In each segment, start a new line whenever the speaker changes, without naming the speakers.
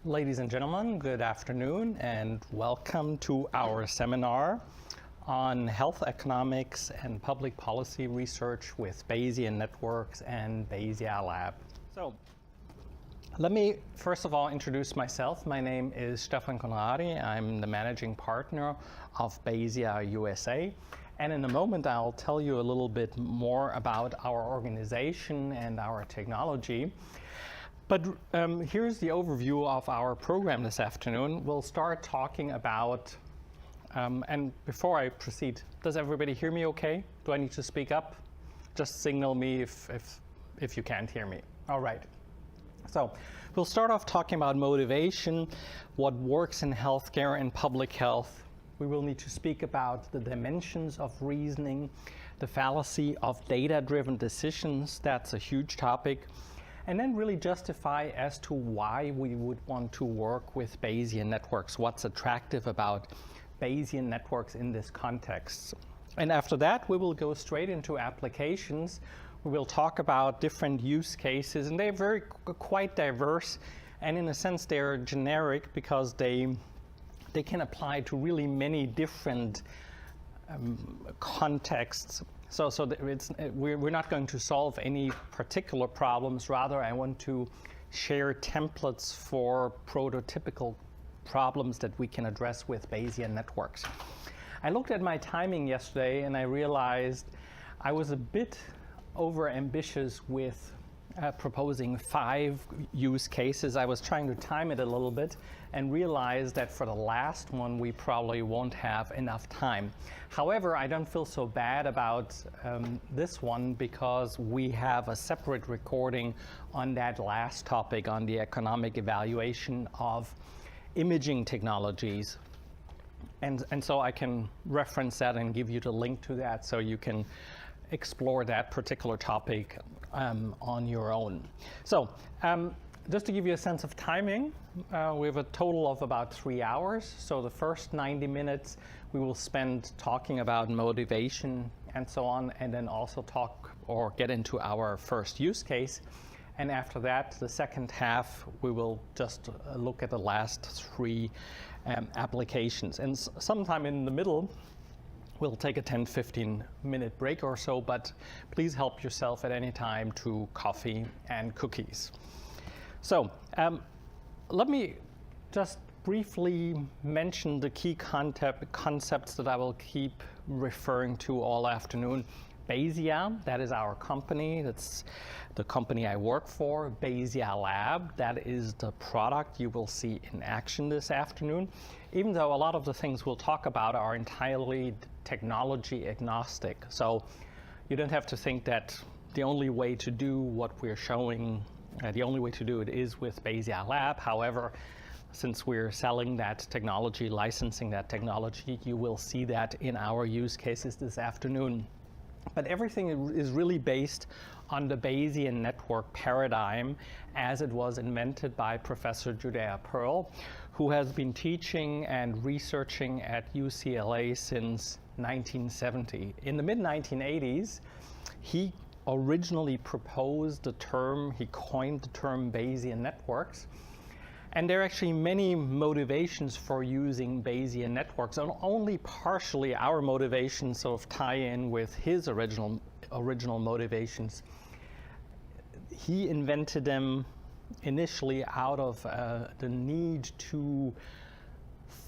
Ladies and gentlemen, good afternoon and welcome to our seminar on health economics and public policy research with Bayesian networks and BayesiaLab. So, let me first of all introduce myself. My name is Stefan Conradi. I'm the managing partner of Bayesian USA. And in a moment, I'll tell you a little bit more about our organization and our technology. But here's the overview of our program this afternoon. We'll start talking about, and before I proceed, does everybody hear me okay? Do I need to speak up? Just signal me if you can't hear me. All right. So we'll start off talking about motivation, what works in healthcare and public health. We will need to speak about the dimensions of reasoning, the fallacy of data-driven decisions. That's a huge topic. And then really justify as to why we would want to work with Bayesian networks, what's attractive about Bayesian networks in this context. And after that, we will go straight into applications. We will talk about different use cases, and they're quite diverse, and in a sense they're generic because they can apply to really many different contexts. So we're not going to solve any particular problems. Rather, I want to share templates for prototypical problems that we can address with Bayesian networks. I looked at my timing yesterday and I realized I was a bit overambitious with proposing 5 use cases. I was trying to time it a little bit and realized that for the last one we probably won't have enough time. However, I don't feel so bad about this one because we have a separate recording on that last topic on the economic evaluation of imaging technologies. And so I can reference that and give you the link to that so you can explore that particular topic on your own. So just to give you a sense of timing, we have a total of about 3 hours. So the first 90 minutes we will spend talking about motivation and so on, and then also talk or get into our first use case. And after that, the second half, we will just look at the last 3 applications. And sometime in the middle, we'll take a 10-15 minute break or so, but please help yourself at any time to coffee and cookies. So let me just briefly mention the key concepts that I will keep referring to all afternoon. Bayesian, that is our company. That's the company I work for. BayesiaLab, that is the product you will see in action this afternoon. Even though a lot of the things we'll talk about are entirely technology agnostic. So you don't have to think that the only way to do what we're showing, the only way to do it is with BayesiaLab. However, since we're selling that technology, licensing that technology, you will see that in our use cases this afternoon. But everything is really based on the Bayesian network paradigm as it was invented by Professor Judea Pearl, who has been teaching and researching at UCLA since 1970. In the mid-1980s, he originally proposed the term, he coined the term Bayesian networks. And there are actually many motivations for using Bayesian networks, and only partially our motivations sort of tie in with his original motivations. He invented them initially out of the need to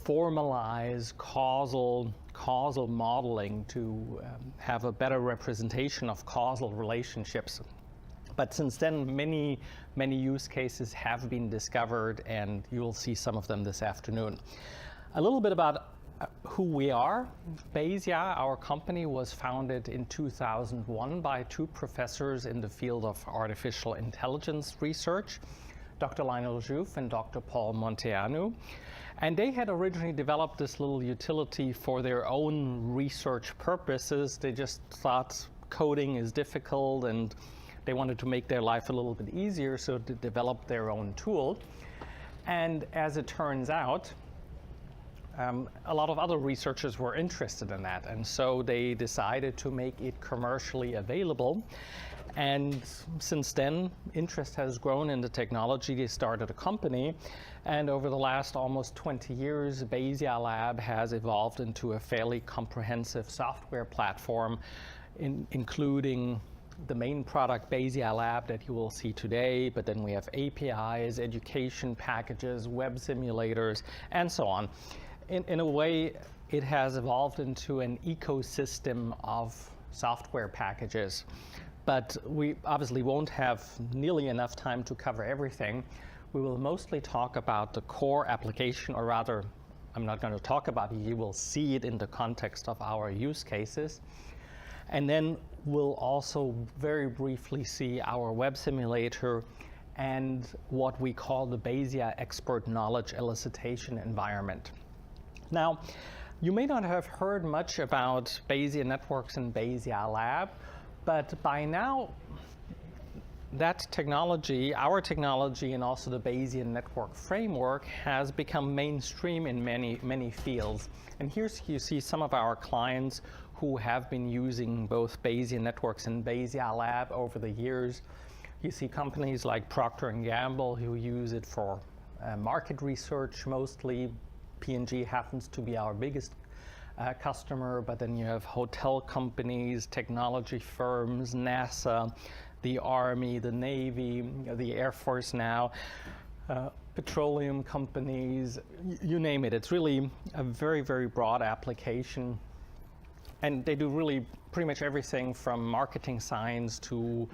formalize causal modeling to have a better representation of causal relationships. But since then, many use cases have been discovered, and you will see some of them this afternoon. A little bit about who we are. Bayesian, our company, was founded in 2001 by 2 professors in the field of artificial intelligence research, Dr. Lionel Jouff and Dr. Paul Monteanu. And they had originally developed this little utility for their own research purposes. They just thought coding is difficult and they wanted to make their life a little bit easier, so they developed their own tool. And as it turns out, a lot of other researchers were interested in that, and so they decided to make it commercially available. And since then, interest has grown in the technology. They started a company, and over the last almost 20 years, BayesiaLab has evolved into a fairly comprehensive software platform, including the main product, BayesiaLab, that you will see today, but then we have APIs, education packages, web simulators, and so on. In a way, it has evolved into an ecosystem of software packages. But we obviously won't have nearly enough time to cover everything. We will mostly talk about the core application, or rather, I'm not going to talk about it. You will see it in the context of our use cases. And then we'll also very briefly see our web simulator and what we call the Bayesian expert knowledge elicitation environment. Now, you may not have heard much about Bayesian networks and BayesiaLab, but by now, that technology, our technology, and also the Bayesian network framework has become mainstream in many fields. And here you see some of our clients who have been using both Bayesian networks and BayesiaLab over the years. You see companies like Procter & Gamble who use it for market research mostly. P&G happens to be our biggest customer, but then you have hotel companies, technology firms, NASA, the Army, the Navy, the Air Force now, petroleum companies, you name it. It's really a very, very broad application. And they do really pretty much everything from marketing science to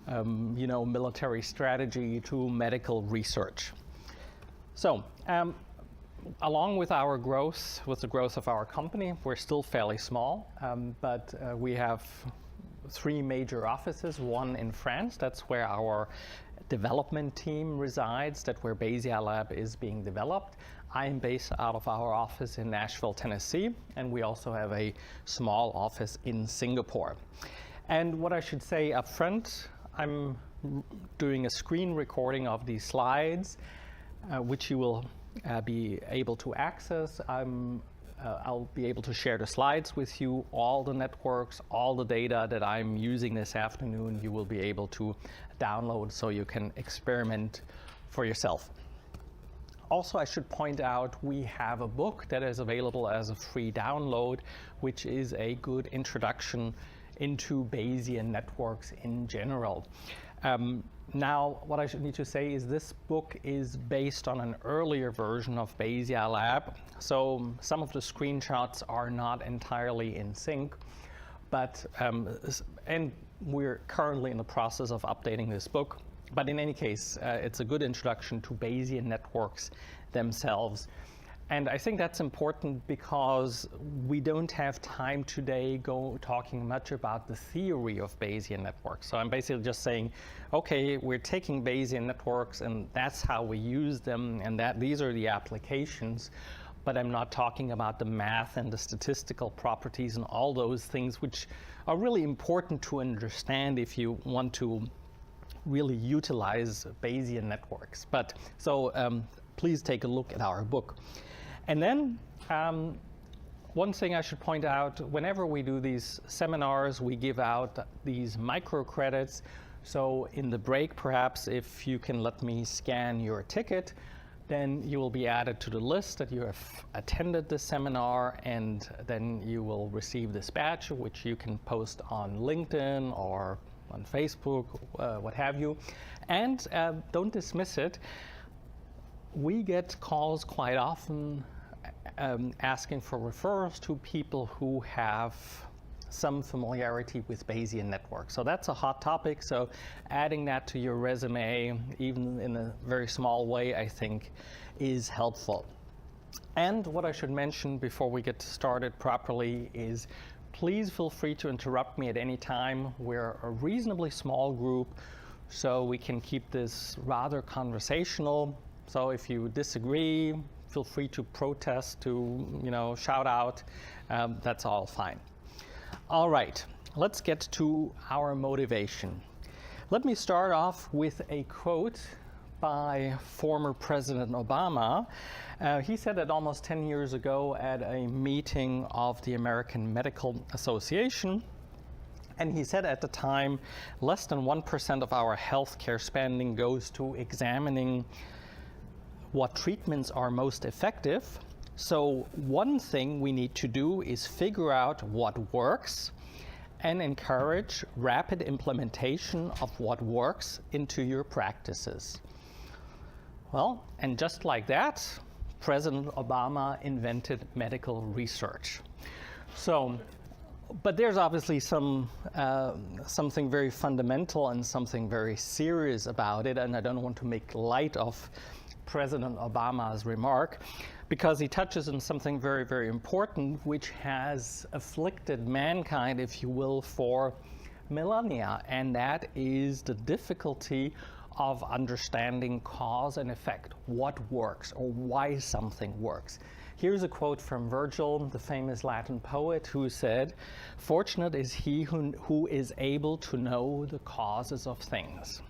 military strategy to medical research. So, along with our growth, with the growth of our company, we're still fairly small, but we have 3 major offices, one in France, that's where our development team resides, that's where BayesiaLab is being developed. I am based out of our office in Nashville, Tennessee, and we also have a small office in Singapore. And what I should say up front, I'm doing a screen recording of these slides, which you will be able to access. I'll be able to share the slides with you, all the networks, all the data that I'm using this afternoon, you will be able to download so you can experiment for yourself. Also, I should point out we have a book that is available as a free download, which is a good introduction into Bayesian networks in general. Now, what I should need to say is this book is based on an earlier version of BayesiaLab, so some of the screenshots are not entirely in sync, but and we're currently in the process of updating this book. But in any case, it's a good introduction to Bayesian networks themselves. And I think that's important because we don't have time today talking much about the theory of Bayesian networks. So I'm basically just saying, okay, we're taking Bayesian networks and that's how we use them, and these are the applications. But I'm not talking about the math and the statistical properties and all those things which are really important to understand if you want to really utilize Bayesian networks. But so please take a look at our book. And then one thing I should point out, whenever we do these seminars, we give out these microcredits. So in the break, perhaps, if you can let me scan your ticket, then you will be added to the list that you have attended the seminar, and then you will receive this badge, which you can post on LinkedIn or on Facebook, what have you. And don't dismiss it. We get calls quite often asking for referrals to people who have some familiarity with Bayesian networks. So that's a hot topic, so adding that to your resume, even in a very small way, I think is helpful. And what I should mention before we get started properly is please feel free to interrupt me at any time. We're a reasonably small group, so we can keep this rather conversational. So if you disagree, feel free to protest, to shout out. That's all fine. All right, let's get to our motivation. Let me start off with a quote by former President Obama. He said it almost 10 years ago at a meeting of the American Medical Association. And he said at the time, less than 1% of our healthcare spending goes to examining what treatments are most effective. So one thing we need to do is figure out what works and encourage rapid implementation of what works into your practices. Well, and just like that, President Obama invented medical research. So, but there's obviously something very fundamental and something very serious about it, and I don't want to make light of President Obama's remark, because he touches on something very, very important, which has afflicted mankind, if you will, for millennia, and that is the difficulty of understanding cause and effect, what works or why something works. Here's a quote from Virgil, the famous Latin poet, who said, "Fortunate is he who is able to know the causes of things."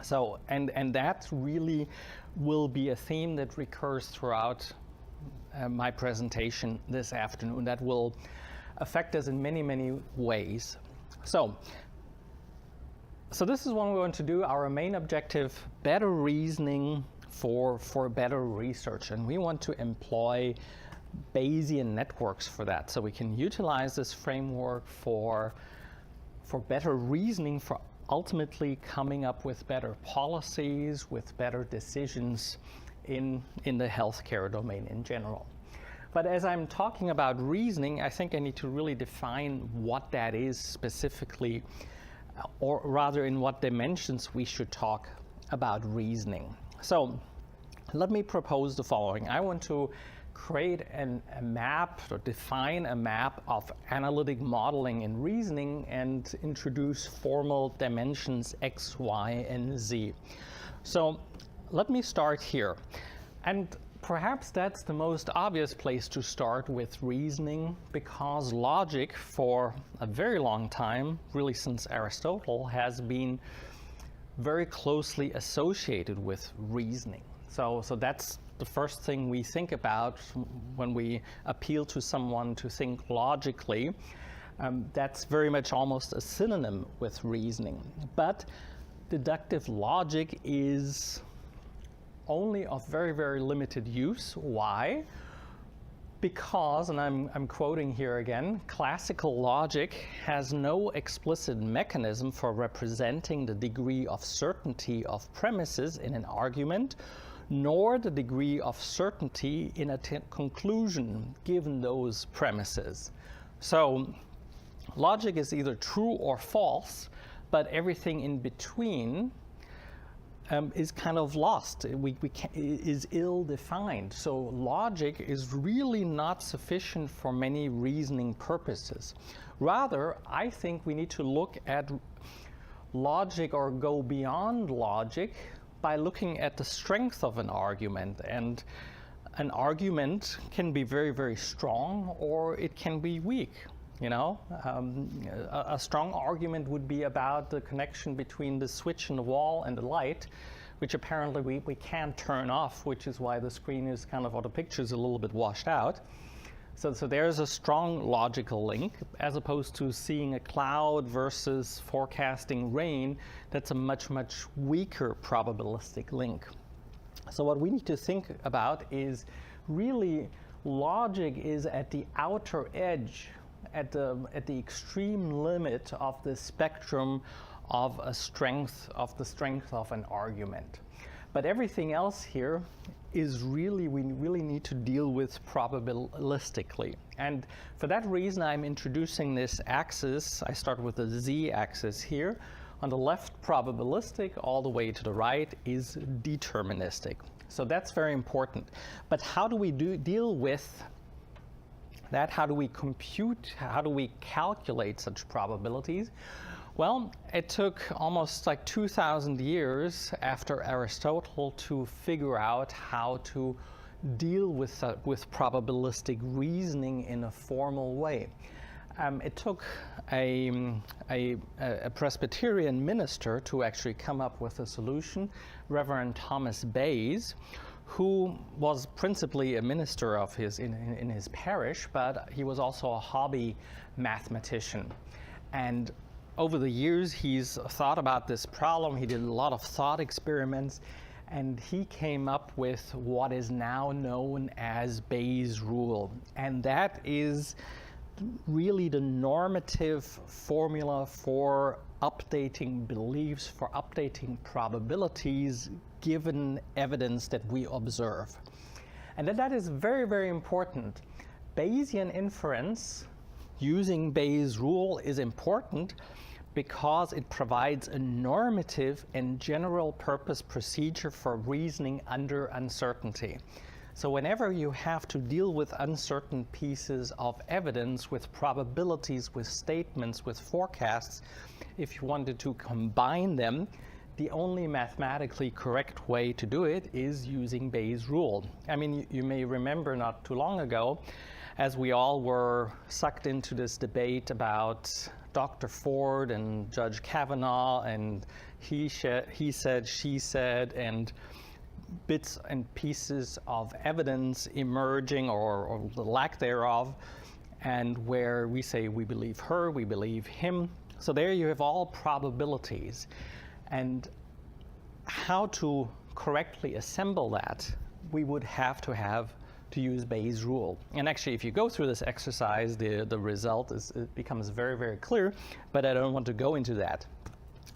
So, and that really will be a theme that recurs throughout my presentation this afternoon. That will affect us in many, many ways. So this is what we want to do. Our main objective, better reasoning for better research. And we want to employ Bayesian networks for that. So we can utilize this framework for better reasoning, for ultimately coming up with better policies, with better decisions in the healthcare domain in general. But as I'm talking about reasoning, I think I need to really define what that is specifically, or rather in what dimensions we should talk about reasoning. So let me propose the following. I want to create a map, or define a map of analytic modeling and reasoning, and introduce formal dimensions X, Y, and Z. So let me start here. And perhaps that's the most obvious place to start with reasoning, because logic for a very long time, really since Aristotle, has been very closely associated with reasoning. So that's the first thing we think about when we appeal to someone to think logically. That's very much almost a synonym with reasoning. But deductive logic is only of very, very limited use. Why? Because, and I'm quoting here again, classical logic has no explicit mechanism for representing the degree of certainty of premises in an argument, nor the degree of certainty in a conclusion given those premises. So logic is either true or false, but everything in between is kind of lost. Is ill-defined. So logic is really not sufficient for many reasoning purposes. Rather, I think we need to look at logic, or go beyond logic, by looking at the strength of an argument. And an argument can be very, very strong, or it can be weak. You know, a strong argument would be about the connection between the switch in the wall and the light, which apparently we can't turn off, which is why the screen is kind of, or the picture is a little bit washed out. So there's a strong logical link, as opposed to seeing a cloud versus forecasting rain. That's a much, much weaker probabilistic link. So what we need to think about is really logic is at the outer edge, at the extreme limit of the spectrum of the strength of an argument. But everything else here is really, we really need to deal with probabilistically. And for that reason, I'm introducing this axis. I start with the z-axis here. On the left, probabilistic, all the way to the right is deterministic. So that's very important. But how do we deal with that? How do we compute? How do we calculate such probabilities? Well, it took almost like 2,000 years after Aristotle to figure out how to deal with probabilistic reasoning in a formal way. It took a Presbyterian minister to actually come up with a solution, Reverend Thomas Bayes, who was principally a minister in his parish, but he was also a hobby mathematician. And over the years, he's thought about this problem. He did a lot of thought experiments, and he came up with what is now known as Bayes' rule. And that is really the normative formula for updating beliefs, for updating probabilities, given evidence that we observe. And that is very, very important. Bayesian inference using Bayes' rule is important because it provides a normative and general purpose procedure for reasoning under uncertainty. So whenever you have to deal with uncertain pieces of evidence, with probabilities, with statements, with forecasts, if you wanted to combine them, the only mathematically correct way to do it is using Bayes' rule. I mean, you may remember not too long ago, as we all were sucked into this debate about Dr. Ford and Judge Kavanaugh, and he said, she said, and bits and pieces of evidence emerging or the lack thereof, and where we say we believe her, we believe him. So there you have all probabilities. And how to correctly assemble that, we would have to use Bayes' rule. And actually, if you go through this exercise, the result it becomes very, very clear, but I don't want to go into that.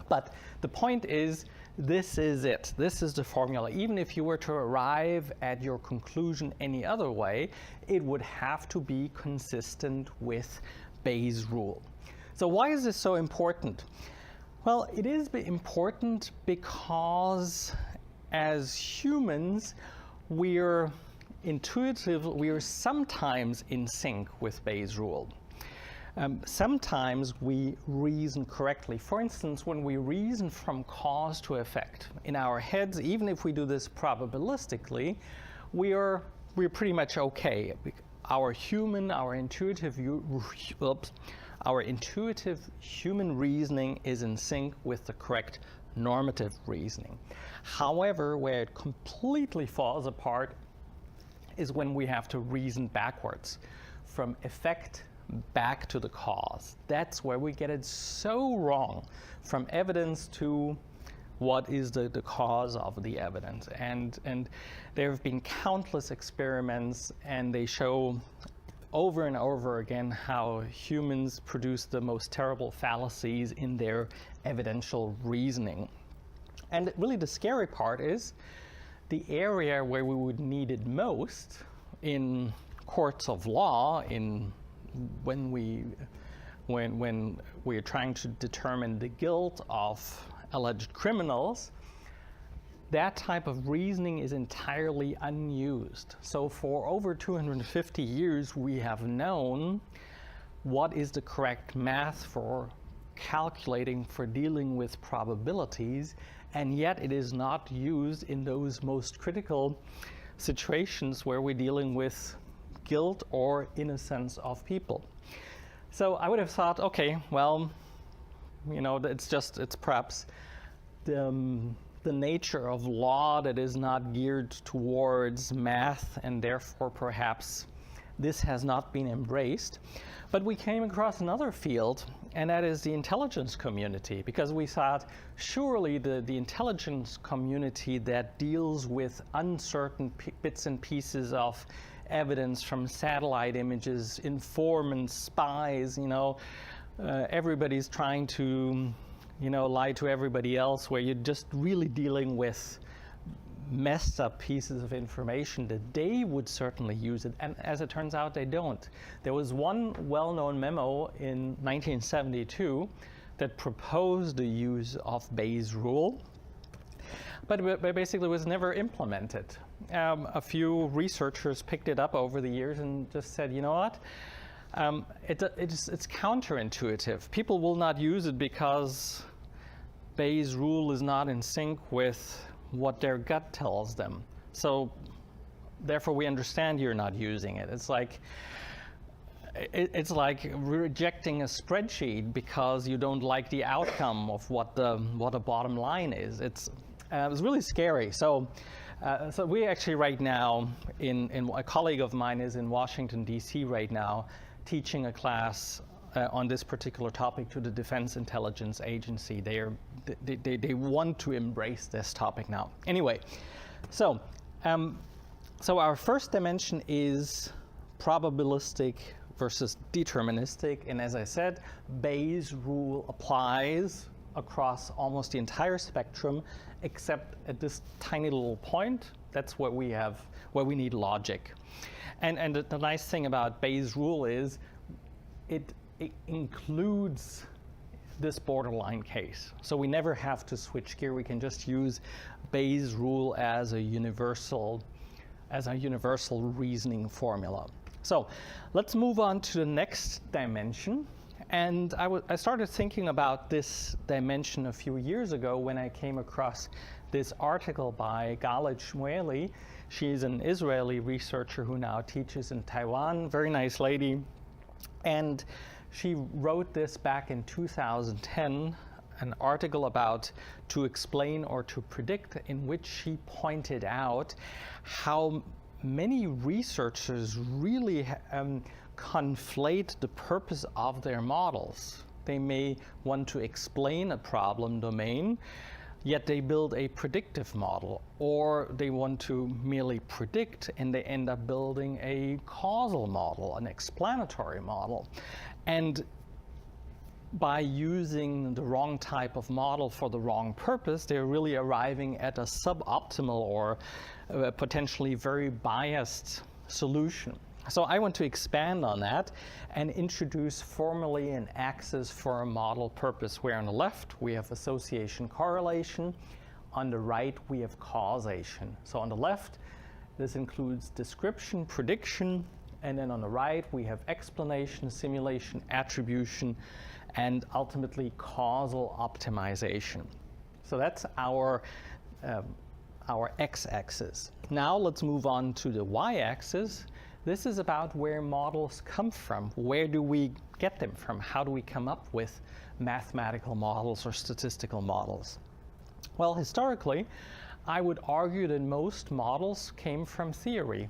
But the point is, this is it. This is the formula. Even if you were to arrive at your conclusion any other way, it would have to be consistent with Bayes' rule. So why is this so important? Well, it is important because as humans, we're sometimes in sync with Bayes' rule. Sometimes we reason correctly. For instance, when we reason from cause to effect in our heads, even if we do this probabilistically, we're pretty much okay. Our intuitive human reasoning is in sync with the correct normative reasoning. However, where it completely falls apart is when we have to reason backwards, from effect back to the cause. That's where we get it so wrong, from evidence to what is the cause of the evidence. And there have been countless experiments, and they show over and over again how humans produce the most terrible fallacies in their evidential reasoning. And really the scary part is the area where we would need it most in courts of law, when we're trying to determine the guilt of alleged criminals, that type of reasoning is entirely unused. So for over 250 years, we have known what is the correct math for calculating, for dealing with probabilities, and yet it is not used in those most critical situations where we're dealing with guilt or innocence of people. So I would have thought, okay, well, it's perhaps the nature of law that is not geared towards math, and therefore perhaps this has not been embraced. But we came across another field, and that is the intelligence community, because we thought surely the intelligence community that deals with uncertain bits and pieces of evidence from satellite images, informants, spies, everybody's trying to lie to everybody else, where you're just really dealing with messed up pieces of information, that they would certainly use it. And as it turns out, they don't. There was one well-known memo in 1972 that proposed the use of Bayes' rule, but basically was never implemented. A few researchers picked it up over the years and just said, you know what? It's counterintuitive. People will not use it because Bayes' rule is not in sync with what their gut tells them. So therefore we understand you're not using it. It's like rejecting a spreadsheet because you don't like the outcome of what the bottom line is. It's really scary. So we actually right now, a colleague of mine is in Washington, D.C. right now, teaching a class on this particular topic to the Defense Intelligence Agency. They want to embrace this topic now. Anyway, so our first dimension is probabilistic versus deterministic, and as I said, Bayes' rule applies across almost the entire spectrum, except at this tiny little point. That's where we need logic. And the nice thing about Bayes' rule is it includes this borderline case. So we never have to switch gear. We can just use Bayes' rule as a universal reasoning formula. So let's move on to the next dimension. And I started thinking about this dimension a few years ago when I came across this article by Galit Shmueli. She's an Israeli researcher who now teaches in Taiwan, very nice lady. And she wrote this back in 2010, an article about to explain or to predict, in which she pointed out how many researchers really conflate the purpose of their models. They may want to explain a problem domain, yet they build a predictive model, or they want to merely predict and they end up building a causal model, an explanatory model. And by using the wrong type of model for the wrong purpose, they're really arriving at a suboptimal or potentially very biased solution. So I want to expand on that and introduce formally an axis for a model purpose, where on the left we have association correlation, on the right we have causation. So on the left, this includes description, prediction, and then on the right we have explanation, simulation, attribution, and ultimately causal optimization. So that's our x-axis. Now let's move on to the y-axis. This is about where models come from. Where do we get them from? How do we come up with mathematical models or statistical models? Well, historically, I would argue that most models came from theory.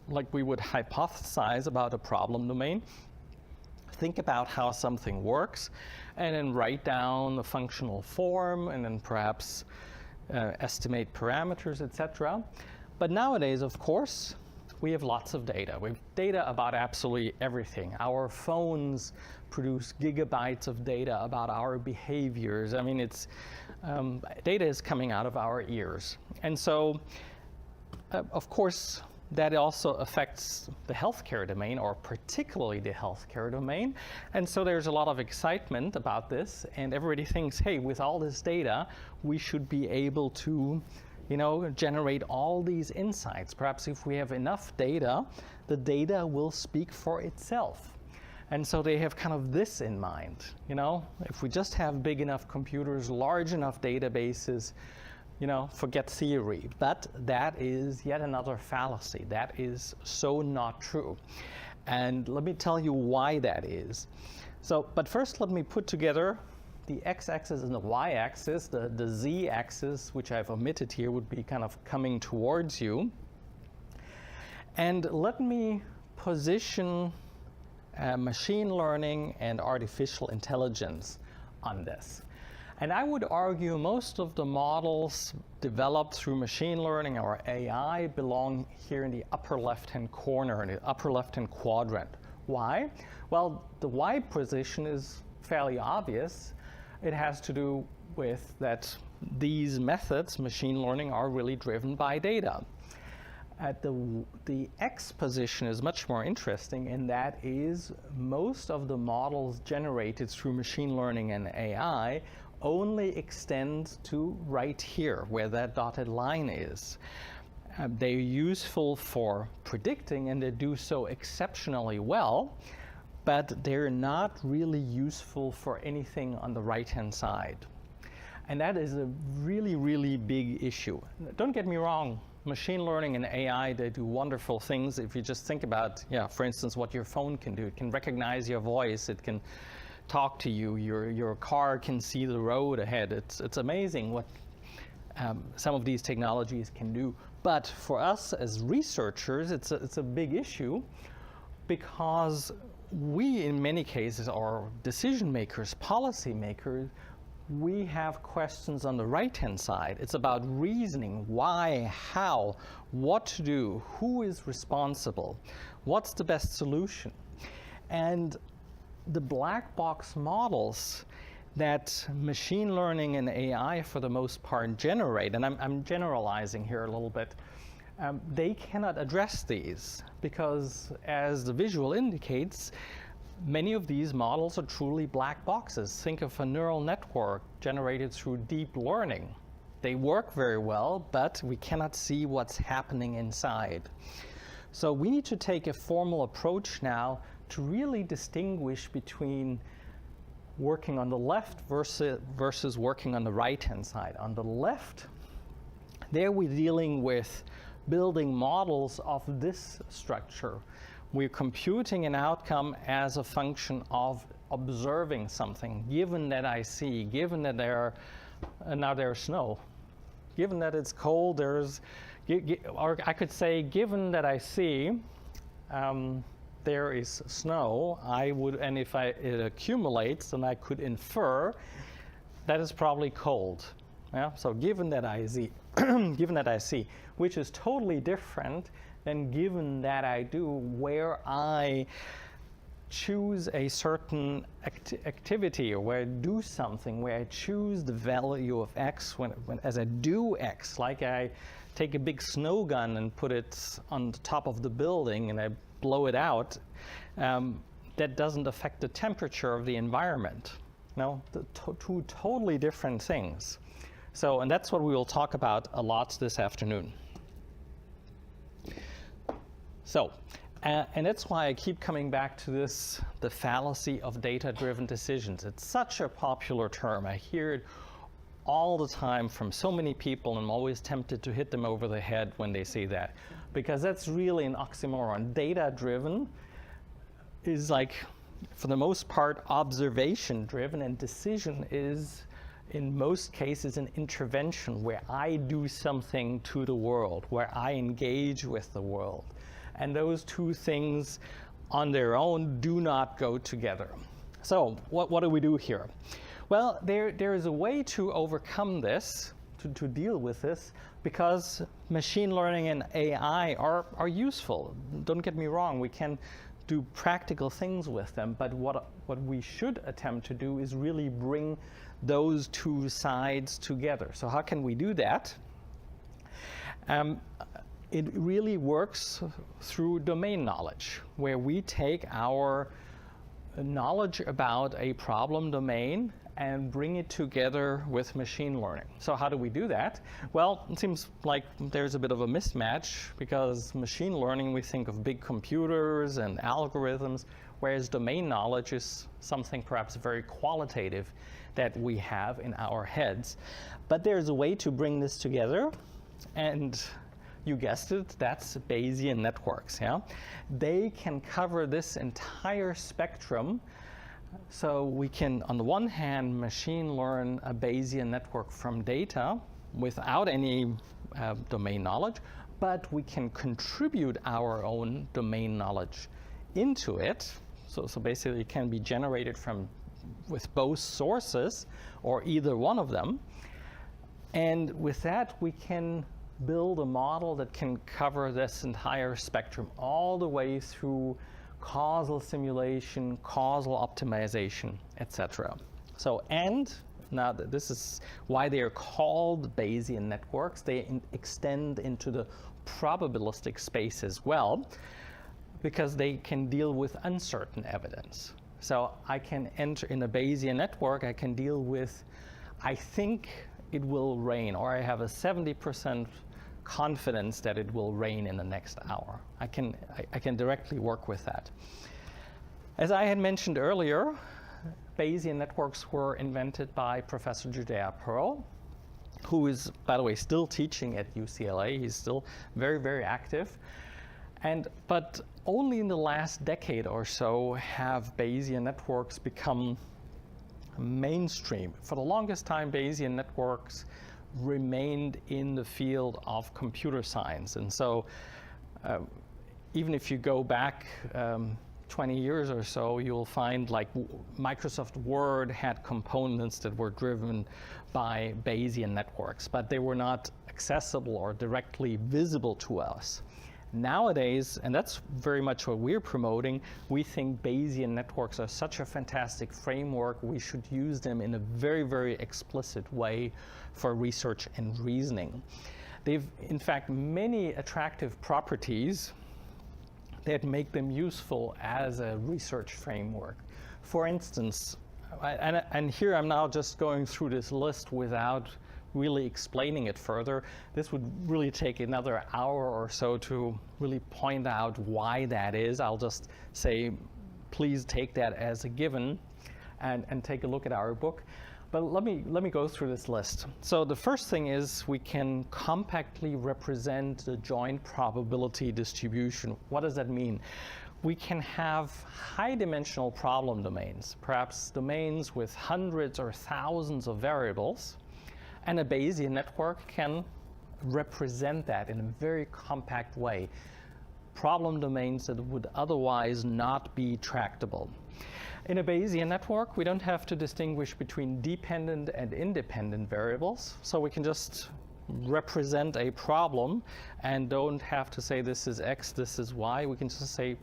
Like, we would hypothesize about a problem domain, think about how something works, and then write down the functional form, and then perhaps estimate parameters, etc. But nowadays, of course, we have lots of data. We have data about absolutely everything. Our phones produce gigabytes of data about our behaviors. I mean, data is coming out of our ears. And so, of course, that also affects the healthcare domain, or particularly the healthcare domain. And so there's a lot of excitement about this, and everybody thinks, hey, with all this data, we should be able to generate all these insights. Perhaps if we have enough data, the data will speak for itself. And so they have kind of this in mind. If we just have big enough computers, large enough databases, forget theory. But that is yet another fallacy. That is so not true. And let me tell you why that is. But first, let me put together the x-axis and the y-axis. The z-axis, which I've omitted here, would be kind of coming towards you. And let me position machine learning and artificial intelligence on this. And I would argue most of the models developed through machine learning or AI belong here in the upper left-hand corner, in the upper left-hand quadrant. Why? Well, the y position is fairly obvious. It has to do with that these methods, machine learning, are really driven by data. At the x position is much more interesting, and that is most of the models generated through machine learning and AI only extend to right here, where that dotted line is. They're useful for predicting, and they do so exceptionally well, but they're not really useful for anything on the right-hand side. And that is a really, really big issue. Don't get me wrong, machine learning and AI, they do wonderful things. If you just think about, for instance, what your phone can do. It can recognize your voice, it can talk to you, your car can see the road ahead. It's amazing what some of these technologies can do. But for us as researchers, it's a big issue, because we, in many cases, are decision makers, policy makers. We have questions on the right-hand side. It's about reasoning, why, how, what to do, who is responsible, what's the best solution. And the black box models that machine learning and AI, for the most part, generate, and I'm generalizing here a little bit, they cannot address these because, as the visual indicates, many of these models are truly black boxes. Think of a neural network generated through deep learning. They work very well, but we cannot see what's happening inside. So we need to take a formal approach now to really distinguish between working on the left versus working on the right-hand side. On the left, there we're dealing with building models of this structure. We're computing an outcome as a function of observing something, given that I see, given that now there's snow, given that it's cold, or I could say, given that I see there is snow, and if it accumulates, then I could infer that it's probably cold. Yeah? So given that I see, which is totally different than given that I do, where I choose a certain activity, or where I do something, where I choose the value of X as I do X, like I take a big snow gun and put it on the top of the building and I blow it out, that doesn't affect the temperature of the environment. No, two totally different things. So, and that's what we will talk about a lot this afternoon. So, and that's why I keep coming back to this, the fallacy of data-driven decisions. It's such a popular term. I hear it all the time from so many people, and I'm always tempted to hit them over the head when they say that, because that's really an oxymoron. Data-driven is like, for the most part, observation-driven, and decision is, in most cases, an intervention where I do something to the world, where I engage with the world. And those two things on their own do not go together. So what do we do here? Well, there is a way to overcome this, to deal with this, because machine learning and AI are useful. Don't get me wrong, we can do practical things with them, but what we should attempt to do is really bring those two sides together. So how can we do that? It really works through domain knowledge, where we take our knowledge about a problem domain and bring it together with machine learning. So how do we do that? Well, it seems like there's a bit of a mismatch, because machine learning, we think of big computers and algorithms, whereas domain knowledge is something perhaps very qualitative that we have in our heads. But there's a way to bring this together, and you guessed it, that's Bayesian networks. Yeah? They can cover this entire spectrum. So we can, on the one hand, machine learn a Bayesian network from data without any domain knowledge, but we can contribute our own domain knowledge into it. So basically it can be generated with both sources, or either one of them. And with that, we can build a model that can cover this entire spectrum all the way through causal simulation, causal optimization, etc. So, and now this is why they are called Bayesian networks. They extend into the probabilistic space as well, because they can deal with uncertain evidence. So I can enter in a Bayesian network, I can deal with, I think it will rain, or I have a 70% confidence that it will rain in the next hour. I can directly work with that. As I had mentioned earlier, Bayesian networks were invented by Professor Judea Pearl, who is, by the way, still teaching at UCLA. He's still very, very active. But only in the last decade or so have Bayesian networks become mainstream. For the longest time, Bayesian networks remained in the field of computer science. And so even if you go back 20 years or so, you'll find like Microsoft Word had components that were driven by Bayesian networks, but they were not accessible or directly visible to us. Nowadays, and that's very much what we're promoting, we think Bayesian networks are such a fantastic framework, we should use them in a very, very explicit way for research and reasoning. They've, in fact, many attractive properties that make them useful as a research framework. For instance, and here I'm now just going through this list without really explaining it further. This would really take another hour or so to really point out why that is. I'll just say, please take that as a given and take a look at our book. But let me go through this list. So the first thing is we can compactly represent the joint probability distribution. What does that mean? We can have high-dimensional problem domains, perhaps domains with hundreds or thousands of variables, and a Bayesian network can represent that in a very compact way. Problem domains that would otherwise not be tractable. In a Bayesian network, we don't have to distinguish between dependent and independent variables, so we can just represent a problem and don't have to say this is X, this is Y. We can just say,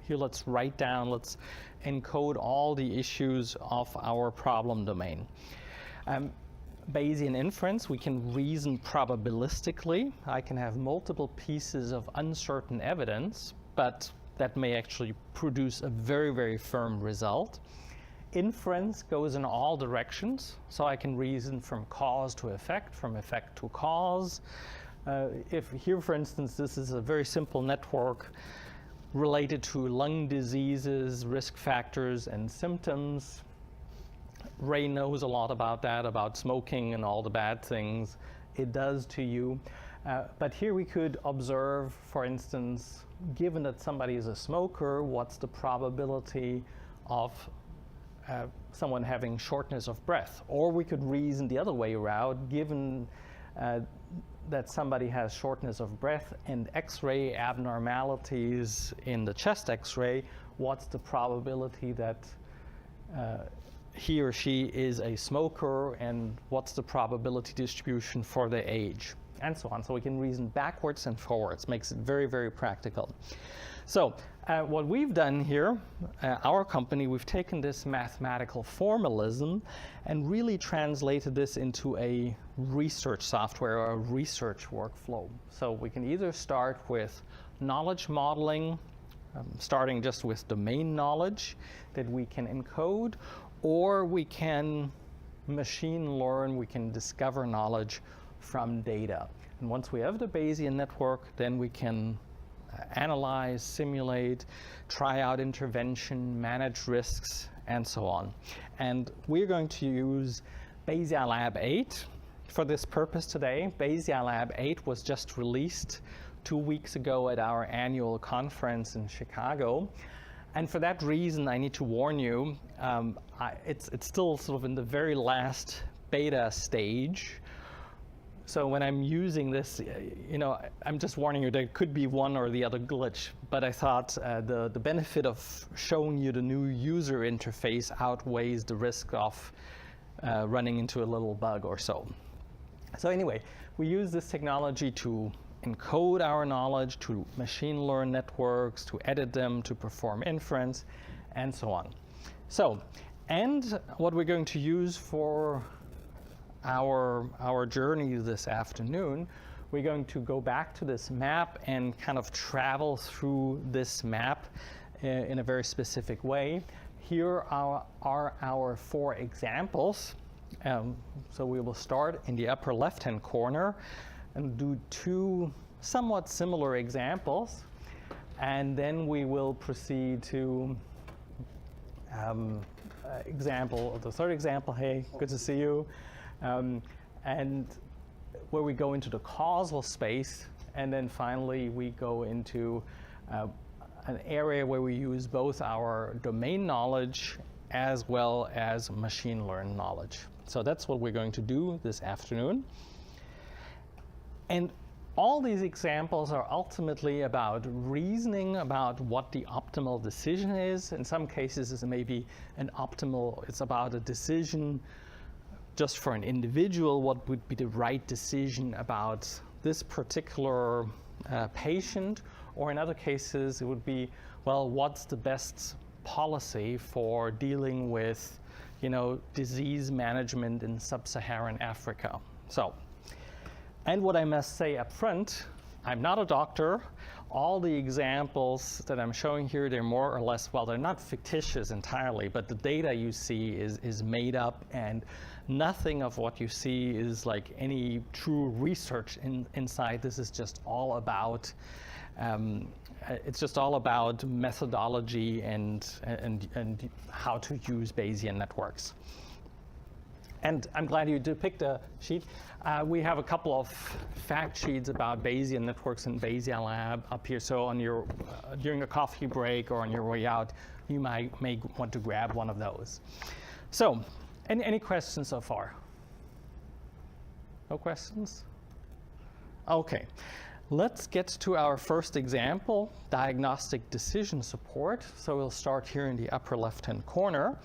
here, let's write down, let's encode all the issues of our problem domain. Bayesian inference, we can reason probabilistically. I can have multiple pieces of uncertain evidence, but that may actually produce a very, very firm result. Inference goes in all directions, so I can reason from cause to effect, from effect to cause. If here, for instance, this is a very simple network related to lung diseases, risk factors, and symptoms. Ray knows a lot about that, about smoking and all the bad things it does to you. But here we could observe, for instance, given that somebody is a smoker, what's the probability of someone having shortness of breath? Or we could reason the other way around, given that somebody has shortness of breath and X-ray abnormalities in the chest X-ray, what's the probability that he or she is a smoker, and what's the probability distribution for the age, and so on. So we can reason backwards and forwards, makes it very, very practical. So what we've done here, our company, we've taken this mathematical formalism and really translated this into a research software or a research workflow. So we can either start with knowledge modeling, starting just with domain knowledge that we can encode, or we can machine learn, we can discover knowledge from data. And once we have the Bayesian network, then we can analyze, simulate, try out intervention, manage risks, and so on. And we're going to use BayesiaLab 8 for this purpose today. BayesiaLab 8 was just released 2 weeks ago at our annual conference in Chicago. And for that reason, I need to warn you, it's still sort of in the very last beta stage. So when I'm using this, I'm just warning you there could be one or the other glitch. But I thought the benefit of showing you the new user interface outweighs the risk of running into a little bug or so. So anyway, we use this technology to encode our knowledge, to machine learn networks, to edit them, to perform inference, and so on. So, and what we're going to use for our journey this afternoon, we're going to go back to this map and kind of travel through this map in a very specific way. Here are our 4 examples. So we will start in the upper left-hand corner and do 2 somewhat similar examples, and then we will proceed to the third example. Hey, good to see you. And where we go into the causal space, and then finally we go into an area where we use both our domain knowledge as well as machine learned knowledge. So that's what we're going to do this afternoon. And all these examples are ultimately about reasoning about what the optimal decision is. In some cases, it's maybe it's about a decision just for an individual, what would be the right decision about this particular patient, or in other cases, it would be, well, what's the best policy for dealing with, disease management in sub-Saharan Africa. So, and what I must say up front, I'm not a doctor. All the examples that I'm showing here, they're more or less, well, they're not fictitious entirely, but the data you see is made up, and nothing of what you see is like any true research inside. This is just all about, it's just all about methodology and how to use Bayesian networks. And I'm glad you did pick the sheet. We have a couple of fact sheets about Bayesian networks in BayesiaLab up here. So on your during a coffee break or on your way out, you may want to grab one of those. So, any questions so far? No questions? Okay. Let's get to our first example, diagnostic decision support. So we'll start here in the upper left-hand corner.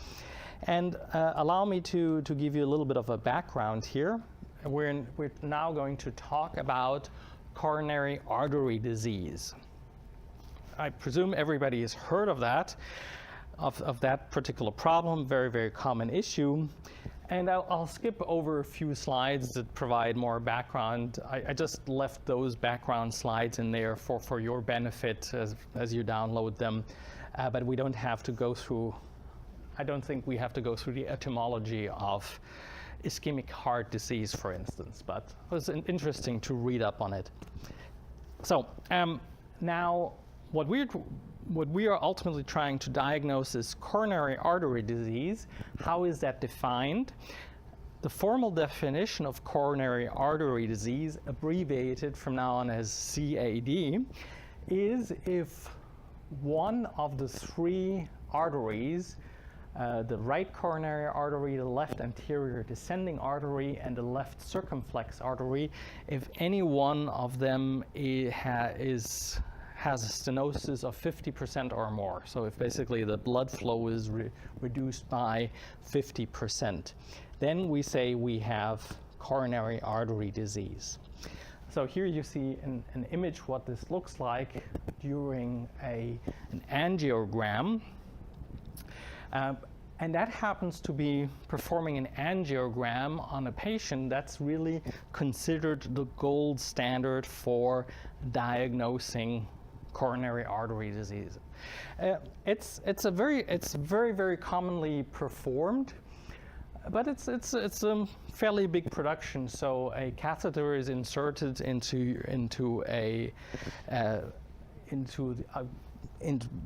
And allow me to give you a little bit of a background here. We're now going to talk about coronary artery disease. I presume everybody has heard of that, of that particular problem, very, very common issue. And I'll skip over a few slides that provide more background. I just left those background slides in there for your benefit as you download them. But we don't have to go through, I don't think we have to go through the etymology of ischemic heart disease, for instance, but it was interesting to read up on it. So now what we are ultimately trying to diagnose is coronary artery disease. How is that defined? The formal definition of coronary artery disease, abbreviated from now on as CAD, is if one of the three arteries, the right coronary artery, the left anterior descending artery, and the left circumflex artery, if any one of them has a stenosis of 50% or more. So if basically the blood flow is reduced by 50%, then we say we have coronary artery disease. So here you see an image what this looks like during an angiogram. And that happens to be performing an angiogram on a patient that's really considered the gold standard for diagnosing coronary artery disease. It's very, very commonly performed, but it's a fairly big production. So a catheter is inserted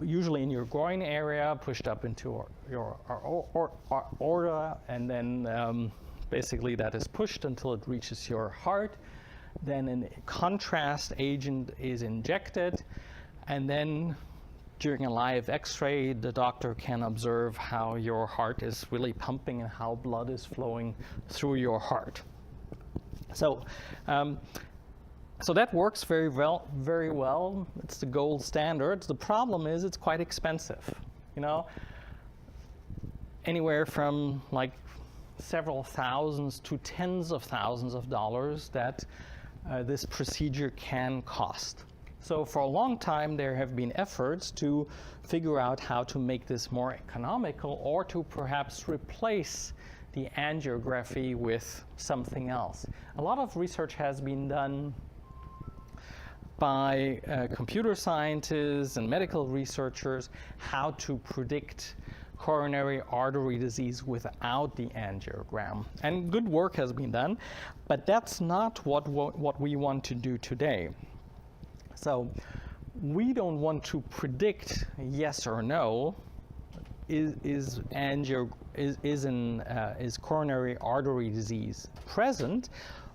usually in your groin area, pushed up into your aorta, and then basically that is pushed until it reaches your heart. Then a contrast agent is injected, and then during a live X-ray, the doctor can observe how your heart is really pumping and how blood is flowing through your heart. So that works very well. It's the gold standard. The problem is it's quite expensive. Anywhere from like several thousands to tens of thousands of dollars that this procedure can cost. So for a long time, there have been efforts to figure out how to make this more economical, or to perhaps replace the angiography with something else. A lot of research has been done by computer scientists and medical researchers how to predict coronary artery disease without the angiogram. And good work has been done, but that's not what we want to do today. So we don't want to predict yes or no, is coronary artery disease present.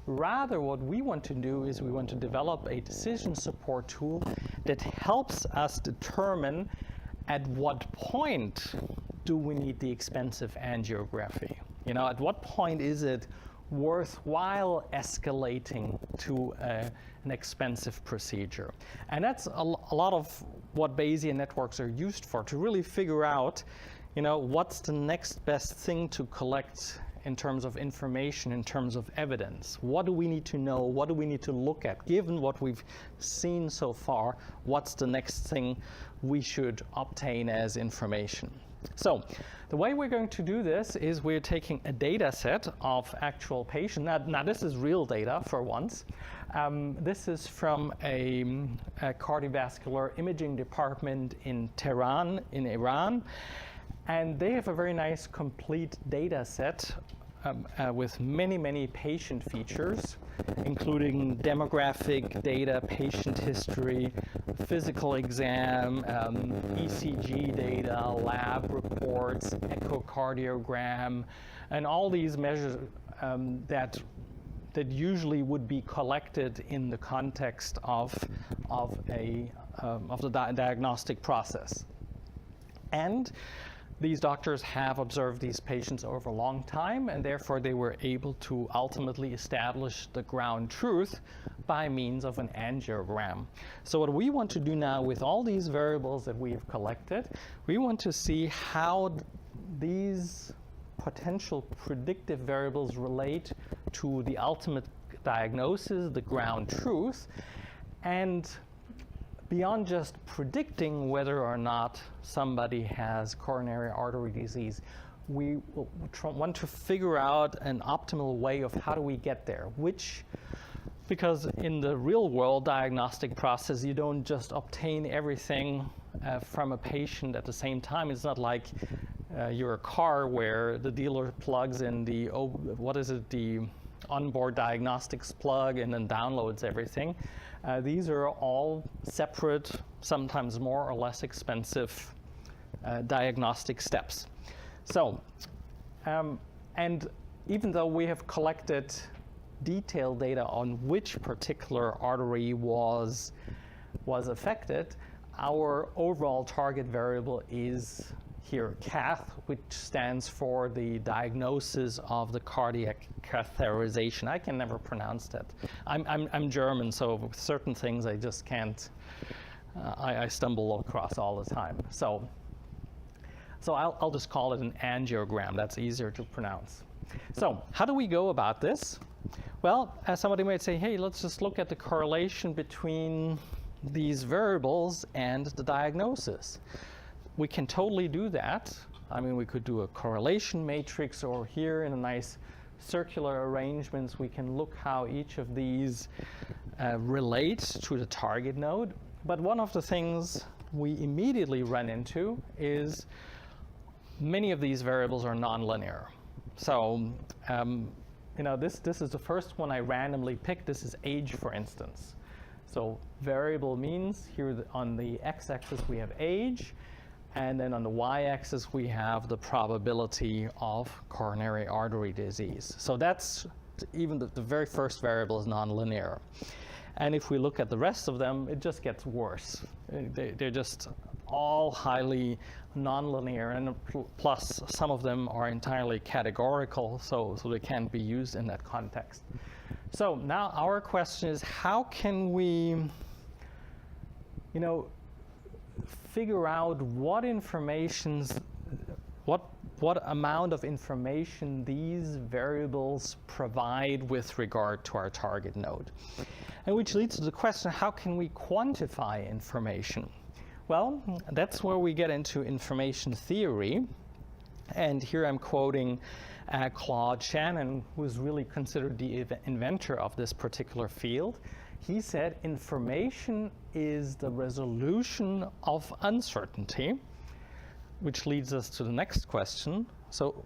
Rather, what we want to do is we want to develop a decision support tool that helps us determine at what point do we need the expensive angiography. At what point is it worthwhile escalating to an expensive procedure. And that's a lot of what Bayesian networks are used for, to really figure out, what's the next best thing to collect in terms of information, in terms of evidence. What do we need to know? What do we need to look at? Given what we've seen so far, what's the next thing we should obtain as information? So the way we're going to do this is we're taking a data set of actual patients. Now this is real data for once. This is from a cardiovascular imaging department in Tehran, in Iran. And they have a very nice complete data set with many, many patient features, including demographic data, patient history, physical exam, ECG data, lab reports, echocardiogram, and all these measures that usually would be collected in the context of the diagnostic process. And these doctors have observed these patients over a long time, and therefore they were able to ultimately establish the ground truth by means of an angiogram. So what we want to do now with all these variables that we've collected, we want to see how these potential predictive variables relate to the ultimate diagnosis, the ground truth, and beyond just predicting whether or not somebody has coronary artery disease, we want to figure out an optimal way of how do we get there, because in the real world diagnostic process, you don't just obtain everything from a patient at the same time. It's not like your car where the dealer plugs in the onboard diagnostics plug and then downloads everything. These are all separate, sometimes more or less expensive diagnostic steps. So, and even though we have collected detailed data on which particular artery was affected, our overall target variable is here cath, which stands for the diagnosis of the cardiac catheterization. I can never pronounce that. I'm German, so with certain things I just can't. I stumble across all the time. So I'll just call it an angiogram. That's easier to pronounce. So how do we go about this? Well, somebody might say, hey, let's just look at the correlation between these variables and the diagnosis. We can totally do that. I mean, we could do a correlation matrix, or here in a nice circular arrangements, we can look how each of these relates to the target node. But one of the things we immediately run into is many of these variables are nonlinear. So, this is the first one I randomly picked. This is age, for instance. So variable means here on the x-axis we have age, and then on the y-axis we have the probability of coronary artery disease. So that's even the very first variable is nonlinear. And if we look at the rest of them, it just gets worse. They're just all highly nonlinear, and plus some of them are entirely categorical, so they can't be used in that context. So now our question is, how can we, figure out what amount of information these variables provide with regard to our target node? And which leads to the question, how can we quantify information? Well, that's where we get into information theory. And here I'm quoting Claude Shannon, who is really considered the inventor of this particular field. He said, information is the resolution of uncertainty, which leads us to the next question. So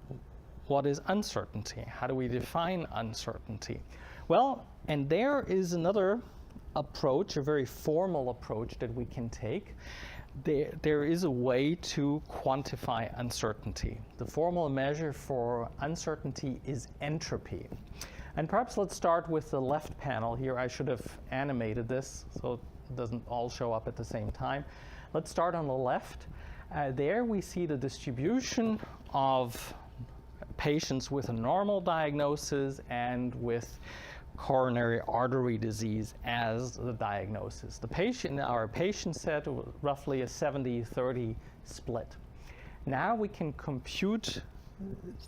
what is uncertainty? How do we define uncertainty? Well, and there is another approach, a very formal approach that we can take. There is a way to quantify uncertainty. The formal measure for uncertainty is entropy. And perhaps let's start with the left panel here. I should have animated this so it doesn't all show up at the same time. Let's start on the left. There we see the distribution of patients with a normal diagnosis and with coronary artery disease as the diagnosis. Our patient set was roughly a 70-30 split. Now we can compute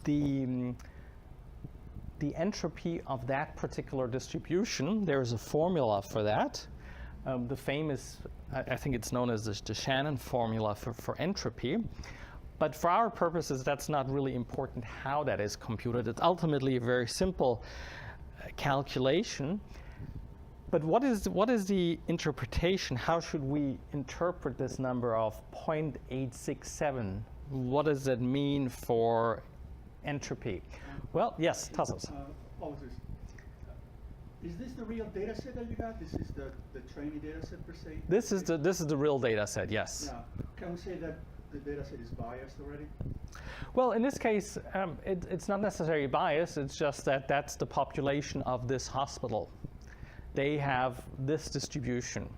the entropy of that particular distribution. There's a formula for that. The famous, I think it's known as the Shannon formula for entropy. But for our purposes, that's not really important how that is computed. It's ultimately a very simple calculation. But what is the interpretation? How should we interpret this number of 0.867? What does that mean for entropy? Well, yes, Tassos.
Apologies. Is this the real data set that you got? This is the training data set per se?
This is the real data set, yes.
Yeah. Can we say that the data set is biased already?
Well, in this case, it's not necessarily biased. It's just that that's the population of this hospital. They have this distribution.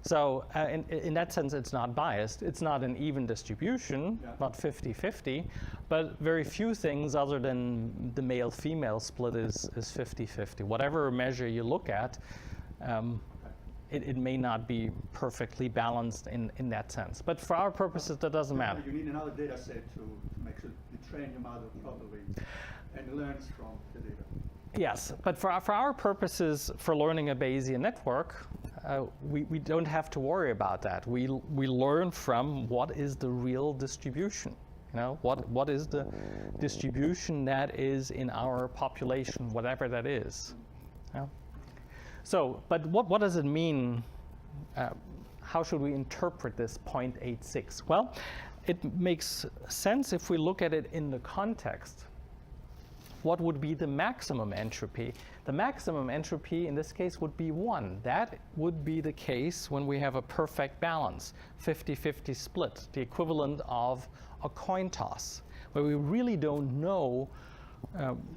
So in that sense, it's not biased. It's not an even distribution, not 50-50, but very few things other than the male-female split is 50-50. Whatever measure you look at, it may not be perfectly balanced in that sense. But for our purposes, that doesn't matter.
You need another data set to make sure you train your model properly and it learns from the data.
Yes, but for our purposes, for learning a Bayesian network, we don't have to worry about that. We learn from what is the real distribution. You know, what is the distribution that is in our population, whatever that is. You know? So, but what does it mean? How should we interpret this 0.86? Well, it makes sense if we look at it in the context. What would be the maximum entropy? The maximum entropy in this case would be 1. That would be the case when we have a perfect balance, 50-50 split, the equivalent of a coin toss, where we really don't know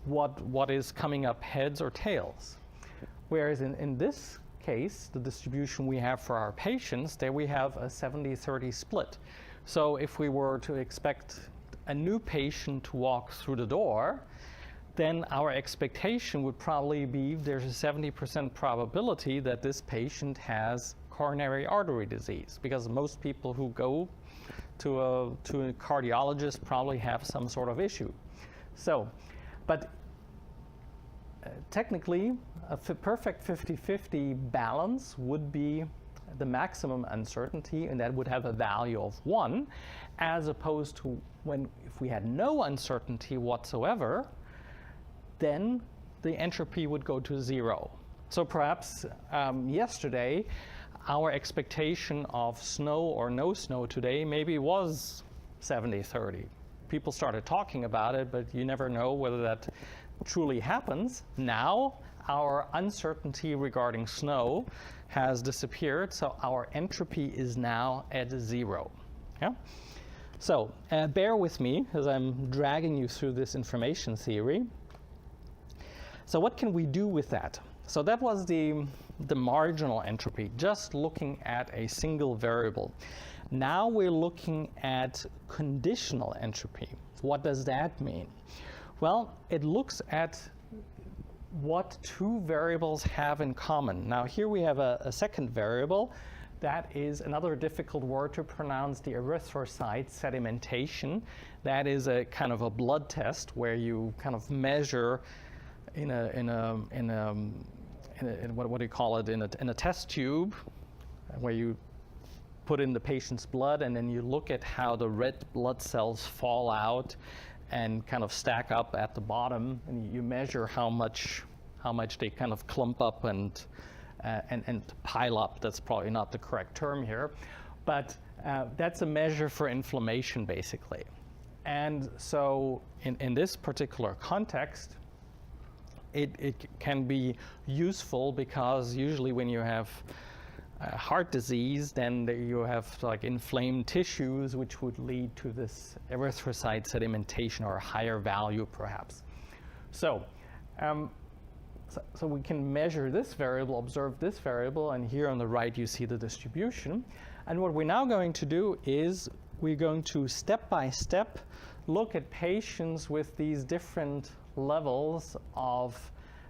what is coming up heads or tails. Whereas in this case, the distribution we have for our patients, there we have a 70-30 split. So if we were to expect a new patient to walk through the door, then our expectation would probably be there's a 70% probability that this patient has coronary artery disease, because most people who go to a cardiologist probably have some sort of issue. So, but technically, a perfect 50-50 balance would be the maximum uncertainty, and that would have a value of 1, as opposed to if we had no uncertainty whatsoever, then the entropy would go to 0. So perhaps yesterday, our expectation of snow or no snow today maybe was 70-30. People started talking about it, but you never know whether that truly happens. Now, our uncertainty regarding snow has disappeared, so our entropy is now at 0. Yeah? So bear with me as I'm dragging you through this information theory. So what can we do with that? So that was the marginal entropy, just looking at a single variable. Now we're looking at conditional entropy. What does that mean? Well, it looks at what two variables have in common. Now here we have a second variable. That is another difficult word to pronounce, the erythrocyte sedimentation. That is a kind of a blood test where you kind of measure in a what do you call it, in a test tube, where you put in the patient's blood and then you look at how the red blood cells fall out and kind of stack up at the bottom, and you measure how much they kind of clump up and pile up. That's probably not the correct term here, but that's a measure for inflammation basically. And so in this particular context, it can be useful because usually when you have heart disease, then you have like inflamed tissues, which would lead to this erythrocyte sedimentation or a higher value perhaps. So we can measure this variable, observe this variable, and here on the right you see the distribution. And what we're now going to do is we're going to step by step look at patients with these different levels of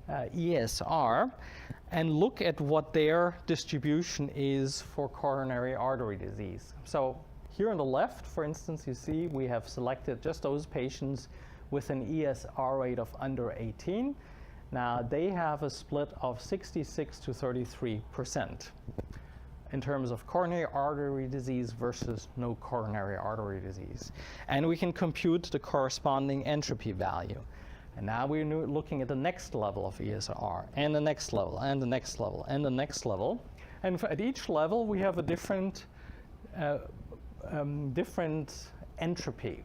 ESR and look at what their distribution is for coronary artery disease. So here on the left, for instance, you see we have selected just those patients with an ESR rate of under 18. Now they have a split of 66 to 33% in terms of coronary artery disease versus no coronary artery disease. And we can compute the corresponding entropy value. And now we're looking at the next level of ESR, and the next level, and the next level, and the next level. And at each level, we have a different entropy.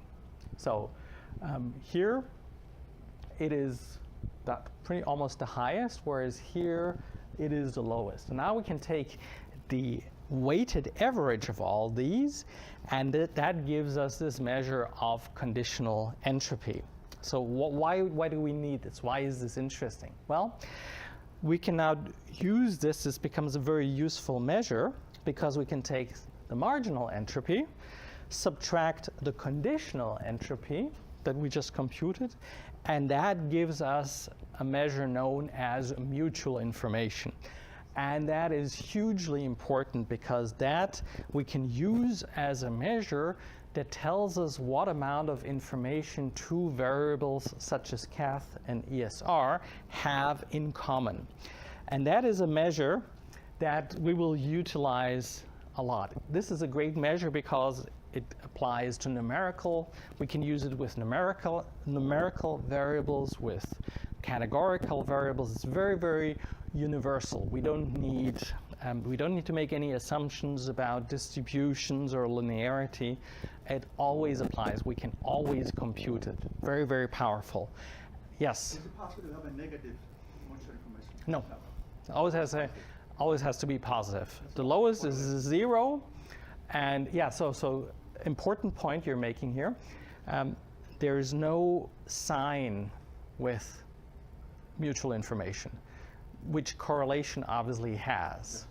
So here, it is pretty almost the highest, whereas here, it is the lowest. And now we can take the weighted average of all these, and that gives us this measure of conditional entropy. So why do we need this? Why is this interesting? Well, we can now use this. This becomes a very useful measure because we can take the marginal entropy, subtract the conditional entropy that we just computed, and that gives us a measure known as mutual information. And that is hugely important because that we can use as a measure that tells us what amount of information two variables such as cath and ESR have in common. And that is a measure that we will utilize a lot. This is a great measure because it applies to numerical. We can use it with numerical variables, with categorical variables. It's very, very universal. We don't need to make any assumptions about distributions or linearity. It always applies. We can always compute it. Very, very powerful. Yes?
Is it possible to have a negative mutual information?
No. Always has to be positive. The lowest is 0. And yeah, so important point you're making here. There is no sign with mutual information, which correlation obviously has.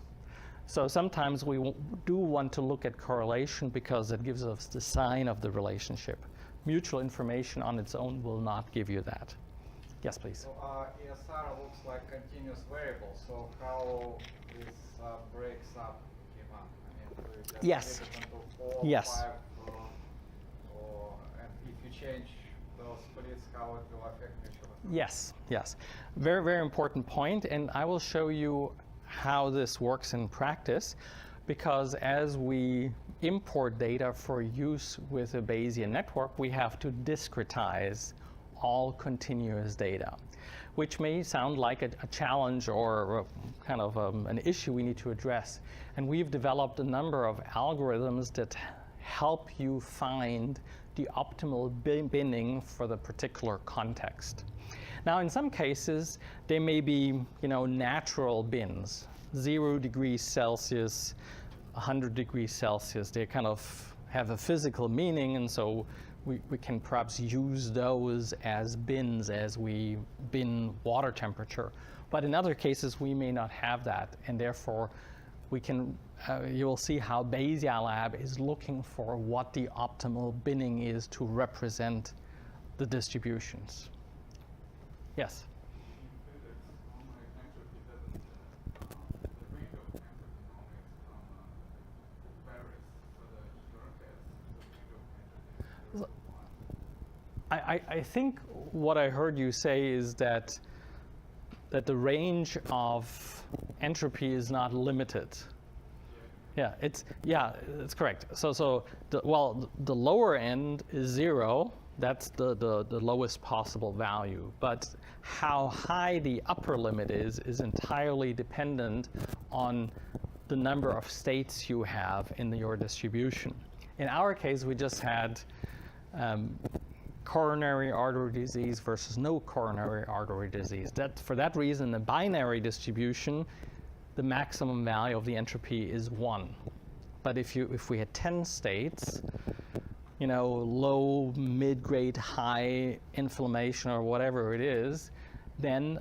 So sometimes we do want to look at correlation because it gives us the sign of the relationship. Mutual information on its own will not give you that. Yes, please.
So ESR looks like continuous variable. So how this breaks up schema? I mean, do you just
Yes.
split it into 4,
Yes.
5, and if you change those splits, how it will affect mutual information?
Yes, yes. Very, very important point, and I will show you how this works in practice, because as we import data for use with a Bayesian network, we have to discretize all continuous data, which may sound like a challenge or kind of an issue we need to address. And we've developed a number of algorithms that help you find the optimal binning for the particular context. Now, in some cases, they may be, natural bins, 0 degrees Celsius, 100 degrees Celsius. They kind of have a physical meaning, and so we can perhaps use those as bins as we bin water temperature. But in other cases, we may not have that, and therefore, we can, you will see how BayesiaLab is looking for what the optimal binning is to represent the distributions. Yes? I think what I heard you say is that the range of entropy is not limited. Yeah, it's correct. So the lower end is 0. That's the lowest possible value. But how high the upper limit is entirely dependent on the number of states you have in your distribution. In our case, we just had coronary artery disease versus no coronary artery disease. For that reason, the binary distribution, the maximum value of the entropy is 1. But if we had 10 states, low, mid-grade, high inflammation or whatever it is, then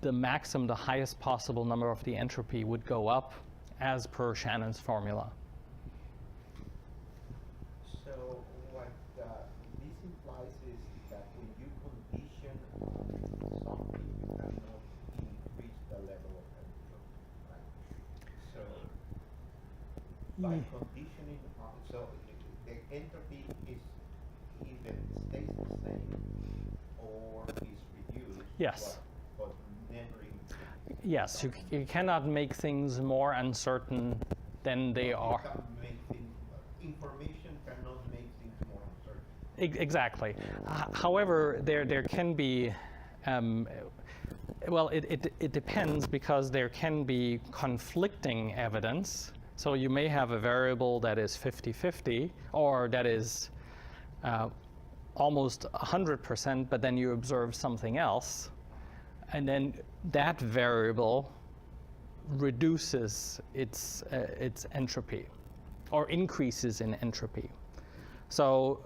the highest possible number of the entropy would go up as per Shannon's formula.
So what this implies by conditioning the problem. So the entropy is either stays the same or is reduced.
Yes.
But never increased.
Yes, you cannot make things more uncertain than they are.
You can make things, information cannot make things more uncertain.
Exactly. However, there can be, well, it depends, because there can be conflicting evidence. So you may have a variable that is 50-50, or that is almost 100%, but then you observe something else, and then that variable reduces its entropy, or increases in entropy. So,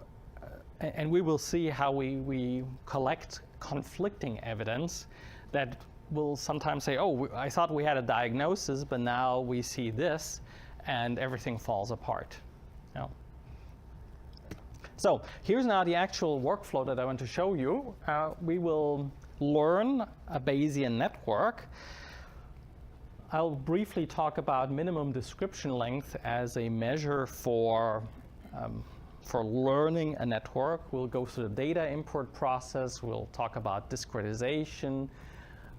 and we will see how we collect conflicting evidence that will sometimes say, oh, I thought we had a diagnosis, but now we see this, and everything falls apart. You know? So here's now the actual workflow that I want to show you. We will learn a Bayesian network. I'll briefly talk about minimum description length as a measure for learning a network. We'll go through the data import process. We'll talk about discretization,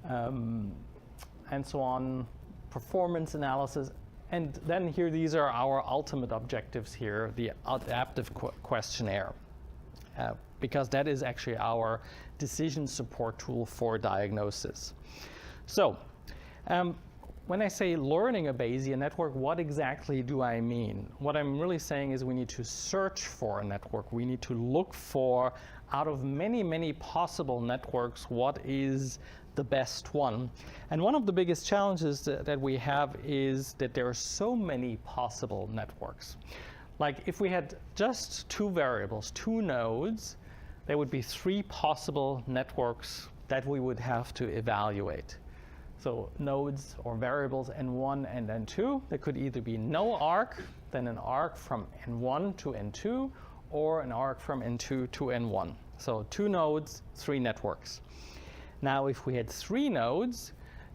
and so on, performance analysis. And then here, these are our ultimate objectives here, the adaptive questionnaire, because that is actually our decision support tool for diagnosis. So when I say learning a Bayesian network, what exactly do I mean? What I'm really saying is we need to search for a network. We need to look for, out of many, many possible networks, what is the best one. And one of the biggest challenges that we have is that there are so many possible networks. Like if we had just two variables, two nodes, there would be three possible networks that we would have to evaluate. So nodes or variables N1 and N2, there could either be no arc, then an arc from N1 to N2, or an arc from N2 to N1. So two nodes, three networks. Now, if we had three nodes,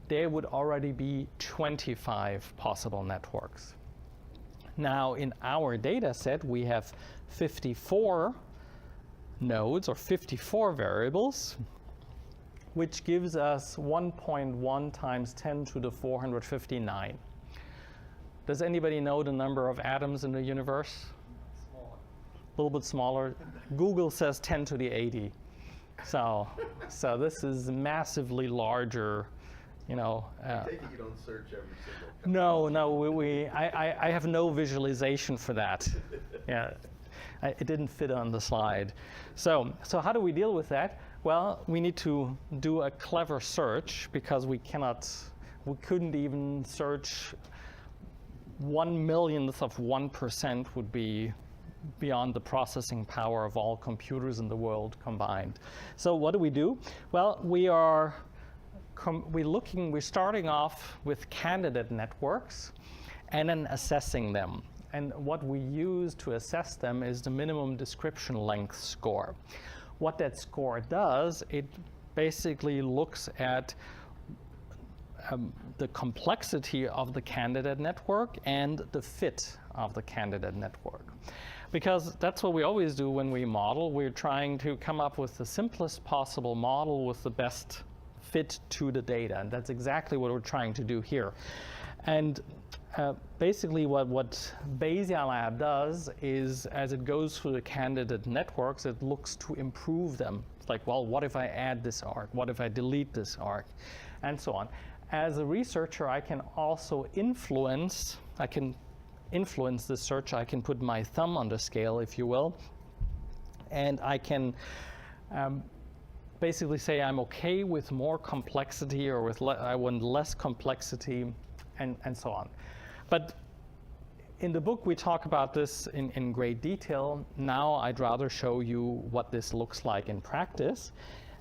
there would already be 25 possible networks. Now, in our data set, we have 54 nodes or 54 variables, which gives us 1.1 times 10 to the 459. Does anybody know the number of atoms in the universe?
Smaller.
A little bit smaller. Google says 10 to the 80. So this is massively larger, you know.
I take it you don't search every single.
No, I have no visualization for that. Yeah, it didn't fit on the slide. So how do we deal with that? Well, we need to do a clever search, because we couldn't even search 1/1,000,000th of 1% would be beyond the processing power of all computers in the world combined. So what do? Well, we're starting off with candidate networks and then assessing them. And what we use to assess them is the minimum description length score. What that score does, it basically looks at the complexity of the candidate network and the fit of the candidate network. Because that's what we always do when we model. We're trying to come up with the simplest possible model with the best fit to the data. And that's exactly what we're trying to do here. And basically what BayesiaLab does is, as it goes through the candidate networks, it looks to improve them. It's like, well, what if I add this arc? What if I delete this arc? And so on. As a researcher, I can also influence the search. I can put my thumb on the scale, if you will, and I can basically say I'm okay with more complexity, or with I want less complexity, and so on. But in the book, we talk about this in great detail. Now I'd rather show you what this looks like in practice.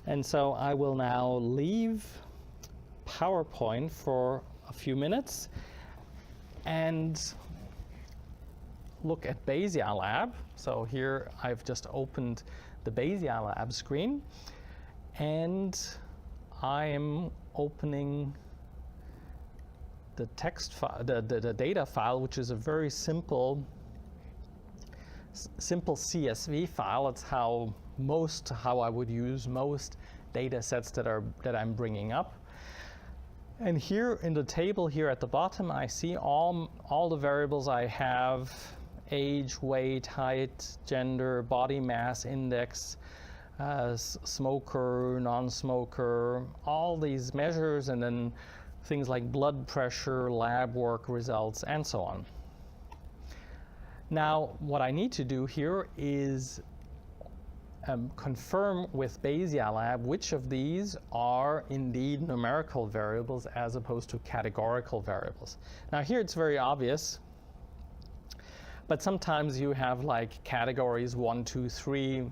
And so I will now leave PowerPoint for a few minutes and look at BayesiaLab. So here I've just opened the BayesiaLab screen, and I am opening text the data file, which is a very simple CSV file. It's how I would use most data sets that I'm bringing up. And here in the table here at the bottom, I see all the variables I have: age, weight, height, gender, body mass index, smoker, non-smoker, all these measures, and then things like blood pressure, lab work results, and so on. Now, what I need to do here is confirm with BayesiaLab which of these are indeed numerical variables as opposed to categorical variables. Now here it's very obvious, but sometimes you have like categories 1, 2, 3,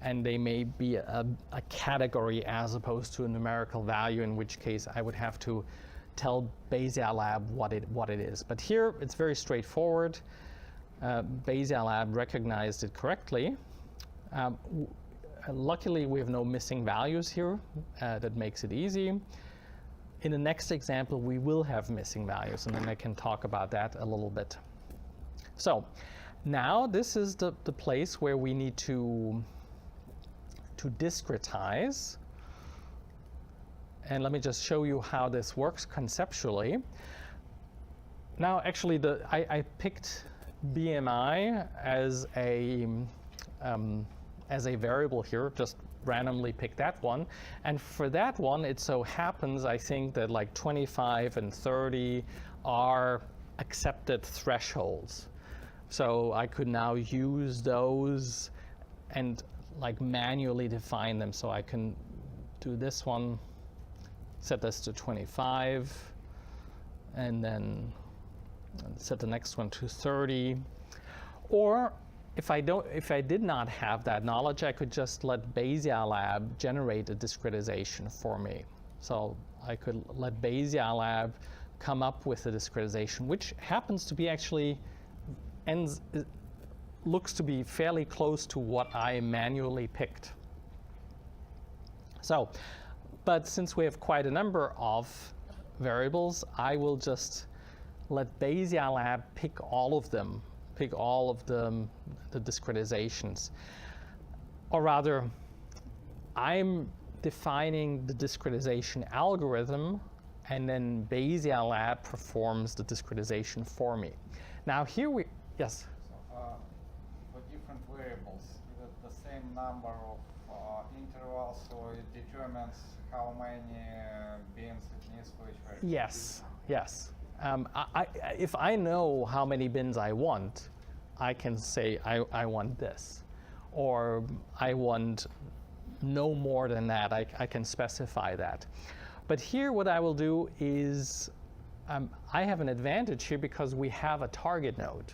and they may be a category as opposed to a numerical value, in which case I would have to tell BayesiaLab what it is. But here it's very straightforward. BayesiaLab recognized it correctly. Luckily, we have no missing values here. That makes it easy. In the next example, we will have missing values, and then I can talk about that a little bit. So now this is the place where we need to discretize. And let me just show you how this works conceptually. Now, actually, I picked BMI as a variable here, just randomly pick that one. And for that one, it so happens, I think, that like 25 and 30 are accepted thresholds. So I could now use those and like manually define them. So I can do this one, set this to 25, and then set the next one to 30. Or if I did not have that knowledge, I could just let BayesiaLab generate a discretization for me. So I could let BayesiaLab come up with a discretization, which happens to be actually looks to be fairly close to what I manually picked. So, but since we have quite a number of variables, I will just let BayesiaLab pick all of them. Pick all of the discretizations. Or rather, I'm defining the discretization algorithm, and then BayesiaLab performs the discretization for me. Now here yes?
So for different variables, is it the same number of intervals, so it determines how many bins it needs for each variable?
Yes, yes. If I know how many bins I want, I can say I want this, or I want no more than that. I can specify that. But here what I will do is I have an advantage here because we have a target node.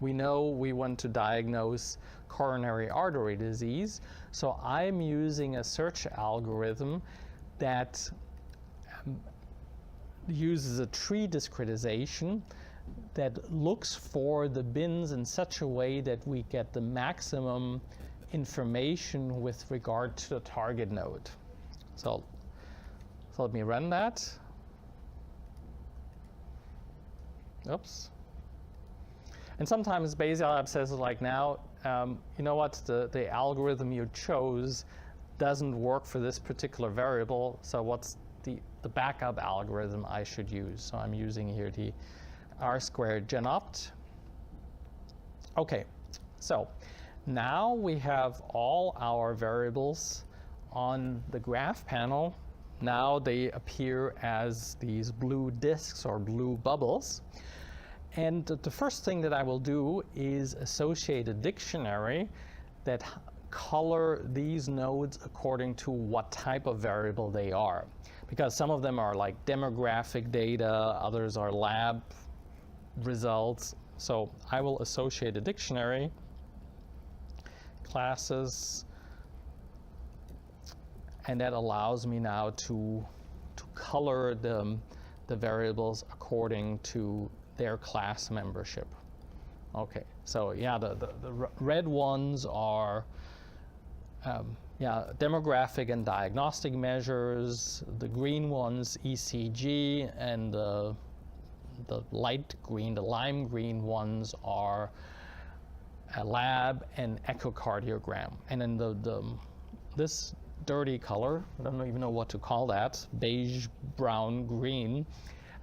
We know we want to diagnose coronary artery disease, so I'm using a search algorithm that uses a tree discretization that looks for the bins in such a way that we get the maximum information with regard to the target node. So let me run that. Oops. And sometimes BayesiaLab says like, now, you know what, the algorithm you chose doesn't work for this particular variable, so what's the backup algorithm I should use? So I'm using here the R² genopt. Okay, so now we have all our variables on the graph panel. Now they appear as these blue disks or blue bubbles. And the first thing that I will do is associate a dictionary that color these nodes according to what type of variable they are. Because some of them are like demographic data, others are lab results. So I will associate a dictionary, classes, and that allows me now to color the variables according to their class membership. Okay, so yeah, the red ones are demographic and diagnostic measures. The green ones, ECG, and the the light green, the lime green ones are a lab and echocardiogram. And then this dirty color, I don't even know what to call that, beige, brown, green,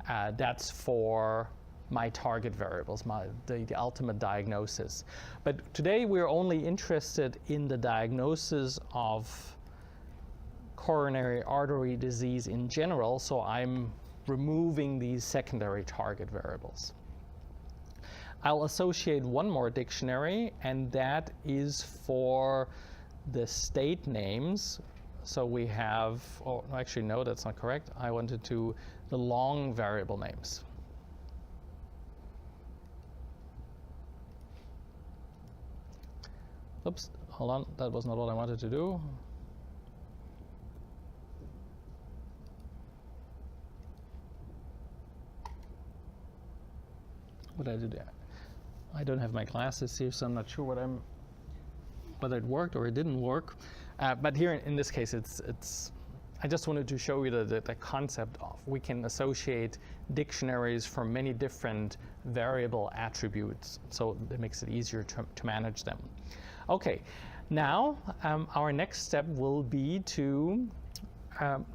that's for my target variables, the ultimate diagnosis. But today we're only interested in the diagnosis of coronary artery disease in general, so I'm removing these secondary target variables. I'll associate one more dictionary, and that is for the state names. So we have, oh, actually no, that's not correct. I wanted to, the long variable names. Oops, hold on, that was not what I wanted to do. What did I do there? I don't have my glasses here, so I'm not sure whether it worked or it didn't work. But here in this case, I just wanted to show you the concept of we can associate dictionaries for many different variable attributes, so it makes it easier to manage them. Okay, now our next step will be to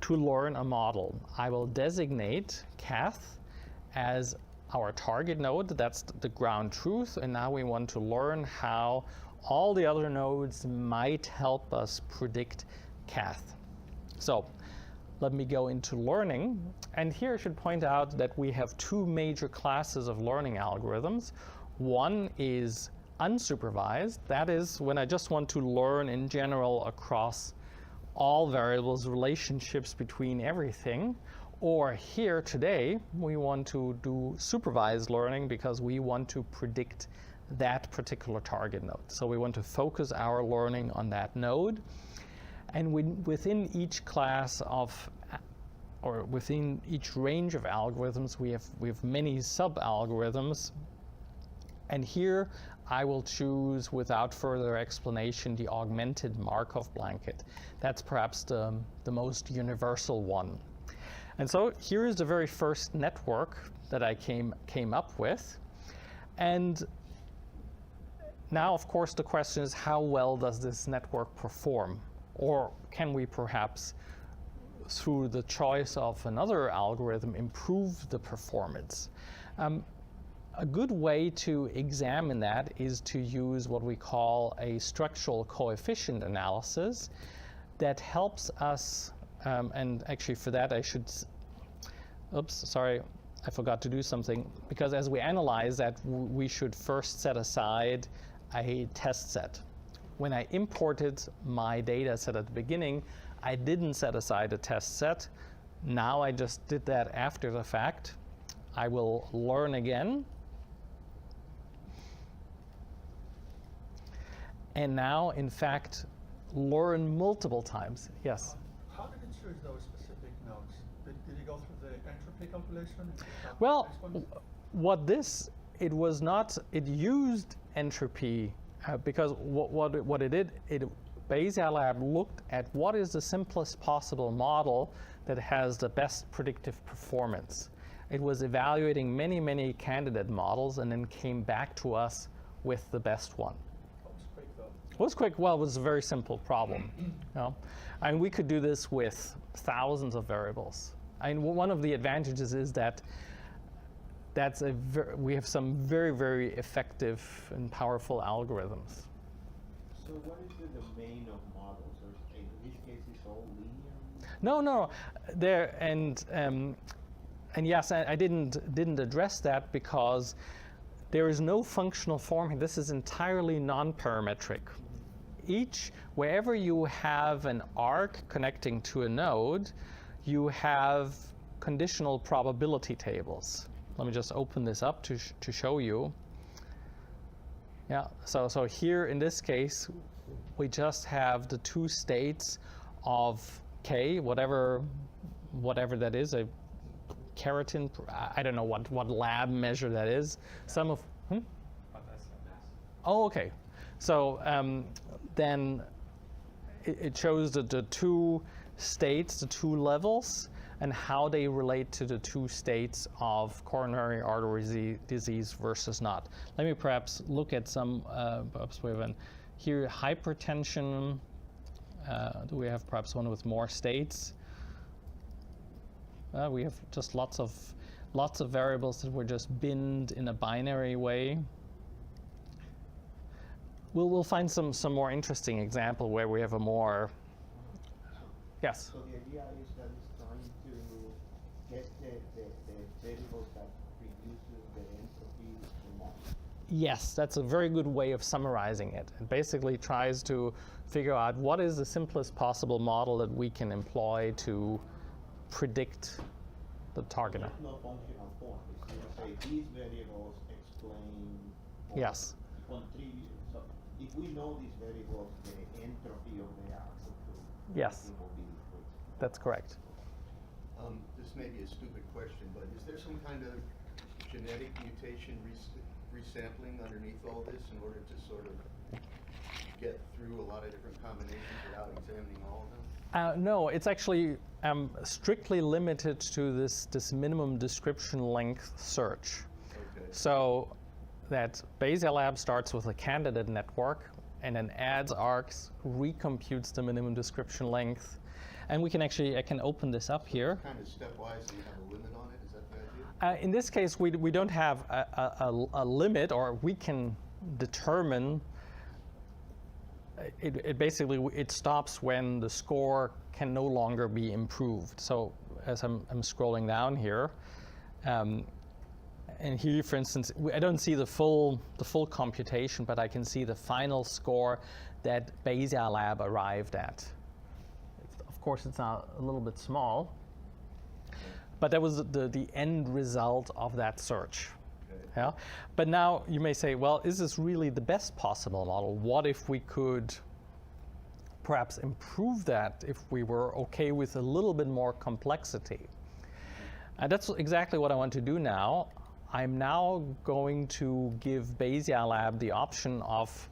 learn a model. I will designate cath as our target node, that's the ground truth, and now we want to learn how all the other nodes might help us predict cath. So let me go into learning, and here I should point out that we have two major classes of learning algorithms. One is unsupervised, that is when I just want to learn in general across all variables, relationships between everything. Or here today, we want to do supervised learning because we want to predict that particular target node. So we want to focus our learning on that node. And within each class of, or within each range of algorithms, we have many sub-algorithms. And here I will choose, without further explanation, the augmented Markov blanket. That's perhaps the most universal one. And so here is the very first network that I came up with. And now, of course, the question is, how well does this network perform? Or can we perhaps, through the choice of another algorithm, improve the performance? A good way to examine that is to use what we call a structural coefficient analysis that helps us. And actually for that I should, oops, sorry, I forgot to do something. Because as we analyze that, we should first set aside a test set. When I imported my data set at the beginning, I didn't set aside a test set. Now I just did that after the fact. I will learn again. And now, in fact, learn multiple times. Yes?
How did it choose those specific nodes? Did it go through the entropy calculation?
Well, it used entropy because what it did, BayesiaLab looked at what is the simplest possible model that has the best predictive performance. It was evaluating many candidate models and then came back to us with the best one. It was quick. Well, it was a very simple problem. You know? And we could do this with thousands of variables. And one of the advantages is that we have some very effective and powerful algorithms.
So what is the domain of models? Or in this case, it's all linear?
No. There and yes, I didn't address that because there is no functional form here. This is entirely non-parametric. Wherever you have an arc connecting to a node, you have conditional probability tables. Let me just open this up to show you. Yeah, so here in this case, we just have the two states of K, whatever that is, a keratin, I don't know what lab measure that is. Some of, Oh, okay. So then it shows the two states, the two levels. and how they relate to the two states of coronary artery disease versus not. Let me perhaps look at some, perhaps we have here hypertension. Do we have perhaps one with more states? We have just lots of variables that were just binned in a binary way. We'll find some more interesting example where we have a more, yes?
So the idea is that it's trying to get the variables that reduces the entropy the most.
Yes, that's a very good way of summarizing it. It basically tries to figure out what is the simplest possible model that we can employ to predict the target.
There's no functional form. It's going to say these variables explain or
Yes.
contribute. So if we know these variables, the entropy of the output
Yes.
will be decreased.
That's correct.
This may be a stupid question, but is there some kind of genetic mutation resampling underneath all this in order to sort of get through a lot of different combinations without examining all of them?
No, it's actually strictly limited to this minimum description length search.
Okay.
So that BayesiaLab starts with a candidate network and then adds arcs, recomputes the minimum description length, and we can actually, I can open this up here.
Kind of stepwise, and you have a limit on it. Is that the idea?
In this case, we don't have a limit, or we can determine. It basically it stops when the score can no longer be improved. So as I'm scrolling down here, and here, for instance, I don't see the full computation, but I can see the final score that BayesiaLab arrived at. Of course, it's now a little bit small, but that was the end result of that search. Yeah? But now you may say, well, is this really the best possible model? What if we could perhaps improve that if we were okay with a little bit more complexity? And that's exactly what I want to do now. I'm now going to give BayesiaLab the option of,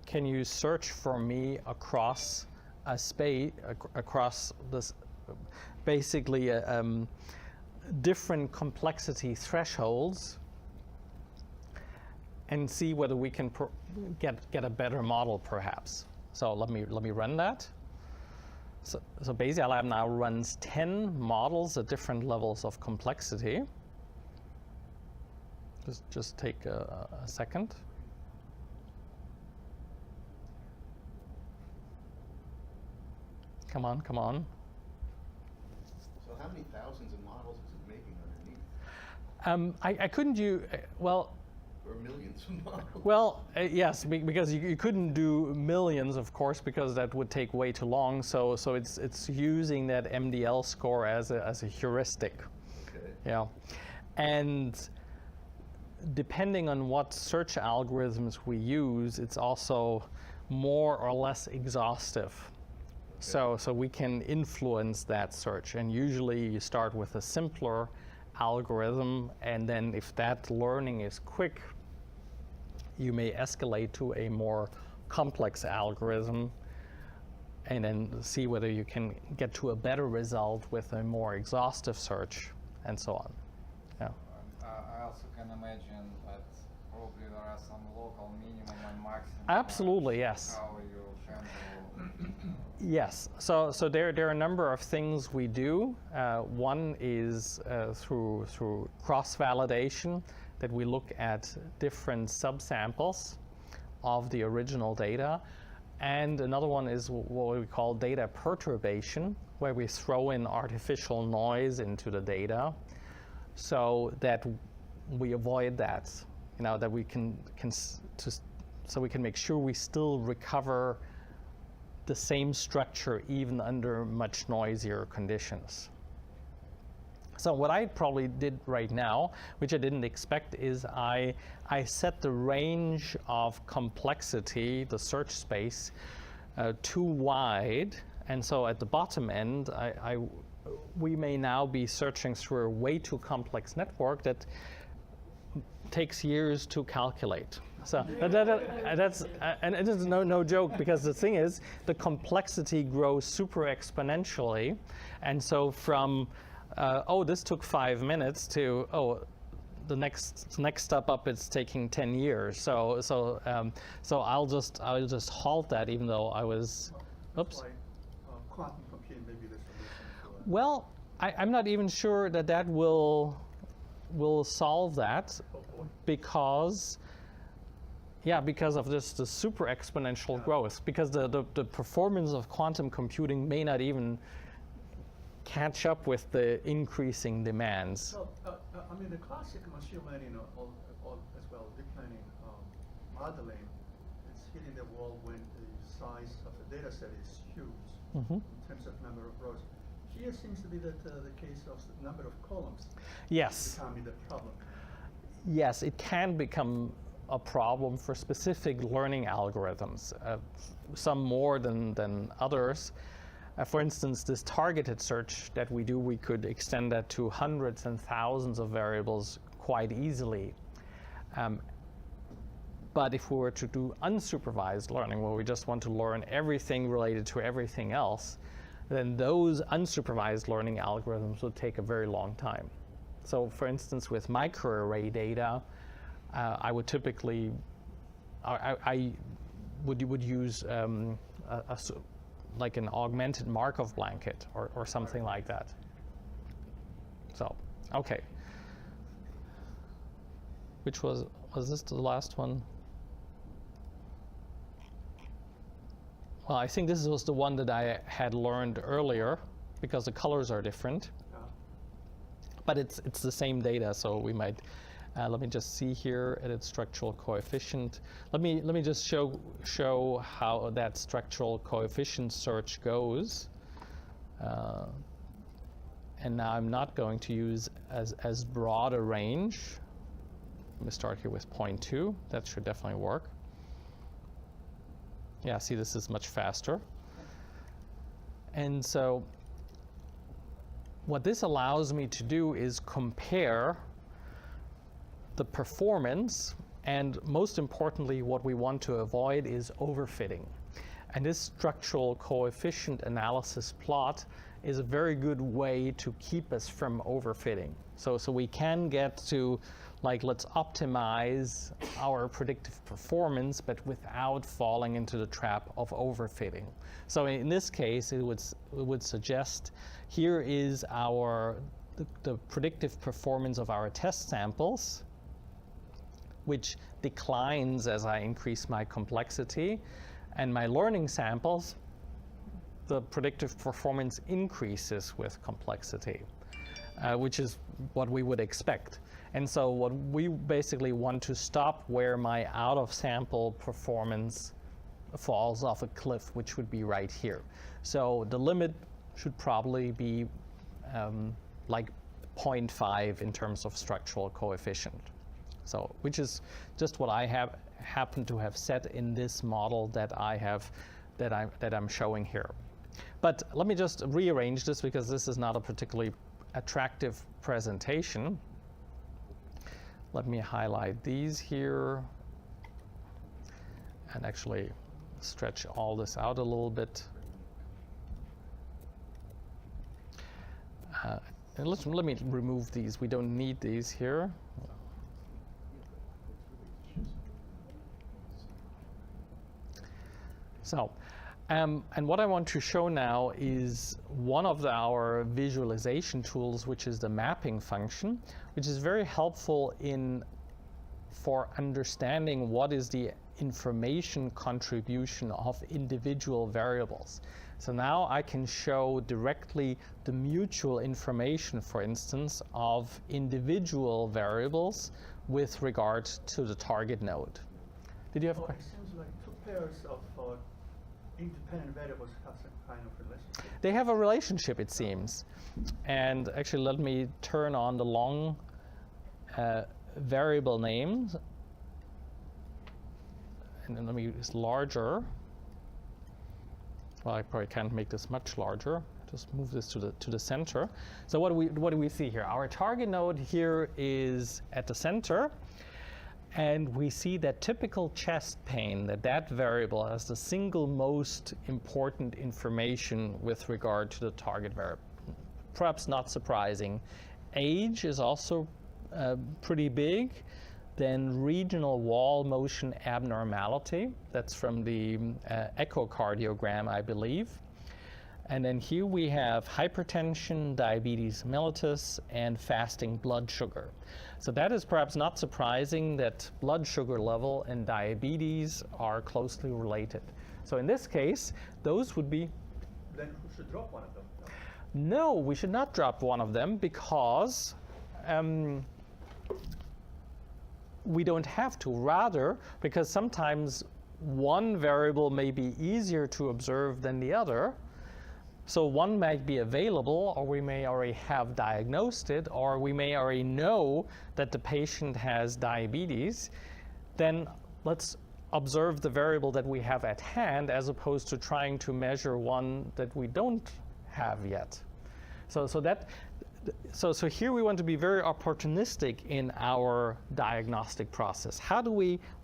can you search for me across a space, across this, basically different complexity thresholds, and see whether we can get a better model, perhaps. So let me run that. So BayesiaLab now runs 10 models at different levels of complexity. Just take a second. Come on.
So how many thousands of models is it making underneath?
I couldn't do, well,
Or millions of models?
well, yes, because you couldn't do millions, of course, because that would take way too long. So it's using that MDL score as a heuristic.
Okay.
Yeah, and depending on what search algorithms we use, it's also more or less exhaustive. So we can influence that search, and usually you start with a simpler algorithm, and then if that learning is quick, you may escalate to a more complex algorithm and then see whether you can get to a better result with a more exhaustive search, and so on. Yeah.
I also can imagine that probably there are some local minimum and maximum.
Absolutely, yes.
How you handle.
Yes, so there are a number of things we do. One is through cross-validation, that we look at different subsamples of the original data. And another one is what we call data perturbation, where we throw in artificial noise into the data so that we avoid that, that we so we can make sure we still recover the same structure even under much noisier conditions. So what I probably did right now, which I didn't expect, is I set the range of complexity, the search space, too wide, and so at the bottom end, we may now be searching through a way too complex network that takes years to calculate. So that's and it is no joke, because the thing is, the complexity grows super exponentially, and so from this took 5 minutes to the next step up, it's taking 10 years. So I'll just halt that, even though I was.
That's
Oops.
why quantum computing may be the solution.
Well, I'm not even sure that will solve that, because of the super exponential growth, because the performance of quantum computing may not even catch up with the increasing demands.
Well, I mean, the classic machine learning, as well, deep learning modeling, it's hitting the wall when the size of the data set is huge in terms of number of rows. Here seems to be the case of the number of columns.
Yes.
Becoming the problem.
Yes, it can become a problem for specific learning algorithms, some more than others. For instance, this targeted search that we do, we could extend that to hundreds and thousands of variables quite easily. But if we were to do unsupervised learning, where we just want to learn everything related to everything else, then those unsupervised learning algorithms would take a very long time. So for instance, with microarray data, I would typically, I would use like an augmented Markov blanket or something like that. So, okay. Which was this the last one? Well, I think this was the one that I had learned earlier, because the colors are different. But it's the same data, so we might. Let me just see here, edit structural coefficient. Let me just show how that structural coefficient search goes. And now I'm not going to use as broad a range. Let me start here with 0.2. That should definitely work. Yeah, see, this is much faster. And so what this allows me to do is compare the performance, and most importantly, what we want to avoid is overfitting. And this structural coefficient analysis plot is a very good way to keep us from overfitting. So we can get to, like, let's optimize our predictive performance, but without falling into the trap of overfitting. So in this case, it would suggest here is the predictive performance of our test samples, which declines as I increase my complexity, and my learning samples, the predictive performance increases with complexity, which is what we would expect. And so what we basically want to stop where my out-of-sample performance falls off a cliff, which would be right here. So the limit should probably be like 0.5 in terms of structural coefficient. So, which is just what I happen to have set in this model that I'm showing here. But let me just rearrange this, because this is not a particularly attractive presentation. Let me highlight these here and actually stretch all this out a little bit. And let me remove these. We don't need these here. So, and what I want to show now is one of our visualization tools, which is the mapping function, which is very helpful for understanding what is the information contribution of individual variables. So now I can show directly the mutual information, for instance, of individual variables with regard to the target node. Did you have a question?
It seems like two pairs of independent variables have some kind of relationship.
They have a relationship, it seems. And actually, let me turn on the long variable names. And then let me use larger. Well, I probably can't make this much larger. Just move this to the center. So what do we see here? Our target node here is at the center. And we see that typical chest pain, that variable has the single most important information with regard to the target variable. Perhaps not surprising. Age is also pretty big. Then regional wall motion abnormality, that's from the echocardiogram, I believe. And then here we have hypertension, diabetes mellitus, and fasting blood sugar. So that is perhaps not surprising that blood sugar level and diabetes are closely related. So in this case, those would be...
Then who should drop one of them?
No, we should not drop one of them because we don't have to. Rather, because sometimes one variable may be easier to observe than the other. So one might be available, or we may already have diagnosed it, or we may already know that the patient has diabetes. Then let's observe the variable that we have at hand as opposed to trying to measure one that we don't have yet. So here we want to be very opportunistic in our diagnostic process.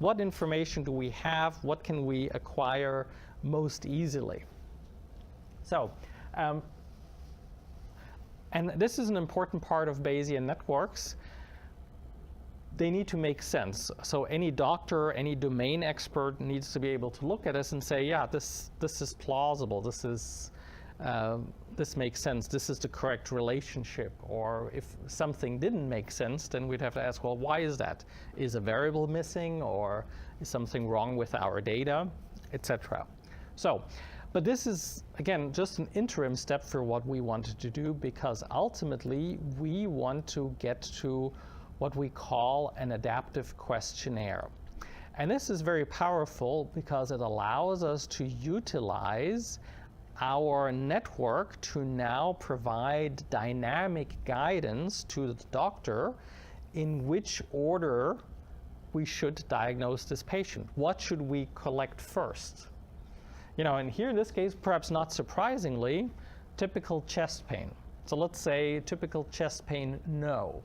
What information do we have? What can we acquire most easily? So, and this is an important part of Bayesian networks. They need to make sense. So any doctor, any domain expert needs to be able to look at this and say, yeah, this is plausible. This makes sense. This is the correct relationship. Or if something didn't make sense, then we'd have to ask, well, why is that? Is a variable missing, or is something wrong with our data, etc. So, but this is, again, just an interim step for what we wanted to do, because ultimately we want to get to what we call an adaptive questionnaire. And this is very powerful because it allows us to utilize our network to now provide dynamic guidance to the doctor in which order we should diagnose this patient. What should we collect first? And here in this case, perhaps not surprisingly, typical chest pain. So let's say typical chest pain, no.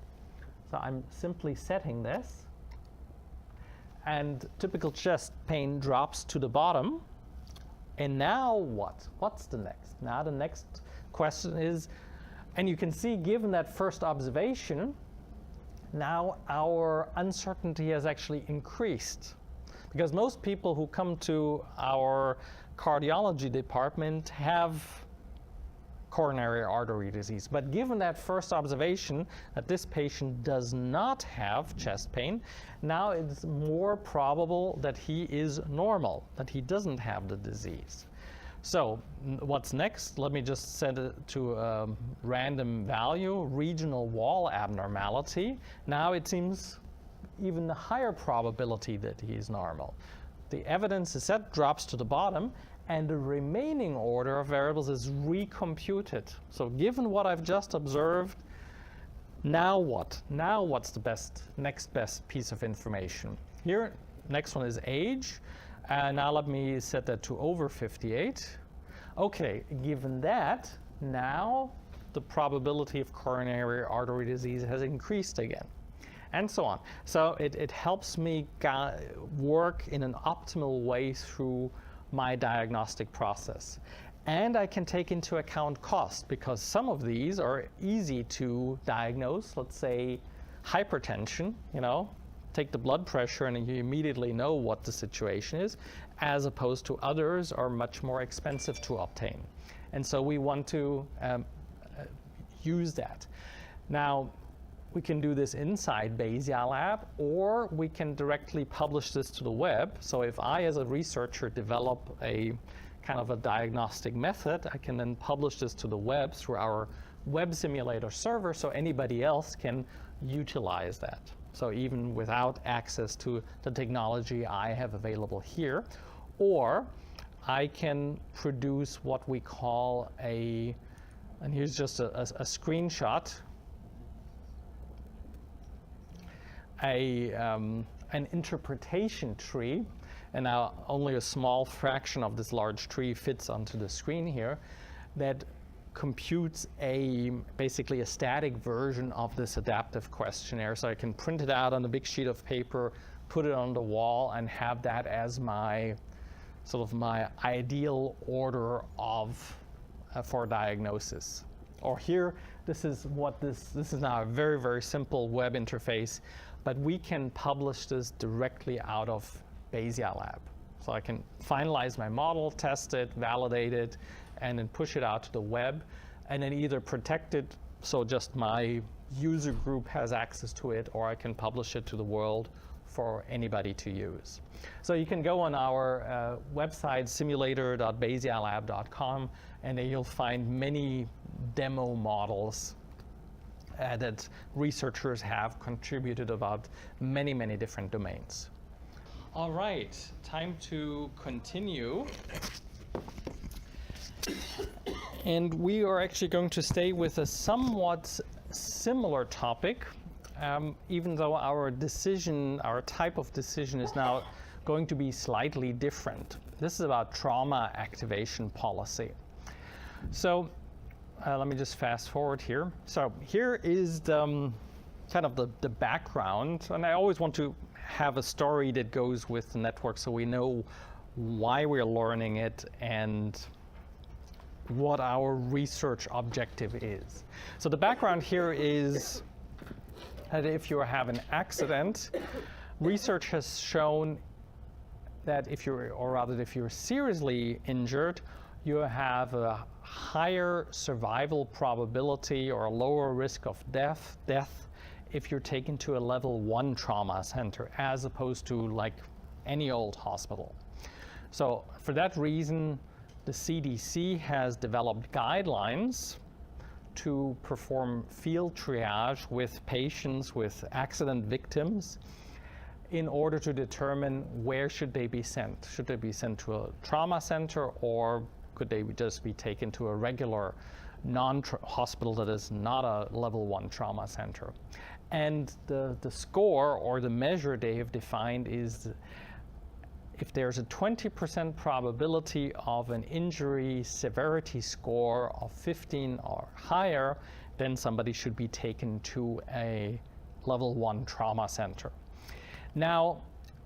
So I'm simply setting this, and typical chest pain drops to the bottom. And now what? What's the next? Now the next question is, and you can see given that first observation, now our uncertainty has actually increased. Because most people who come to our cardiology department have coronary artery disease. But given that first observation that this patient does not have chest pain, now it's more probable that he is normal, that he doesn't have the disease. So what's next? Let me just set it to a random value, regional wall abnormality. Now it seems even a higher probability that he is normal. The evidence is set, drops to the bottom, and the remaining order of variables is recomputed. So given what I've just observed, now what? Now what's the next best piece of information? Here, next one is age. Now let me set that to over 58. Okay, given that, now the probability of coronary artery disease has increased again, and so on. So it helps me work in an optimal way through my diagnostic process. And I can take into account cost, because some of these are easy to diagnose. Let's say hypertension, take the blood pressure and you immediately know what the situation is, as opposed to others are much more expensive to obtain. And so we want to use that. Now, we can do this inside BayesiaLab, or we can directly publish this to the web. So if I, as a researcher, develop a kind of a diagnostic method, I can then publish this to the web through our web simulator server, so anybody else can utilize that. So even without access to the technology I have available here, or I can produce what we call and here's just a screenshot, an interpretation tree, and now only a small fraction of this large tree fits onto the screen here, that computes basically a static version of this adaptive questionnaire. So I can print it out on a big sheet of paper, put it on the wall and have that as my sort of my ideal order of for diagnosis. Or here, this is now a very, very simple web interface, but we can publish this directly out of BayesiaLab. So I can finalize my model, test it, validate it, and then push it out to the web, and then either protect it so just my user group has access to it, or I can publish it to the world for anybody to use. So you can go on our website, simulator.bayesialab.com, and then you'll find many demo models that researchers have contributed about many, many different domains. All right, time to continue. And we are actually going to stay with a somewhat similar topic, even though our type of decision is now going to be slightly different. This is about trauma activation policy. So let me just fast forward here. So here is the kind of the background, and I always want to have a story that goes with the network so we know why we're learning it and what our research objective is. So the background here is that if you have an accident, research has shown that if you're seriously injured, you have a higher survival probability or a lower risk of death if you're taken to a level 1 trauma center as opposed to like any old hospital. So for that reason, the CDC has developed guidelines to perform field triage with patients with accident victims in order to determine where should they be sent. Should they be sent to a trauma center, or could they just be taken to a regular hospital that is not a level 1 trauma center? And the score or the measure they have defined is if there's a 20% probability of an injury severity score of 15 or higher, then somebody should be taken to a level 1 trauma center. Now,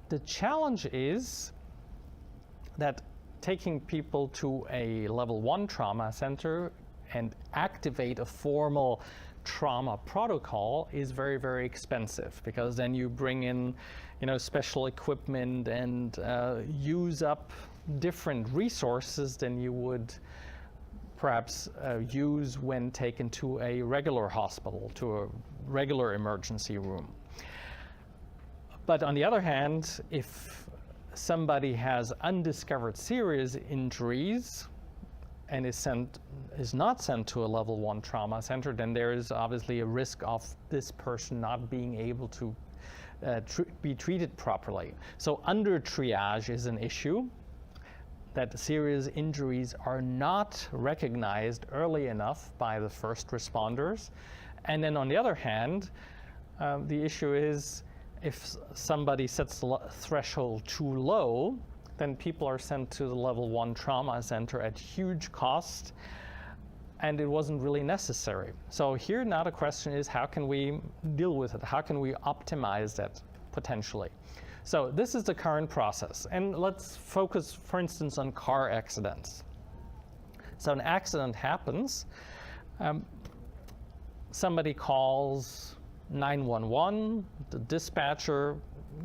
the challenge is that taking people to a level 1 trauma center and activate a formal trauma protocol is very, very expensive, because then you bring in, special equipment and use up different resources than you would perhaps use when taken to a regular hospital, to a regular emergency room. But on the other hand, if somebody has undiscovered serious injuries and is not sent to a level 1 trauma center, then there is obviously a risk of this person not being able to be treated properly. So under triage is an issue, that serious injuries are not recognized early enough by the first responders. And then on the other hand, the issue is if somebody sets the threshold too low, then people are sent to the level 1 trauma center at huge cost, and it wasn't really necessary. So here now the question is, how can we deal with it? How can we optimize that potentially? So this is the current process. And let's focus, for instance, on car accidents. So an accident happens. Somebody calls 911. The dispatcher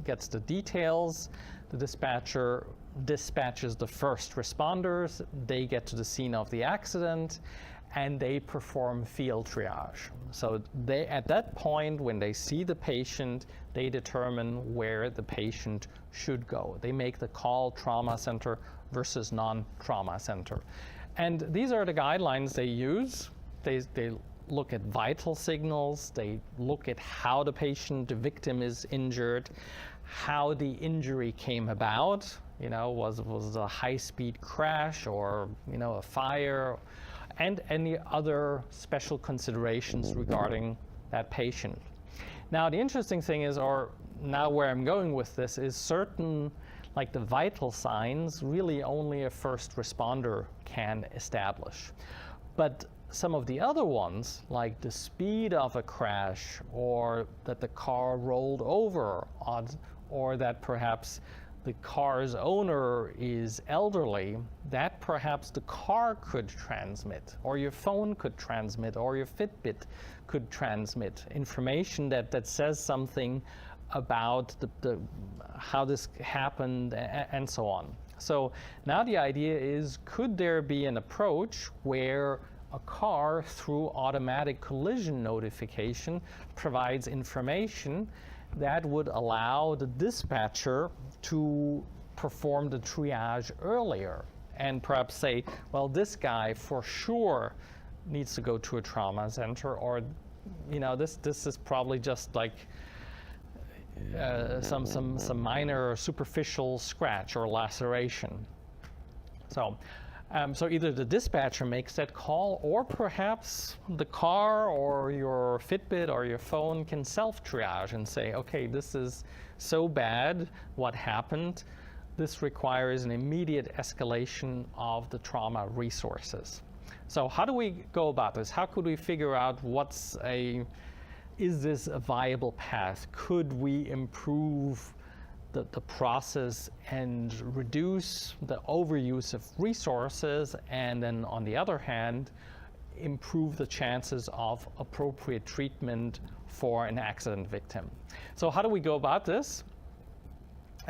gets the details. The dispatcher dispatches the first responders. They get to the scene of the accident, and they perform field triage. So they, at that point, when they see the patient, they determine where the patient should go. They make the call trauma center versus non-trauma center. And these are the guidelines they use. They look at vital signals. They look at how the patient, the victim, is injured, how the injury came about. Was it a high-speed crash or a fire, and any other special considerations regarding that patient. Now the interesting thing is, or now where I'm going with this, is certain, like the vital signs, really only a first responder can establish. But some of the other ones, like the speed of a crash, or that the car rolled over, or that perhaps the car's owner is elderly, that perhaps the car could transmit, or your phone could transmit, or your Fitbit could transmit information that says something about how this happened and so on. So now the idea is, could there be an approach where a car, through automatic collision notification, provides information that would allow the dispatcher to perform the triage earlier and perhaps say, well, this guy for sure needs to go to a trauma center, or this is probably just like some minor superficial scratch or laceration. So either the dispatcher makes that call, or perhaps the car or your Fitbit or your phone can self-triage and say, okay, this is so bad, what happened? This requires an immediate escalation of the trauma resources. So how do we go about this? How could we figure out is this a viable path? Could we improve the process and reduce the overuse of resources, and then on the other hand, improve the chances of appropriate treatment for an accident victim? So how do we go about this?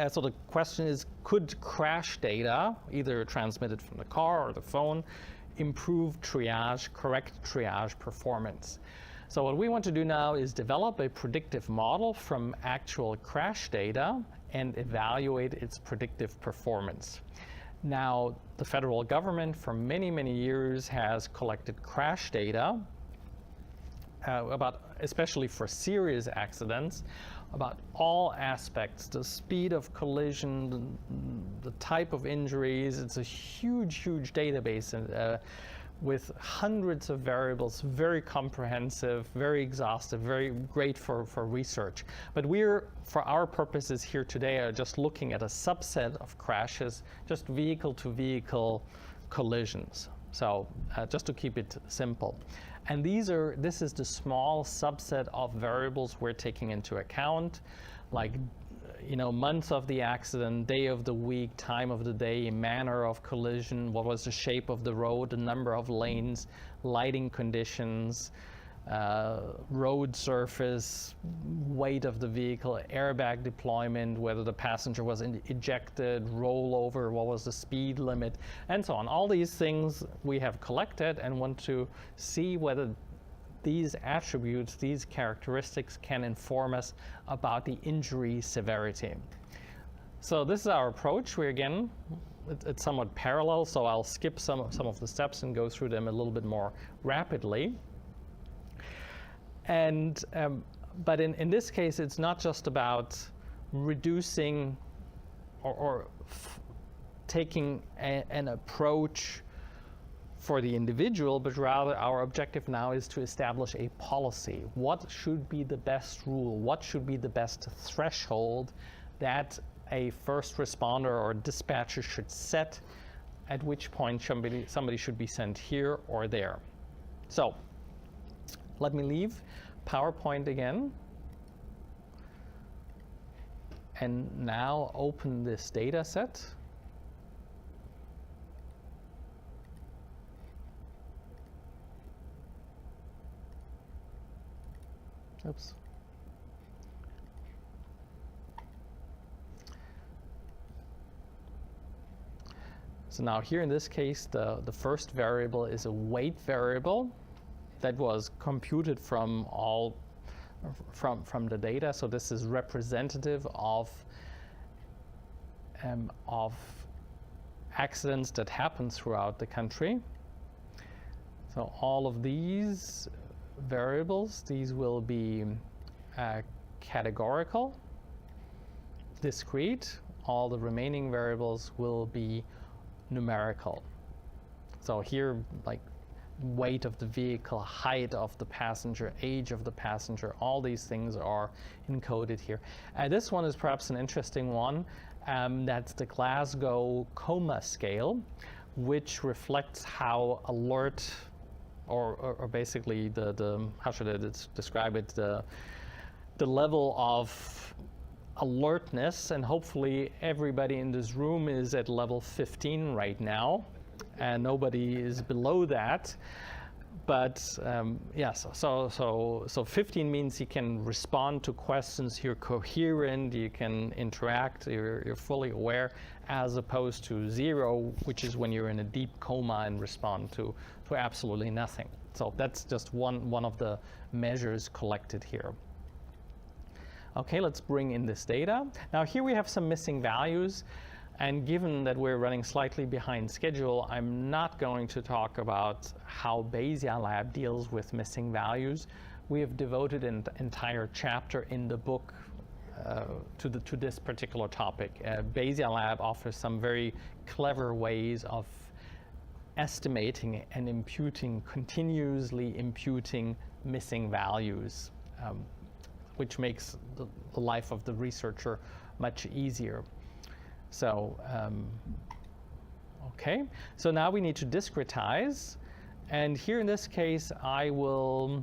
So the question is, could crash data, either transmitted from the car or the phone, improve triage, correct triage performance? So what we want to do now is develop a predictive model from actual crash data and evaluate its predictive performance. Now, the federal government for many, many years has collected crash data especially for serious accidents, about all aspects, the speed of collision, the type of injuries. It's a huge, huge database with hundreds of variables, very comprehensive, very exhaustive, very great for research. But we're, for our purposes here today, are just looking at a subset of crashes, just vehicle-to-vehicle collisions. So just to keep it simple. And this is the small subset of variables we're taking into account, like month of the accident, day of the week, time of the day, manner of collision, what was the shape of the road, the number of lanes, lighting conditions, road surface, weight of the vehicle, airbag deployment, whether the passenger was ejected, rollover, what was the speed limit, and so on. All these things we have collected and want to see whether these attributes, these characteristics can inform us about the injury severity. So this is our approach. It's somewhat parallel, so I'll skip some of the steps and go through them a little bit more rapidly. And but in this case, it's not just about reducing or taking an approach for the individual, but rather our objective now is to establish a policy. What should be the best rule? What should be the best threshold that a first responder or dispatcher should set, at which point somebody should be sent here or there? So let me leave PowerPoint again and now open this data set. Oops. So now here in this case, the first variable is a weight variable that was computed from the data. So this is representative of accidents that happen throughout the country. So all of these variables, these will be categorical, discrete. All the remaining variables will be numerical. So here, like weight of the vehicle, height of the passenger, age of the passenger, all these things are encoded here. This one is perhaps an interesting one. That's the Glasgow Coma Scale, which reflects how alert or basically the how should I describe it, the level of alertness, and hopefully everybody in this room is at level 15 right now, and nobody is below that. But yes, so 15 means you can respond to questions, you're coherent, you can interact, you're fully aware, as opposed to 0, which is when you're in a deep coma and respond to absolutely nothing. So that's just one of the measures collected here. Okay, let's bring in this data. Now here we have some missing values. And given that we're running slightly behind schedule, I'm not going to talk about how BayesiaLab deals with missing values. We have devoted an entire chapter in the book to this particular topic. BayesiaLab offers some very clever ways of estimating and continuously imputing missing values, which makes the life of the researcher much easier. So, okay, so now we need to discretize, and here in this case I will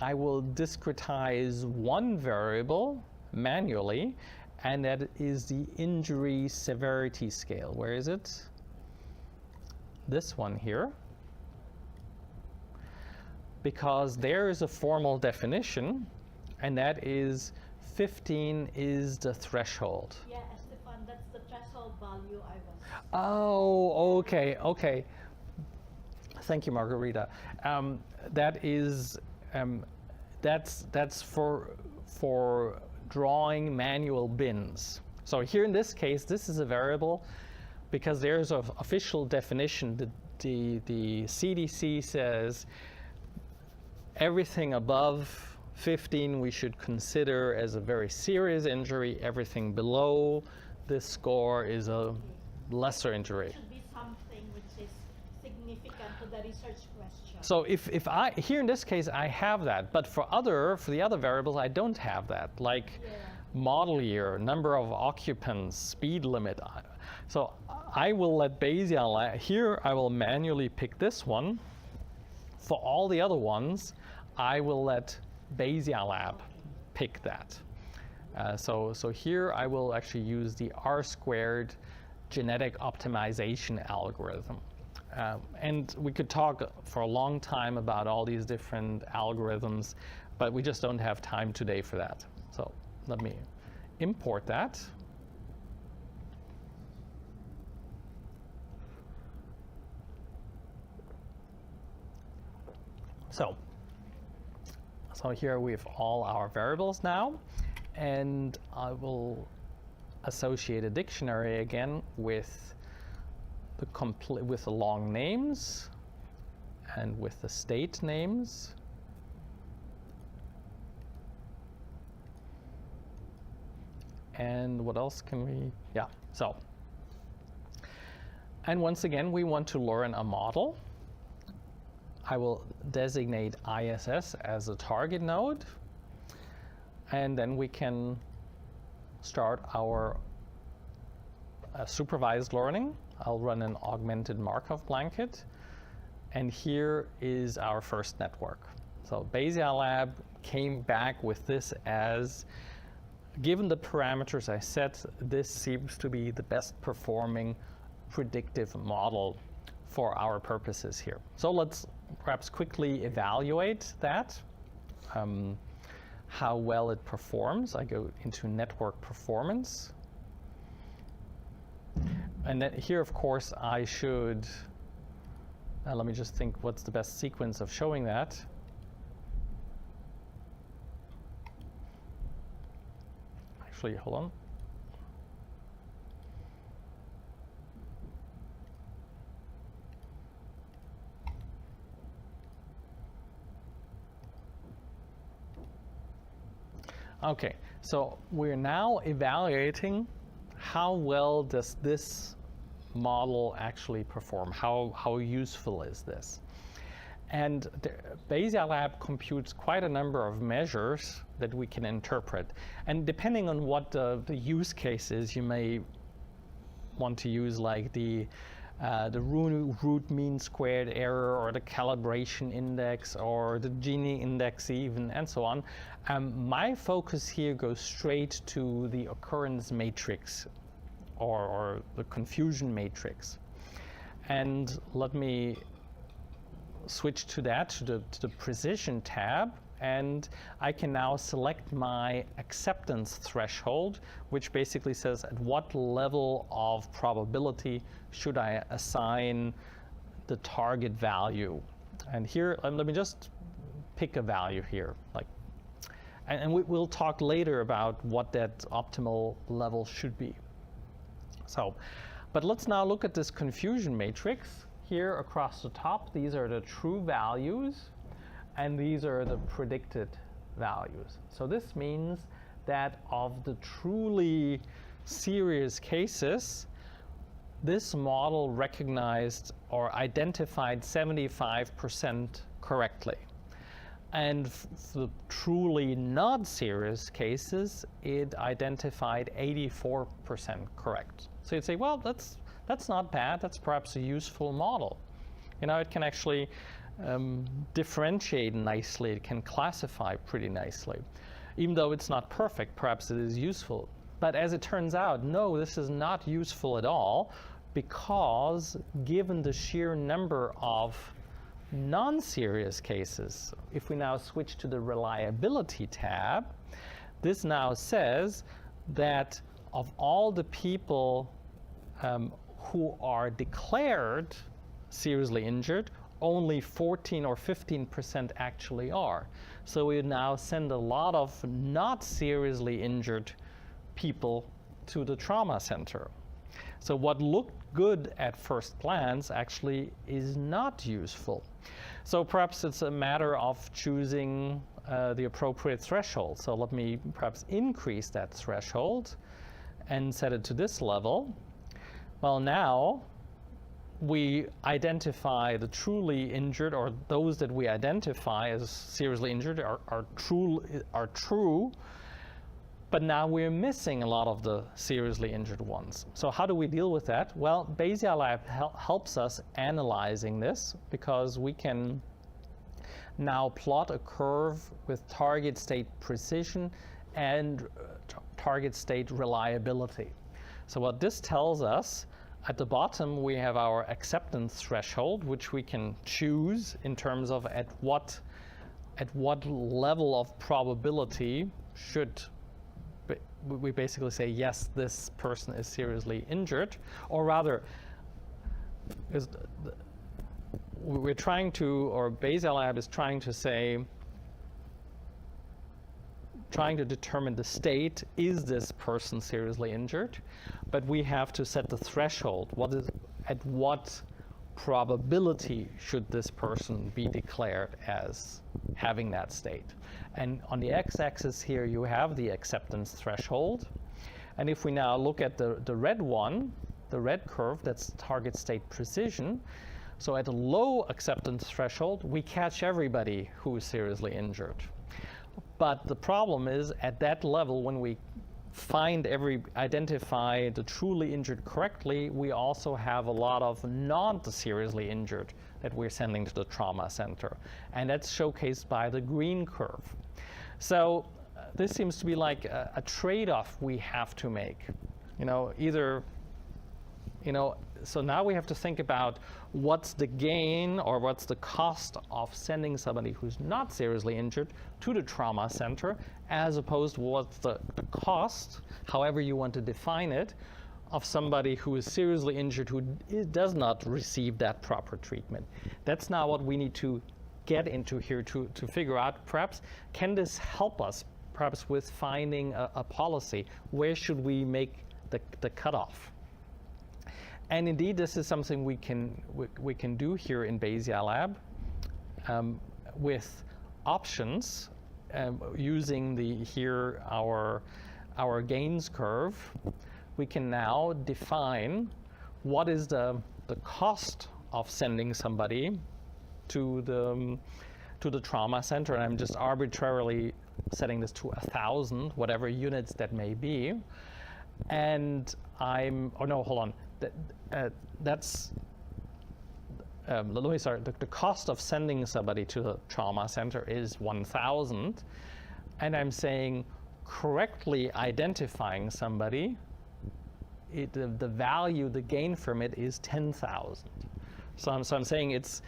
discretize one variable manually, and that is the injury severity scale. Where is it? This one here. Because there is a formal definition, and that is 15 is the threshold.
Yeah, Stefan, that's the threshold value I was.
Oh, okay, okay. Thank you, Margarita. That is that's for drawing manual bins. So here in this case, this is a variable because there's an official definition. The CDC says everything above 15 we should consider as a very serious injury. Everything below this score is a lesser injury.
It should be something which is significant to the research question.
So if I, here in this case, I have that, but for the other variables, I don't have that, like model year, number of occupants, speed limit. So I will let BayesiaLab, here I will manually pick this one. For all the other ones, I will let BayesiaLab pick that. So here I will actually use the R-squared genetic optimization algorithm. And we could talk for a long time about all these different algorithms, but we just don't have time today for that. So let me import that. So here we have all our variables now, and I will associate a dictionary again with the long names and with the state names. And what else can we, yeah, so. And once again, we want to learn a model. I will designate ISS as a target node, and then we can start our supervised learning. I'll run an augmented Markov blanket, and here is our first network. So BayesiaLab came back with this as, given the parameters I set, this seems to be the best performing predictive model for our purposes here. So let's perhaps quickly evaluate that, how well it performs. I go into network performance. And then here, of course, I should, let me just think what's the best sequence of showing that. Actually, hold on. Okay, so we're now evaluating how well does this model actually perform? How useful is this? And BayesiaLab computes quite a number of measures that we can interpret. And depending on what the use case is, you may want to use like the the root mean squared error, or the calibration index, or the Gini index even, and so on. My focus here goes straight to the occurrence matrix, or the confusion matrix. And let me switch to that, to the precision tab, and I can now select my acceptance threshold, which basically says at what level of probability should I assign the target value. And here, let me just pick a value here, and we'll talk later about what that optimal level should be. So, but let's now look at this confusion matrix. Here across the top, these are the true values, and these are the predicted values. So this means that of the truly serious cases, this model recognized or identified 75% correctly. And for the truly not serious cases, it identified 84% correct. So you'd say, well, that's not bad. That's perhaps a useful model. It can actually differentiate nicely. It can classify pretty nicely. Even though it's not perfect, perhaps it is useful. But as it turns out, no, this is not useful at all, because given the sheer number of non-serious cases, if we now switch to the reliability tab, this now says that of all the people who are declared seriously injured, only 14 or 15% actually are. So we now send a lot of not seriously injured people to the trauma center. So what looked good at first glance actually is not useful. So perhaps it's a matter of choosing the appropriate threshold. So let me perhaps increase that threshold and set it to this level. Well, now we identify the truly injured, or those that we identify as seriously injured are true, but now we're missing a lot of the seriously injured ones. So how do we deal with that? Well, BayesiaLab helps us analyzing this, because we can now plot a curve with target state precision and target state reliability. So what this tells us, at the bottom we have our acceptance threshold, which we can choose in terms of at what level of probability should we basically say, yes, this person is seriously injured, or rather, we're trying to, or BayesiaLab is trying to determine the state, is this person seriously injured? But we have to set the threshold. At what probability should this person be declared as having that state? And on the x-axis here, you have the acceptance threshold. And if we now look at the red one, the red curve, that's target state precision. So at a low acceptance threshold, we catch everybody who is seriously injured. But the problem is, at that level, when we identify the truly injured correctly, we also have a lot of not seriously injured that we're sending to the trauma center. And that's showcased by the green curve. So this seems to be like a trade-off we have to make. So now we have to think about what's the gain or what's the cost of sending somebody who's not seriously injured to the trauma center, as opposed to what's the cost, however you want to define it, of somebody who is seriously injured who does not receive that proper treatment. That's now what we need to get into here to figure out, perhaps, can this help us perhaps with finding a policy? Where should we make the cutoff? And indeed, this is something we can do here in BayesiaLab with options, using our gains curve. We can now define what is the cost of sending somebody to the trauma center, and I'm just arbitrarily setting this to 1,000, whatever units that may be. And that's let me start. The cost of sending somebody to the trauma center is 1,000, and I'm saying correctly identifying somebody, the value, the gain from it is 10,000. So I'm saying it's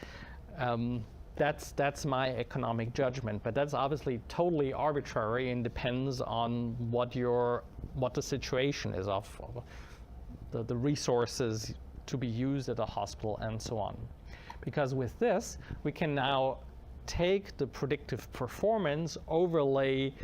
that's my economic judgment, but that's obviously totally arbitrary and depends on what the situation is of the resources to be used at a hospital and so on. Because with this, we can now take the predictive performance, overlay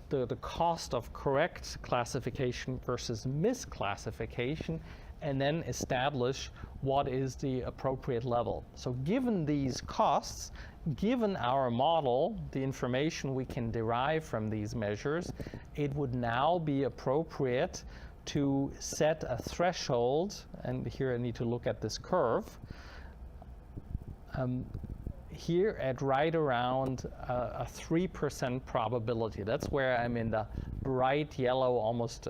the cost of correct classification versus misclassification, and then establish what is the appropriate level. So given these costs, given our model, the information we can derive from these measures, it would now be appropriate to set a threshold, and here I need to look at this curve, here at right around a 3% probability. That's where I'm in the bright yellow, almost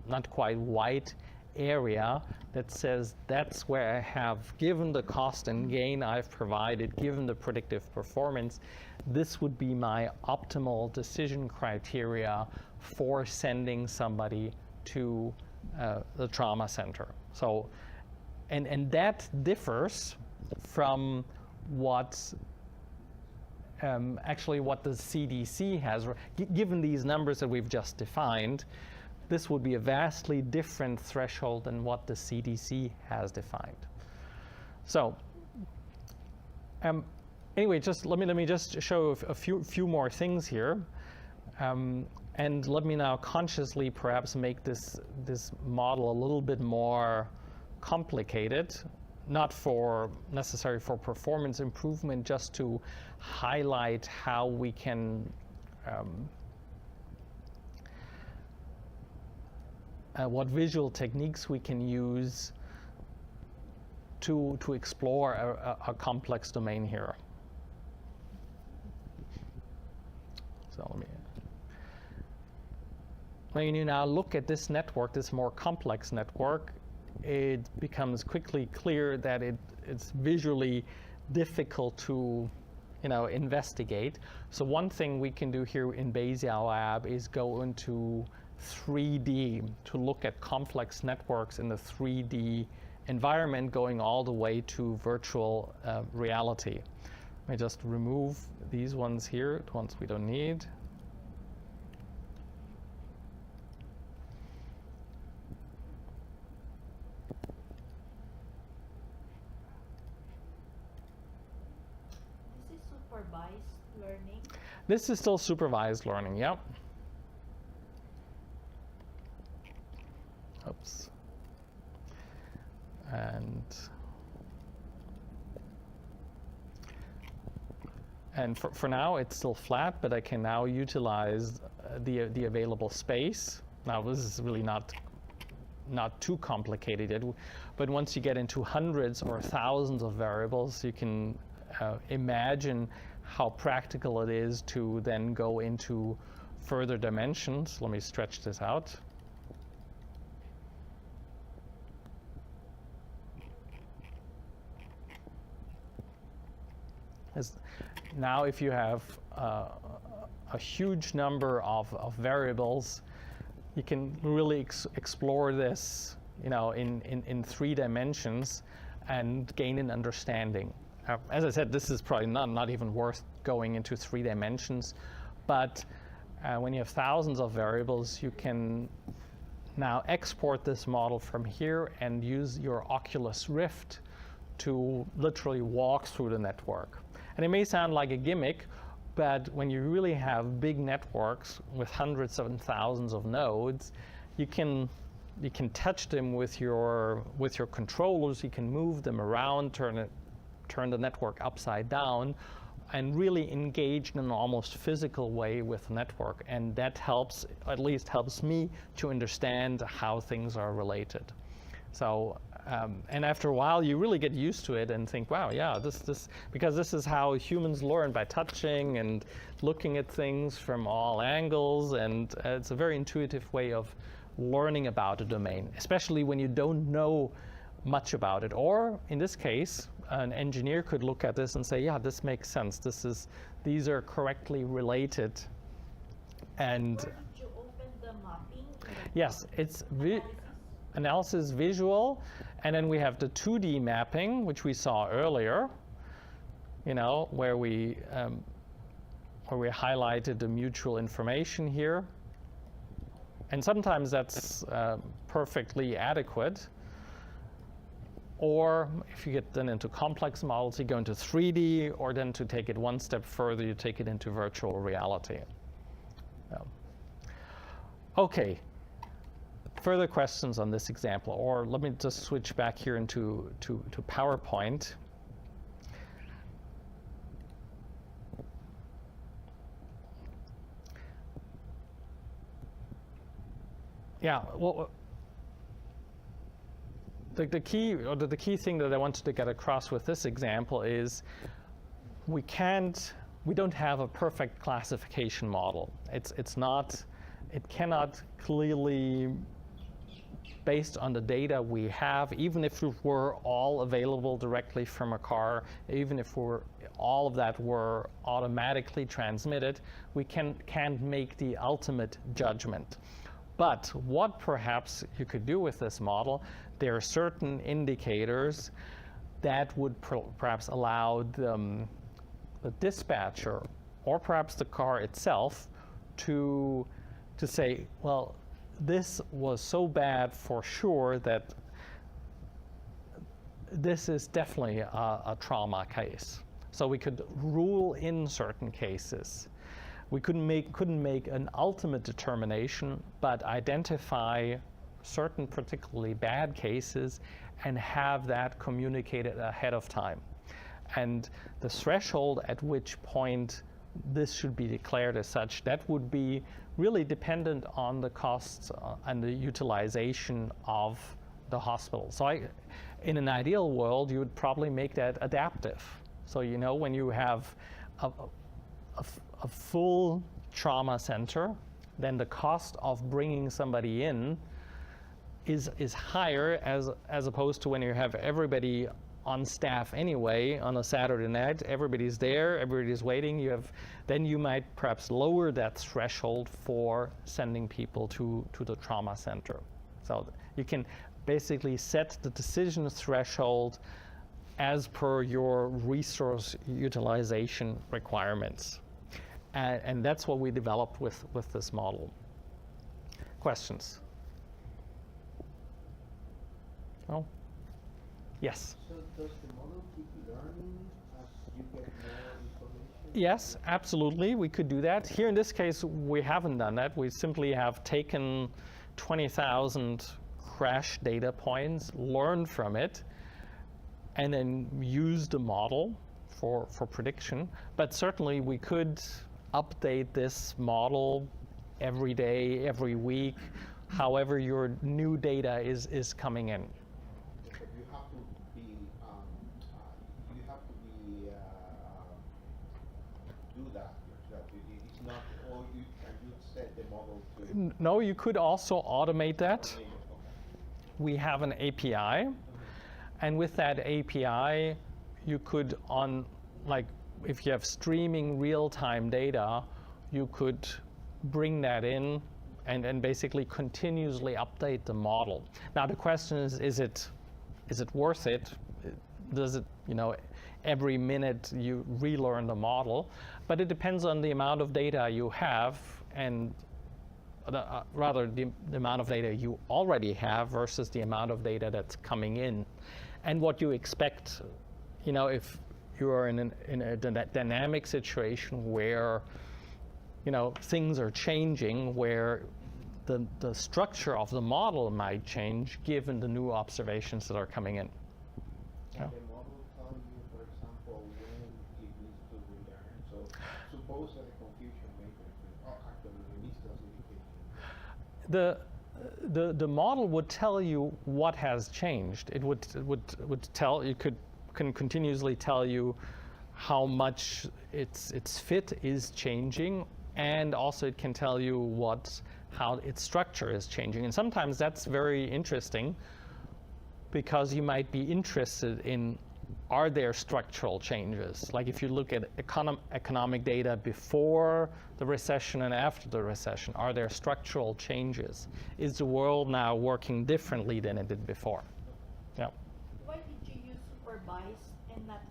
not quite white area that says that's where I have, given the cost and gain I've provided, given the predictive performance, this would be my optimal decision criteria for sending somebody to the trauma center. So, and that differs from what actually what the CDC has, given these numbers that we've just defined, this would be a vastly different threshold than what the CDC has defined. So, anyway, just let me just show a few more things here, and let me now consciously perhaps make this model a little bit more complicated, not necessary for performance improvement, just to highlight how we can what visual techniques we can use to explore a complex domain here. So when you now look at this network, this more complex network, it becomes quickly clear that it's visually difficult to investigate. So one thing we can do here in BayesiaLab is go into 3D to look at complex networks in the 3D environment, going all the way to virtual reality. Let me just remove these ones here, the ones we don't need.
This is supervised learning.
This is still supervised learning, yep. Oops. And for now it's still flat, but I can now utilize the available space. Now this is really not too complicated yet, but once you get into hundreds or thousands of variables, you can imagine how practical it is to then go into further dimensions. Let me stretch this out. Now if you have a huge number of variables, you can really explore this in 3 dimensions and gain an understanding. As I said, this is probably not even worth going into 3 dimensions, but when you have thousands of variables, you can now export this model from here and use your Oculus Rift to literally walk through the network. And it may sound like a gimmick, but when you really have big networks with hundreds and thousands of nodes, you can touch them with your controllers. You can move them around, turn the network upside down, and really engage in an almost physical way with the network. And that helps, at least helps me, to understand how things are related. So. And after a while, you really get used to it and think, wow, yeah, because this is how humans learn, by touching and looking at things from all angles, and it's a very intuitive way of learning about a domain, especially when you don't know much about it. Or in this case, an engineer could look at this and say, yeah, this makes sense. These are correctly related. And
Where did you open the mapping?
yes, it's
Analysis?
analysis visual, and then we have the 2D mapping, which we saw earlier, where we highlighted the mutual information here. And sometimes that's perfectly adequate. Or if you get then into complex models, you go into 3D, or then to take it one step further, you take it into virtual reality. Okay. Further questions on this example, or let me just switch back here into to PowerPoint. Yeah, well, the key thing that I wanted to get across with this example is we don't have a perfect classification model. It cannot clearly, based on the data we have, even if it were all available directly from a car, even if all of that were automatically transmitted, we can't make the ultimate judgment. But what perhaps you could do with this model, there are certain indicators that would perhaps allow the dispatcher, or perhaps the car itself, to say, well, this was so bad for sure that this is definitely a trauma case. So we could rule in certain cases. We couldn't make an ultimate determination, but identify certain particularly bad cases and have that communicated ahead of time. And the threshold at which point this should be declared as such, that would be really dependent on the costs and the utilization of the hospital. So in an ideal world, you would probably make that adaptive. So when you have a full trauma center, then the cost of bringing somebody in is higher as opposed to when you have everybody on staff anyway on a Saturday night. Everybody's there, everybody's waiting. Then you might perhaps lower that threshold for sending people to the trauma center. So you can basically set the decision threshold as per your resource utilization requirements. And that's what we developed with this model. Questions? Oh, yes.
So does the model keep learning as you get more information?
Yes, absolutely. We could do that. Here in this case, we haven't done that. We simply have taken 20,000 crash data points, learned from it, and then used the model for prediction. But certainly we could update this model every day, every week, however your new data is coming in.
But you have to be, do that yourself. It's not, or you set the model to.
No, you could also automate that.
Okay.
We have an API, and with that API, you could if you have streaming real-time data, you could bring that in and basically continuously update the model. Now the question is it worth it? Does it, every minute you relearn the model? But it depends on the amount of data you have, and rather the amount of data you already have versus the amount of data that's coming in, and what you expect. If you are in a dynamic situation where things are changing, where the structure of the model might change given the new observations that are coming in.
Can the model tell you, for example, when it needs to relearn? So suppose that a confusion matrix, actually release classification.
The model would tell you what has changed. It would tell, it can continuously tell you how much its fit is changing, and also it can tell you how its structure is changing. And sometimes that's very interesting. because you might be interested in, are there structural changes? Like if you look at economic data before the recession and after the recession, are there structural changes? Is the world now working differently than it did before? Yeah.
Why did you use supervised and not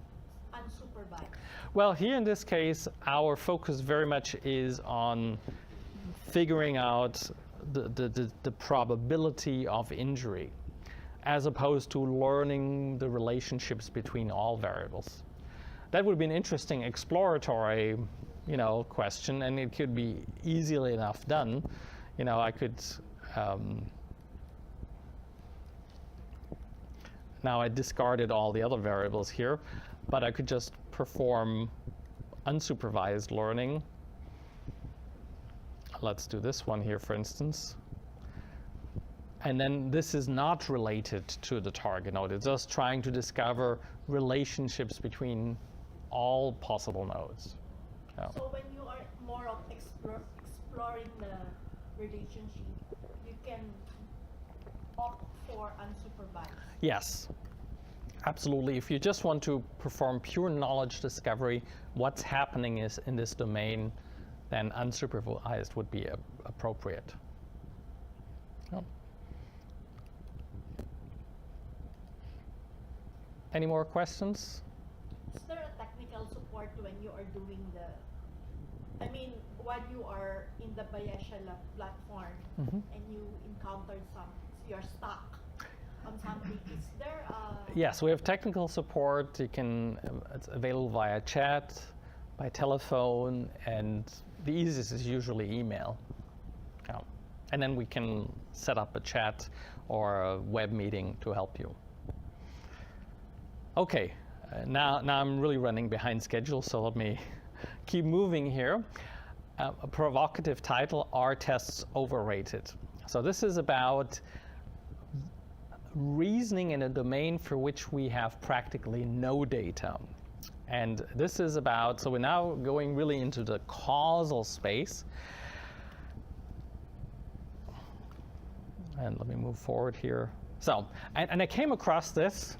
unsupervised?
Well, here in this case, our focus very much is on figuring out the probability of injury, as opposed to learning the relationships between all variables. That would be an interesting exploratory, question, and it could be easily enough done. I could, now I discarded all the other variables here, but I could just perform unsupervised learning. Let's do this one here, for instance. And then this is not related to the target node. It's just trying to discover relationships between all possible nodes. Yeah.
So when you are more of exploring the relationship, you can opt for unsupervised.
Yes, absolutely. If you just want to perform pure knowledge discovery, what's happening is in this domain, then unsupervised would be appropriate. Yeah. Any more questions?
Is there a technical support when you are doing while you are in the BayesiaLab platform and you encountered you're stuck on something, is there a...
Yes, we have technical support. It's available via chat, by telephone, and the easiest is usually email. Yeah. And then we can set up a chat or a web meeting to help you. Okay, now I'm really running behind schedule, so let me keep moving here. A provocative title, Are Tests Overrated? So this is about reasoning in a domain for which we have practically no data. And this is about, so we're now going really into the causal space. And let me move forward here. So, and I came across this.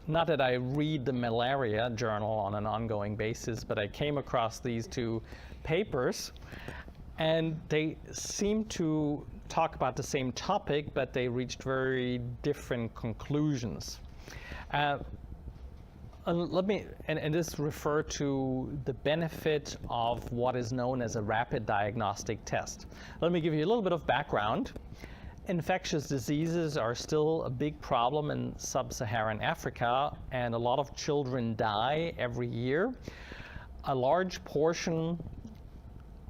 Not that I read the malaria journal on an ongoing basis, but I came across these two papers, and they seem to talk about the same topic, but they reached very different conclusions. And this refer to the benefit of what is known as a rapid diagnostic test. Let me give you a little bit of background. Infectious diseases are still a big problem in sub-Saharan Africa, and a lot of children die every year. A large portion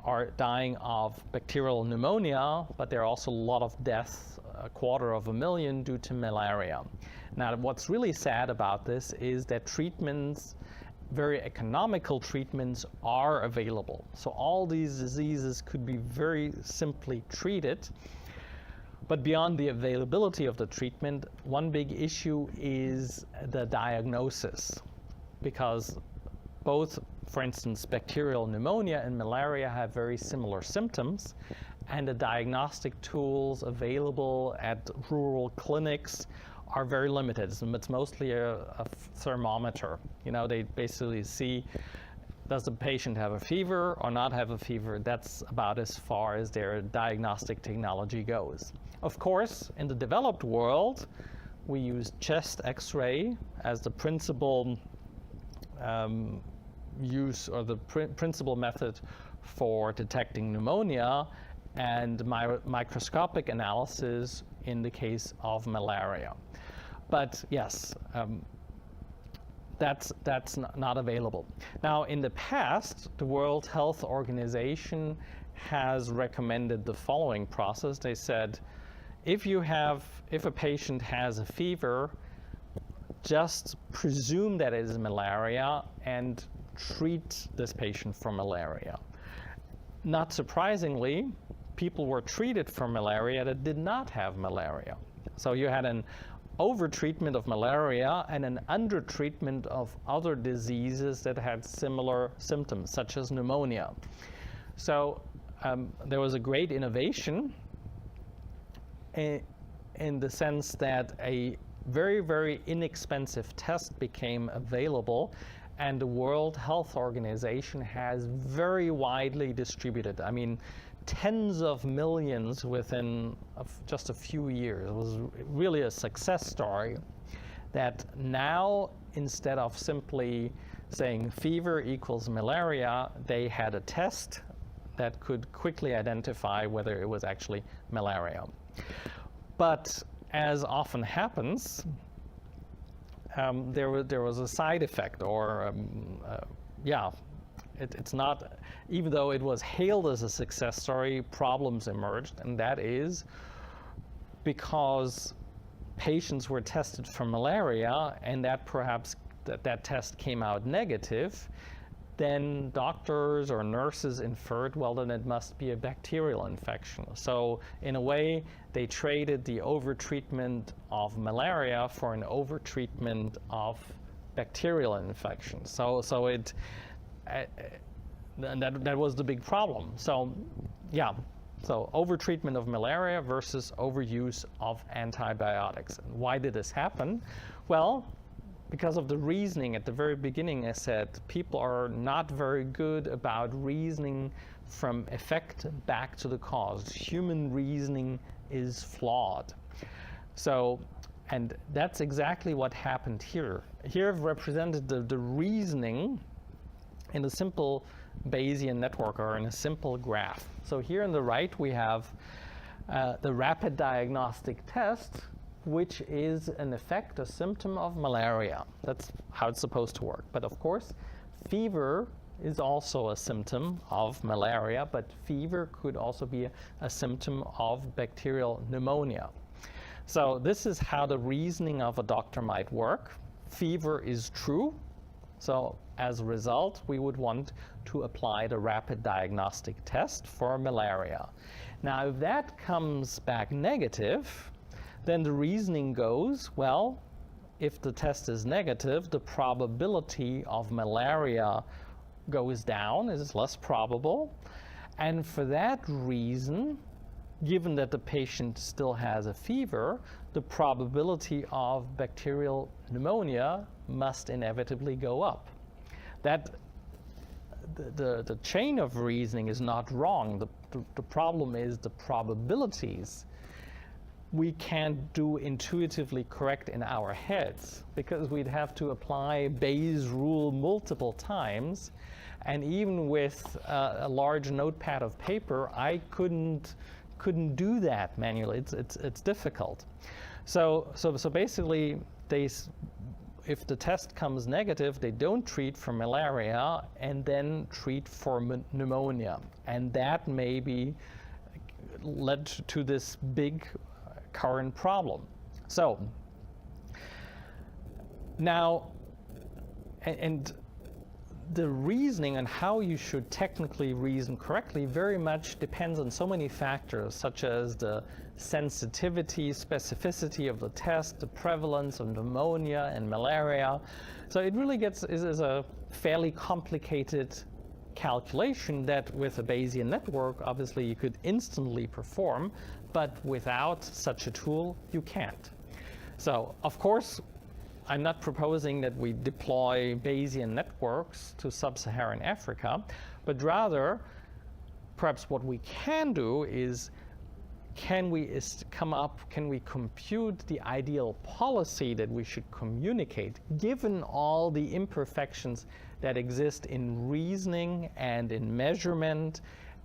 are dying of bacterial pneumonia, but there are also a lot of deaths, 250,000, due to malaria. Now, what's really sad about this is that treatments, very economical treatments, are available. So all these diseases could be very simply treated. But beyond the availability of the treatment, one big issue is the diagnosis, because both, for instance, bacterial pneumonia and malaria have very similar symptoms, and the diagnostic tools available at rural clinics are very limited. It's mostly a thermometer. They basically see, does the patient have a fever or not have a fever? That's about as far as their diagnostic technology goes. Of course, in the developed world, we use chest X-ray as the principal use, or the principal method for detecting pneumonia, and microscopic analysis in the case of malaria. But yes, that's not available. Now, in the past, the World Health Organization has recommended the following process. They said, if a patient has a fever, just presume that it is malaria and treat this patient for malaria. Not surprisingly, people were treated for malaria that did not have malaria. So you had an over-treatment of malaria and an under-treatment of other diseases that had similar symptoms, such as pneumonia. So there was a great innovation in the sense that a very, very inexpensive test became available, and the World Health Organization has very widely distributed. I mean, tens of millions within just a few years. It was really a success story that now, instead of simply saying fever equals malaria, they had a test that could quickly identify whether it was actually malaria. But as often happens, there was a side effect, or it's not, even though it was hailed as a success story, problems emerged, and that is because patients were tested for malaria, and that perhaps that test came out negative, then doctors or nurses inferred, well, then it must be a bacterial infection. So in a way, they traded the overtreatment of malaria for an overtreatment of bacterial infection. So it, that was the big problem. So yeah, so overtreatment of malaria versus overuse of antibiotics. And why did this happen? Well, because of the reasoning at the very beginning. I said people are not very good about reasoning from effect back to the cause. Human reasoning is flawed. So, and that's exactly what happened here. Here I've represented the reasoning in a simple Bayesian network, or in a simple graph. So here on the right we have the rapid diagnostic test, which is an effect, a symptom of malaria. That's how it's supposed to work. But of course, fever is also a symptom of malaria, but fever could also be a symptom of bacterial pneumonia. So this is how the reasoning of a doctor might work. Fever is true. So as a result, we would want to apply the rapid diagnostic test for malaria. Now, if that comes back negative, then the reasoning goes, well, if the test is negative, the probability of malaria goes down, is less probable. And for that reason, given that the patient still has a fever, the probability of bacterial pneumonia must inevitably go up. That the chain of reasoning is not wrong. The problem is the probabilities we can't do intuitively correct in our heads, because we'd have to apply Bayes' rule multiple times, and even with a large notepad of paper, I couldn't do that manually. It's difficult. So basically, if the test comes negative, they don't treat for malaria and then treat for pneumonia, and that maybe led to this big current problem. So now, and the reasoning and how you should technically reason correctly very much depends on so many factors, such as the sensitivity, specificity of the test, the prevalence of pneumonia and malaria. So it really is a fairly complicated calculation that with a Bayesian network, obviously you could instantly perform, but without such a tool, you can't. So, of course, I'm not proposing that we deploy Bayesian networks to sub-Saharan Africa, but rather, perhaps what we can do is, can we compute the ideal policy that we should communicate, given all the imperfections that exist in reasoning and in measurement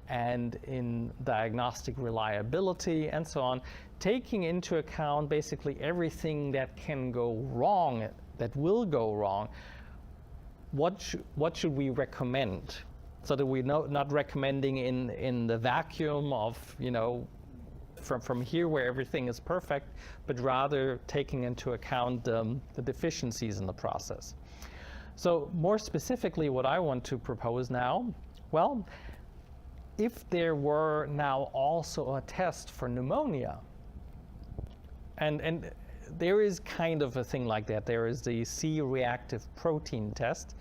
and in diagnostic reliability and so on, taking into account basically everything that can go wrong, that will go wrong. What should we recommend, so that we're not recommending in the vacuum of, from here where everything is perfect, but rather taking into account the deficiencies in the process. So more specifically, what I want to propose now, well, if there were now also a test for pneumonia, and there is kind of a thing like that. There is the C-reactive protein test,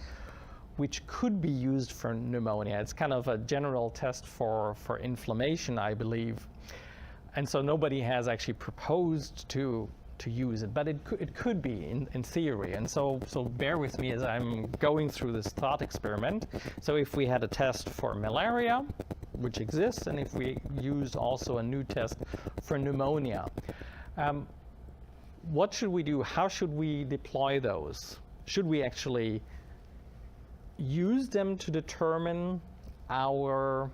which could be used for pneumonia. It's kind of a general test for inflammation, I believe. And so nobody has actually proposed to use it, but it could be in theory. And so bear with me as I'm going through this thought experiment. So if we had a test for malaria, which exists, and if we used also a new test for pneumonia, what should we do? How should we deploy those? Should we actually use them to determine our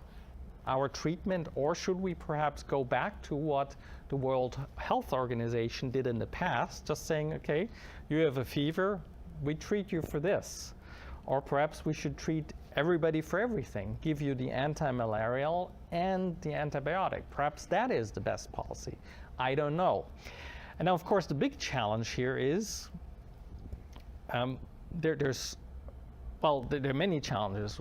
treatment, or should we perhaps go back to what the World Health Organization did in the past, just saying, okay, you have a fever, we treat you for this. Or perhaps we should treat everybody for everything, give you the anti-malarial and the antibiotic. Perhaps that is the best policy. I don't know. And now, of course, the big challenge here is there are many challenges,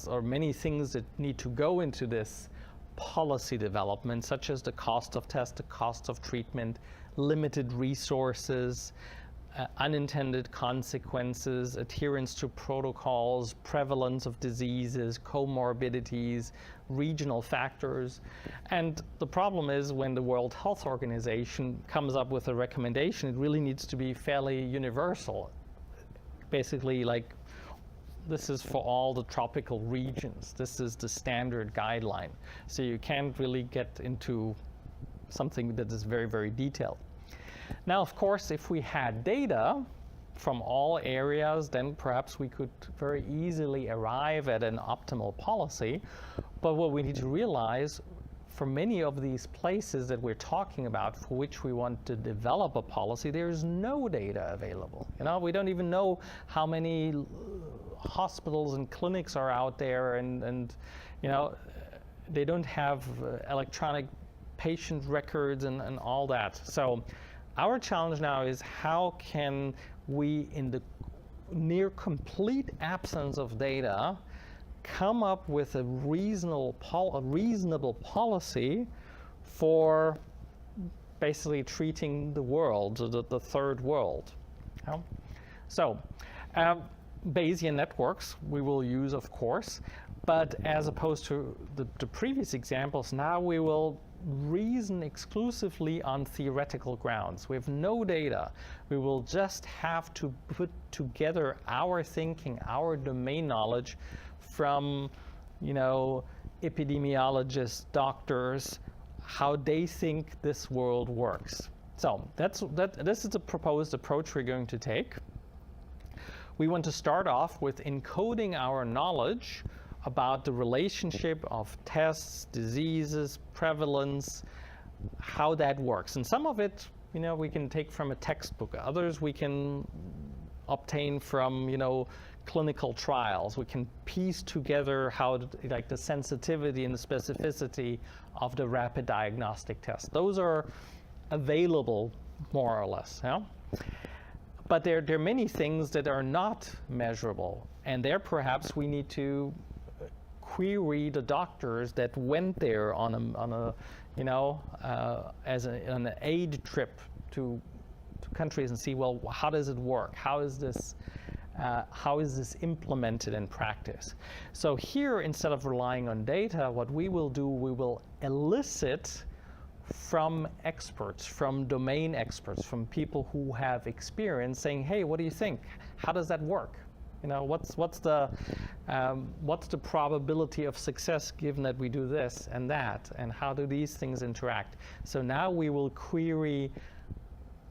or many things that need to go into this policy development, such as the cost of test, the cost of treatment, limited resources, unintended consequences, adherence to protocols, prevalence of diseases, comorbidities, regional factors. And the problem is when the World Health Organization comes up with a recommendation, it really needs to be fairly universal. Basically, like, this is for all the tropical regions. This is the standard guideline. So you can't really get into something that is very, very detailed. Now, of course, if we had data from all areas, then perhaps we could very easily arrive at an optimal policy. But what we need to realize, for many of these places that we're talking about for which we want to develop a policy, there's no data available. We don't even know how many hospitals and clinics are out there, and they don't have electronic patient records and all that. So our challenge now is, how can we, in the near complete absence of data, come up with a reasonable policy for basically treating the world, the third world. So Bayesian networks we will use, of course, but as opposed to the previous examples, now we will reason exclusively on theoretical grounds. We have no data. We will just have to put together our thinking, our domain knowledge from, epidemiologists, doctors, how they think this world works. So this is the proposed approach we're going to take. We want to start off with encoding our knowledge about the relationship of tests, diseases, prevalence, how that works. And some of it, we can take from a textbook. Others we can obtain from, clinical trials. We can piece together how, the sensitivity and the specificity of the rapid diagnostic test. Those are available, more or less. But there are many things that are not measurable, and there perhaps we need to query the doctors that went there on an aid trip to countries and see, well, how does it work? How is this implemented in practice? So here, instead of relying on data, what we will do, we will elicit from experts, from domain experts, from people who have experience, saying, hey, what do you think? How does that work? What's the probability of success given that we do this and that, and how do these things interact? So now we will query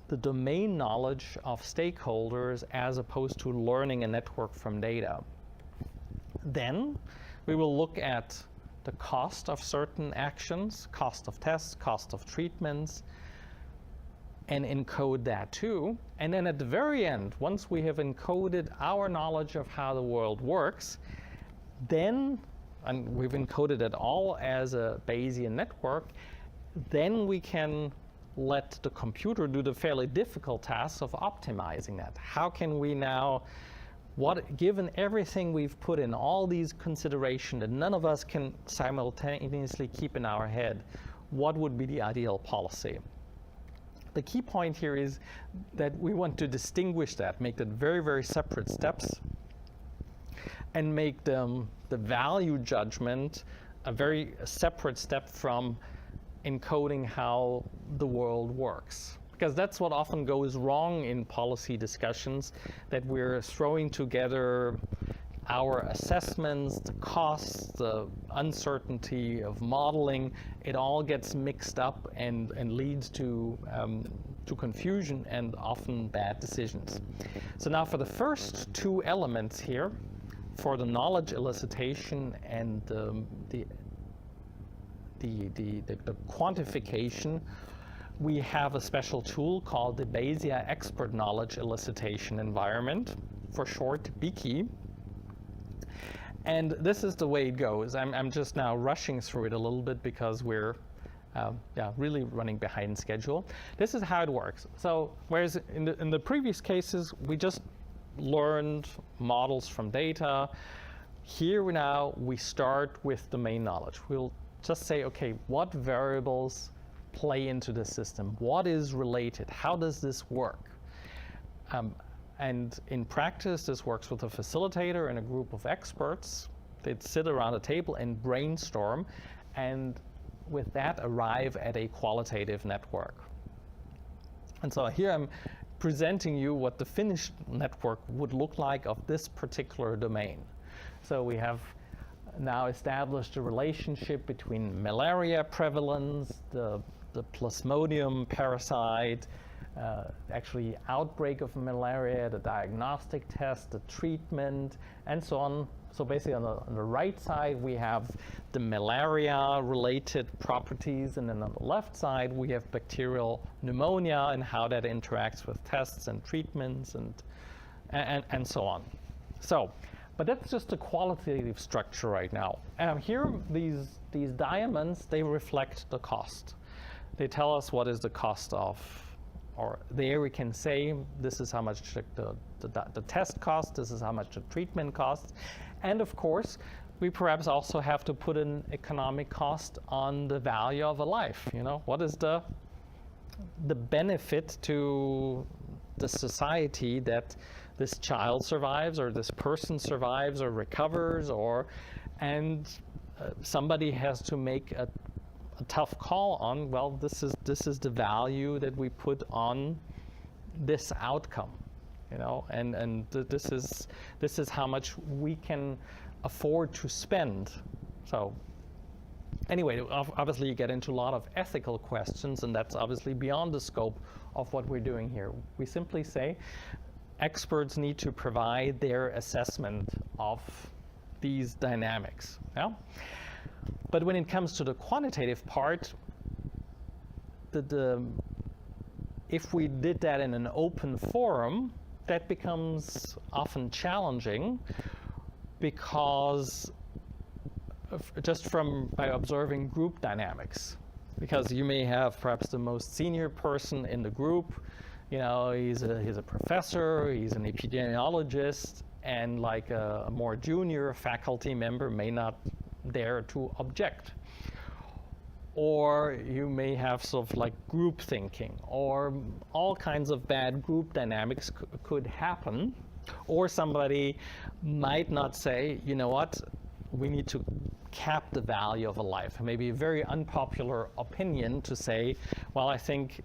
the domain knowledge of stakeholders as opposed to learning a network from data. Then we will look at the cost of certain actions, cost of tests, cost of treatments, and encode that too. And then at the very end, once we have encoded our knowledge of how the world works, then, and we've encoded it all as a Bayesian network, then we can let the computer do the fairly difficult task of optimizing that. How can we now, given everything we've put in, all these considerations that none of us can simultaneously keep in our head, what would be the ideal policy? The key point here is that we want to distinguish that, make that very, very separate steps, and make the value judgment a very separate step from encoding how the world works. Because that's what often goes wrong in policy discussions, that we're throwing together our assessments, the costs, the uncertainty of modeling. It all gets mixed up and leads to confusion and often bad decisions. So now for the first two elements here, for the knowledge elicitation and the quantification, we have a special tool called the Bayesian Expert Knowledge Elicitation Environment, for short, BKE. And this is the way it goes. I'm just now rushing through it a little bit because we're really running behind schedule. This is how it works. So whereas in the previous cases, we just learned models from data, here now we start with domain knowledge. We'll just say, okay, what variables play into the system? What is related? How does this work? And in practice, this works with a facilitator and a group of experts. They'd sit around a table and brainstorm, and with that arrive at a qualitative network. And so here I'm presenting you what the finished network would look like of this particular domain. So we have now established a relationship between malaria prevalence, the Plasmodium parasite, actually outbreak of malaria, the diagnostic test, the treatment, and so on. So basically on the right side, we have the malaria-related properties, and then on the left side, we have bacterial pneumonia and how that interacts with tests and treatments and so on. So, but that's just a qualitative structure right now. Here, these diamonds, they reflect the cost. They tell us what is the cost of, or there we can say this is how much the test costs, this is how much the treatment costs. And of course, we perhaps also have to put an economic cost on the value of a life. You know, what is the benefit to the society that this child survives, or this person survives, or recovers, and somebody has to make a tough call on, well, this is the value that we put on this outcome, you know, and this is how much we can afford to spend. So anyway, obviously you get into a lot of ethical questions, and that's obviously beyond the scope of what we're doing here. We simply say experts need to provide their assessment of these dynamics. Yeah? But when it comes to the quantitative part, if we did that in an open forum, that becomes often challenging, because by observing group dynamics. Because you may have perhaps the most senior person in the group, you know, he's a professor, he's an epidemiologist, and like a more junior faculty member may not dare to object. Or you may have sort of like group thinking, or all kinds of bad group dynamics could happen. Or somebody might not say, you know what, we need to cap the value of a life. Maybe a very unpopular opinion to say, well, I think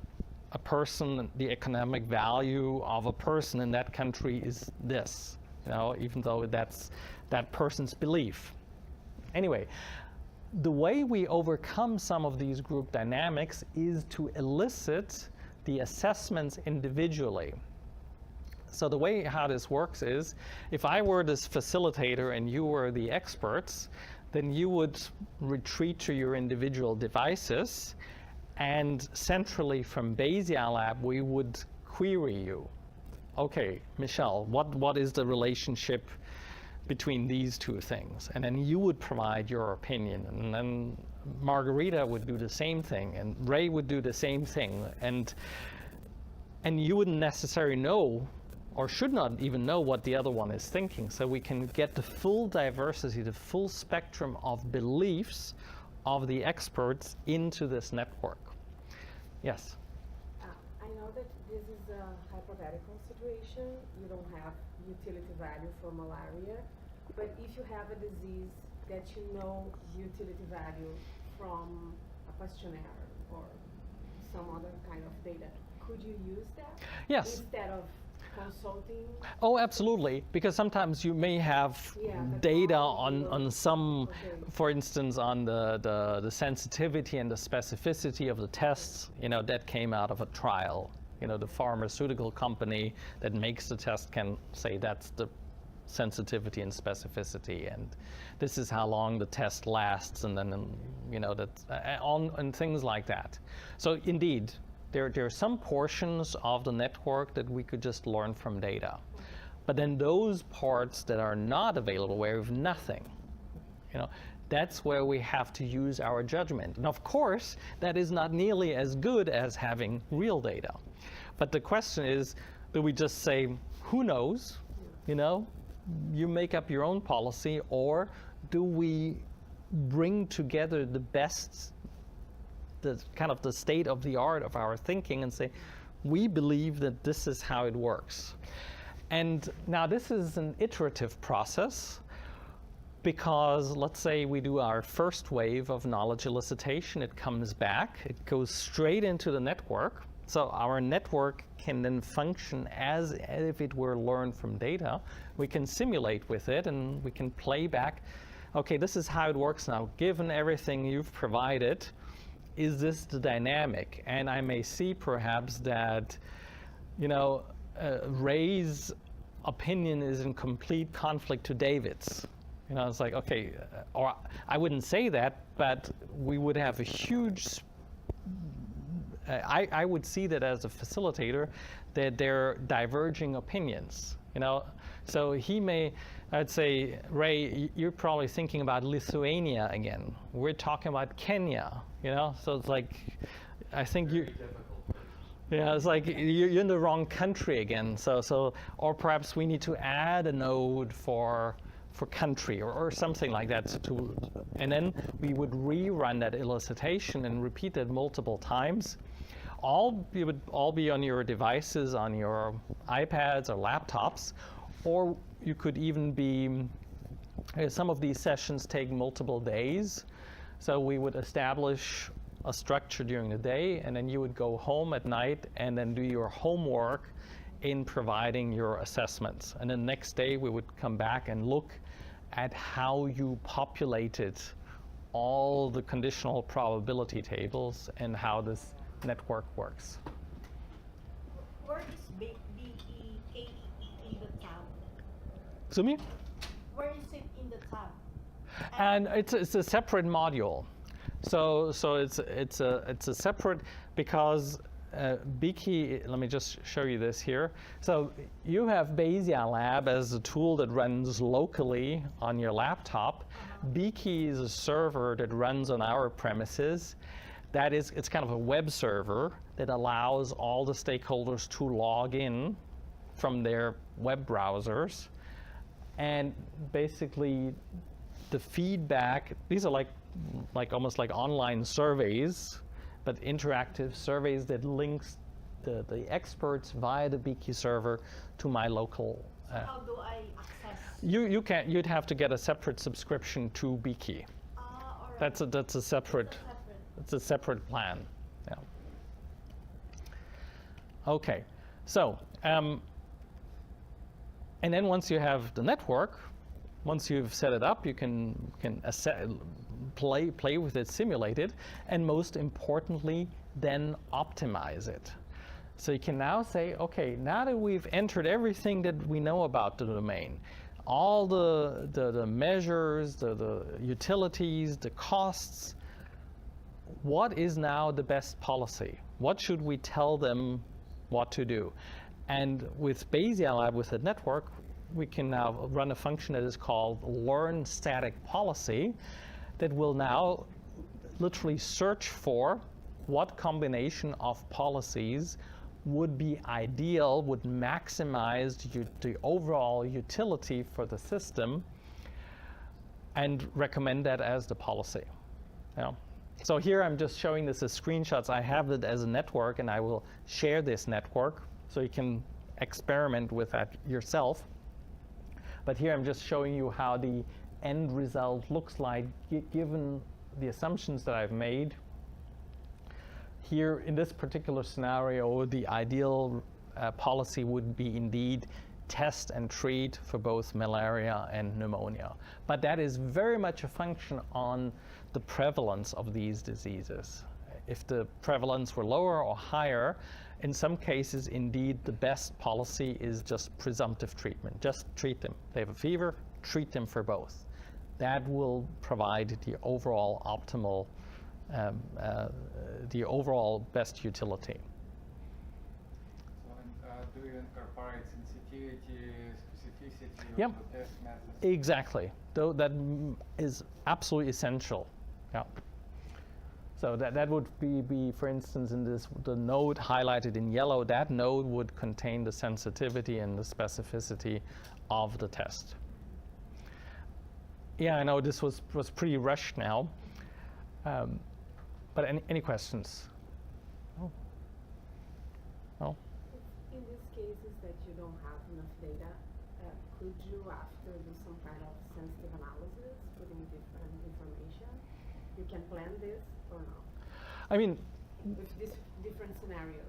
a person, the economic value of a person in that country is this, you know, even though that's that person's belief. Anyway, the way we overcome some of these group dynamics is to elicit the assessments individually. So the way how this works is, if I were this facilitator and you were the experts, then you would retreat to your individual devices, and centrally from BayesiaLab, we would query you. Okay, Michelle, what is the relationship between these two things? And then you would provide your opinion, and then Margarita would do the same thing, and Ray would do the same thing, and you wouldn't necessarily know, or should not even know, what the other one is thinking. So we can get the full diversity, the full spectrum of beliefs of the experts into this network. Yes?
I know that this is a hypothetical situation. You don't have utility value for malaria, but if you have a disease that you know utility value from a questionnaire or some other kind of data, could you use that?
Yes.
Instead of consulting?
Oh, absolutely, because sometimes you may have
the
data
quality
on
or-
some,
okay.
for instance, on the sensitivity and the specificity of the tests, that came out of a trial. The pharmaceutical company that makes the test can say that's the sensitivity and specificity, and this is how long the test lasts, and then, that's and things like that. So indeed, there are some portions of the network that we could just learn from data. But then those parts that are not available, where we have nothing, that's where we have to use our judgment. And of course, that is not nearly as good as having real data. But the question is, do we just say, who knows, you make up your own policy, or do we bring together the best, the kind of the state of the art of our thinking and say, we believe that this is how it works. And now this is an iterative process, because let's say we do our first wave of knowledge elicitation, it comes back, it goes straight into the network. So our network can then function as if it were learned from data. We can simulate with it, and we can play back, okay, this is how it works now. Given everything you've provided, is this the dynamic? And I may see perhaps that, Ray's opinion is in complete conflict to David's. It's like, okay, or I wouldn't say that, but we would have a huge, I would see that as a facilitator, that they're diverging opinions, So I'd say, Ray, you're probably thinking about Lithuania again. We're talking about Kenya, So it's like, I think you. Yeah, it's like you're in the wrong country again. So, or perhaps we need to add a node for country or something like that. And then we would rerun that elicitation and repeat it multiple times. You would all be on your devices, on your iPads or laptops, or you could even be, some of these sessions take multiple days. So we would establish a structure during the day, and then you would go home at night and then do your homework in providing your assessments. And then next day we would come back and look at how you populated all the conditional probability tables and how this network works.
Where is BEKE in the tab?
Sumi?
Where is it in the tab?
And it's a separate module. So it's a separate, because BEKE, let me just show you this here. So you have BayesiaLab as a tool that runs locally on your laptop. BEKE is a server that runs on our premises. It's kind of a web server that allows all the stakeholders to log in from their web browsers. And basically the feedback, these are like almost like online surveys, but interactive surveys that links the experts via the BEKE server to my local.
How do I access?
You'd have to get a separate subscription to BEKE.
All right.
That's a separate. It's a separate plan. Yeah. Okay, so and then once you have the network, once you've set it up, you can play with it, simulate it, and most importantly, then optimize it. So you can now say, okay, now that we've entered everything that we know about the domain, all the measures, the utilities, the costs, what is now the best policy? What should we tell them what to do? And with BayesiaLab, with the network, we can now run a function that is called learn static policy that will now literally search for what combination of policies would be ideal, would maximize the overall utility for the system, and recommend that as the policy. So here I'm just showing this as screenshots. I have it as a network, and I will share this network so you can experiment with that yourself. But here I'm just showing you how the end result looks like given the assumptions that I've made here in this particular scenario, the ideal policy would be indeed test and treat for both malaria and pneumonia. But that is very much a function on the prevalence of these diseases. If the prevalence were lower or higher, in some cases, indeed, the best policy is just presumptive treatment. Just treat them. They have a fever, treat them for both. That will provide the overall optimal, the overall best utility.
So, do you incorporate sensitivity, specificity
Yep.
of the test methods?
Exactly. Though that is absolutely essential. Yeah. So that would be, for instance, in this, the node highlighted in yellow, that node would contain the sensitivity and the specificity of the test. Yeah, I know this was pretty rushed now. But any questions? Oh. Oh.
In these cases that you don't have enough data, could you after do some kind of sensitive analysis, putting different information? You can plan this or not?
I mean,
With these different scenarios.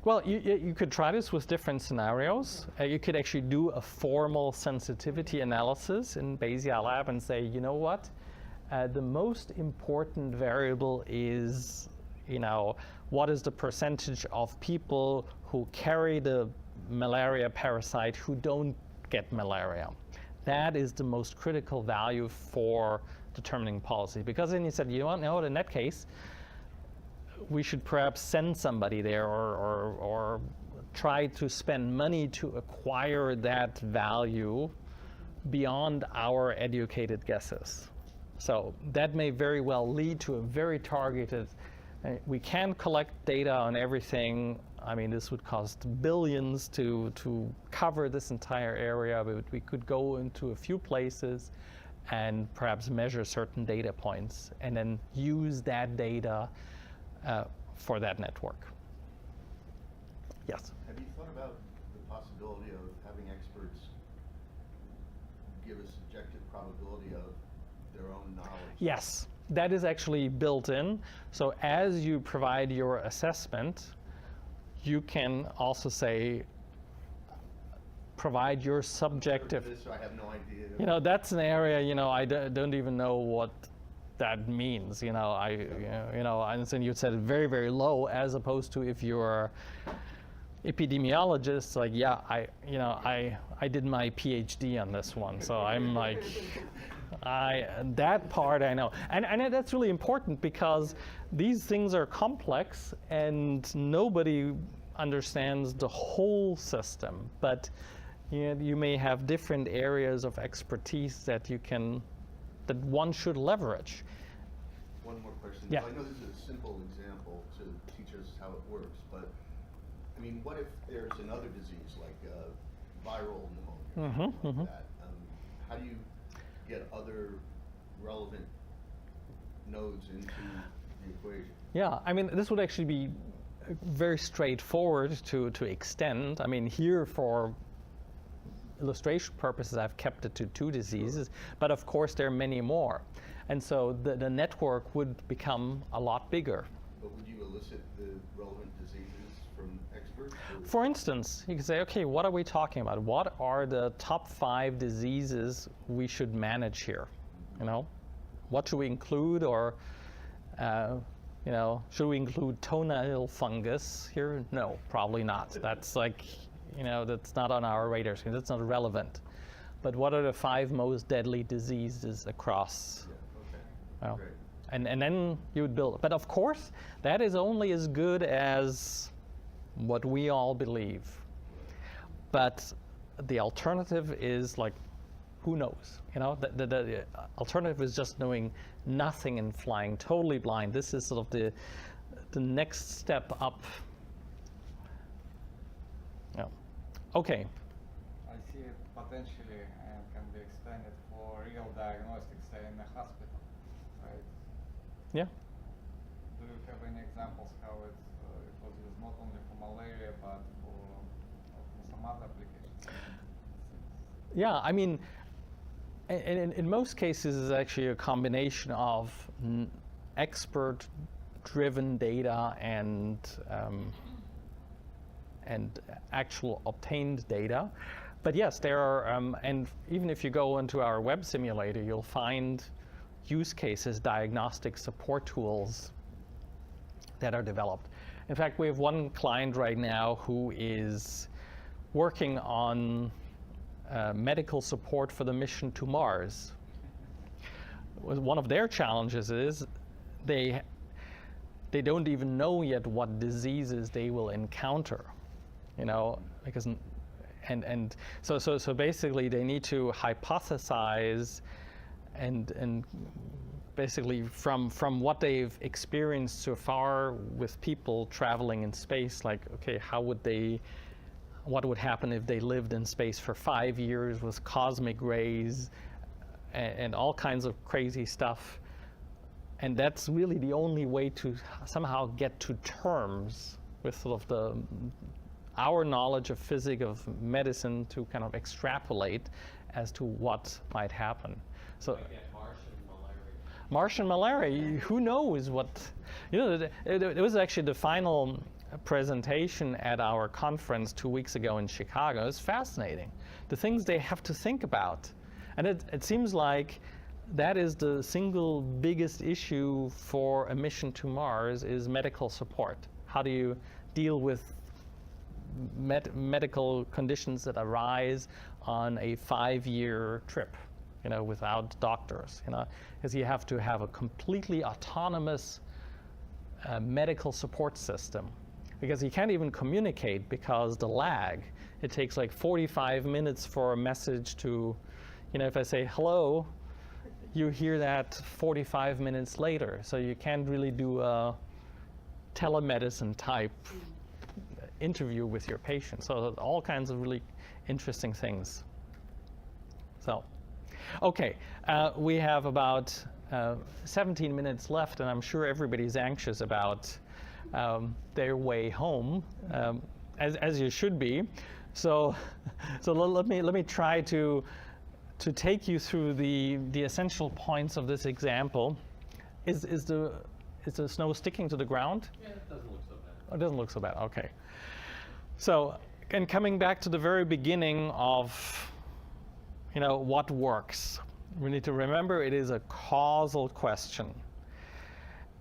well, you could try this with different scenarios. You could actually do a formal sensitivity analysis in BayesiaLab and say, you know what? The most important variable is, what is the percentage of people who carry the malaria parasite who don't get malaria? That is the most critical value for determining policy. Because then you said, you know what, in that case, we should perhaps send somebody there or try to spend money to acquire that value beyond our educated guesses. So that may very well lead to a very targeted, we can collect data on everything. I mean, this would cost billions to cover this entire area, but we could go into a few places and perhaps measure certain data points and then use that data for that network. Yes?
Have you thought about the possibility of having experts give a subjective probability of their own knowledge?
Yes, that is actually built in. So as you provide your assessment, you can also say, provide your subjective.
This, I have no idea.
That's an area, I don't even know what that means. And then you said very, very low, as opposed to if you're epidemiologist, like, yeah, I did my PhD on this one, so I'm like, that part I know. And that's really important because these things are complex and nobody understands the whole system, but you may have different areas of expertise that that one should leverage.
One more question.
Yeah.
I know this is a simple example to teach us how it works, but I mean, what if there's another disease like viral pneumonia, or something like that? How do you get other relevant nodes into the equation?
Yeah, I mean, this would actually be very straightforward to extend. I mean, here for illustration purposes, I've kept it to 2 diseases, but of course there are many more. And so the network would become a lot bigger.
But would you elicit the relevant diseases from experts?
For instance, you could say, okay, what are we talking about? What are the top 5 diseases we should manage here? What should we include, or should we include toenail fungus here? No, probably not. That's like, that's not on our radar screen. That's not relevant. But what are the 5 most deadly diseases across?
Yeah, okay.
Well,
Great.
and then you would build. But of course, that is only as good as what we all believe. But the alternative is like, who knows? The alternative is just knowing nothing and flying totally blind. This is sort of the next step up. Yeah. Okay.
I see it potentially and can be extended for real diagnostics, say in a hospital, right?
Yeah.
Do you have any examples how it was used not only for malaria but for some other applications?
Yeah, I mean, in most cases, it's actually a combination of expert driven data and actual obtained data. But yes, there are, and even if you go into our web simulator, you'll find use cases, diagnostic support tools that are developed. In fact, we have one client right now who is working on medical support for the mission to Mars. One of their challenges is they don't even know yet what diseases they will encounter, you know, because so basically they need to hypothesize and basically from what they've experienced so far with people traveling in space, like, okay, what would happen if they lived in space for 5 years with cosmic rays and all kinds of crazy stuff. And that's really the only way to somehow get to terms with sort of our knowledge of physics, of medicine, to kind of extrapolate as to what might happen. So, Martian malaria, who knows what, you know, it was actually the final presentation at our conference 2 weeks ago in Chicago. It's fascinating, the things they have to think about. And it seems like that is the single biggest issue for a mission to Mars is medical support. How do you deal with medical conditions that arise on a 5-year trip, you know, without doctors, you know, because you have to have a completely autonomous medical support system, because you can't even communicate because the lag. It takes like 45 minutes for a message to, you know, if I say hello, you hear that 45 minutes later. So you can't really do a telemedicine type interview with your patient. So all kinds of really interesting things. So, okay, we have about 17 minutes left, and I'm sure everybody's anxious about their way home, as you should be. So let me try to take you through the essential points of this example. Is the snow sticking to the ground?
Yeah, it doesn't look so bad.
Oh, it doesn't look so bad. Okay. So, and coming back to the very beginning of, you know, what works, we need to remember it is a causal question.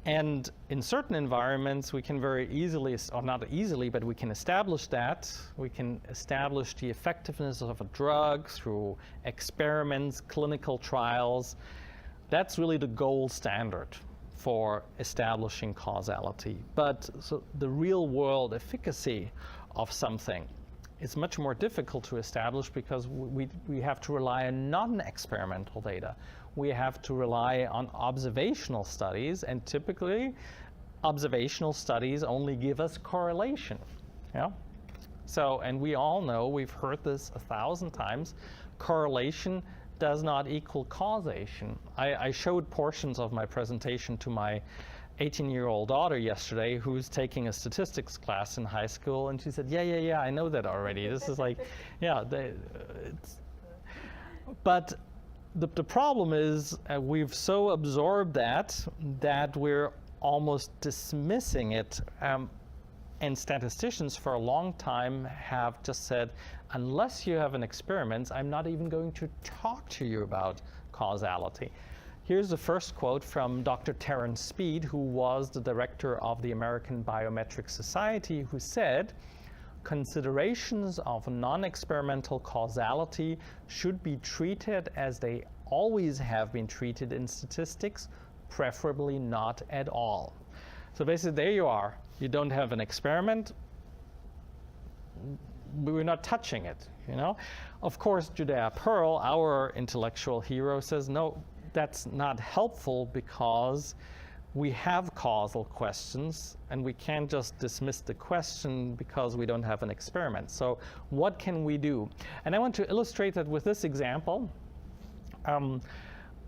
And in certain environments, we can very easily, or not easily, but we can establish that. We can establish the effectiveness of a drug through experiments, clinical trials. That's really the gold standard for establishing causality. But so the real world efficacy of something is much more difficult to establish because we have to rely on non-experimental data. We have to rely on observational studies, and typically observational studies only give us correlation. Yeah? So, and we all know, we've heard this 1,000 times, correlation does not equal causation. I showed portions of my presentation to my 18-year-old daughter yesterday, who's taking a statistics class in high school, and she said, yeah, I know that already. This is like, yeah, but the problem is we've so absorbed that we're almost dismissing it. And statisticians for a long time have just said, unless you have an experiment, I'm not even going to talk to you about causality. Here's the first quote from Dr. Terence Speed, who was the director of the American Biometric Society, who said, considerations of non-experimental causality should be treated as they always have been treated in statistics, preferably not at all. So basically, there you are. You don't have an experiment. We're not touching it, you know? Of course, Judea Pearl, our intellectual hero, says, no, that's not helpful because we have causal questions and we can't just dismiss the question because we don't have an experiment. So what can we do? And I want to illustrate that with this example.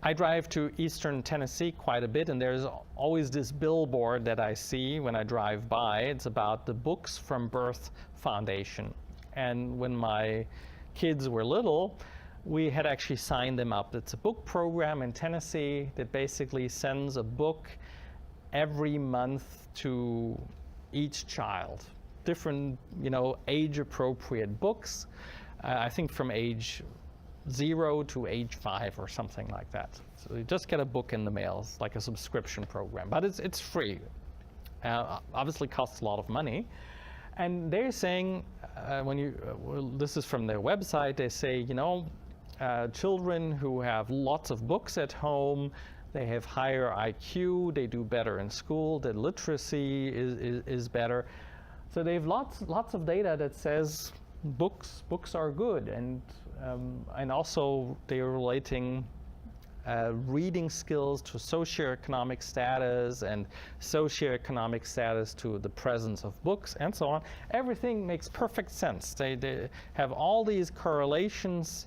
I drive to eastern Tennessee quite a bit, and there's always this billboard that I see when I drive by. It's about the Books from Birth Foundation. And when my kids were little, we had actually signed them up. It's a book program in Tennessee that basically sends a book every month to each child. Different, age-appropriate books. I think from age 0 to age 5 or something like that. So you just get a book in the mail. It's like a subscription program, but it's free. Obviously costs a lot of money. And they're saying, this is from their website, they say, children who have lots of books at home, they have higher IQ, they do better in school, their literacy is better. So they have lots of data that says books are good, and also they are relating reading skills to socioeconomic status and socioeconomic status to the presence of books and so on. Everything makes perfect sense. They have all these correlations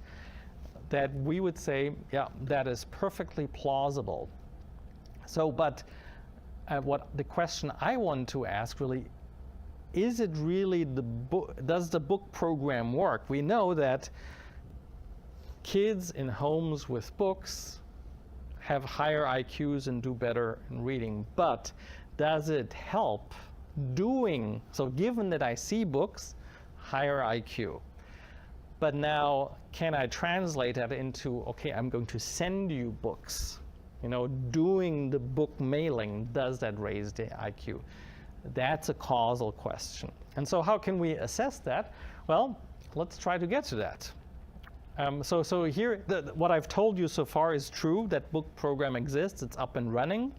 that we would say, yeah, that is perfectly plausible. So, but what the question I want to ask really, is it really does the book program work? We know that kids in homes with books have higher IQs and do better in reading, but does it help doing, so given that I see books, higher IQ, but now can I translate that into, okay, I'm going to send you books, doing the book mailing, does that raise the IQ? That's a causal question. And so how can we assess that? Well, let's try to get to that. So here, what I've told you so far is true, that book program exists, it's up and running.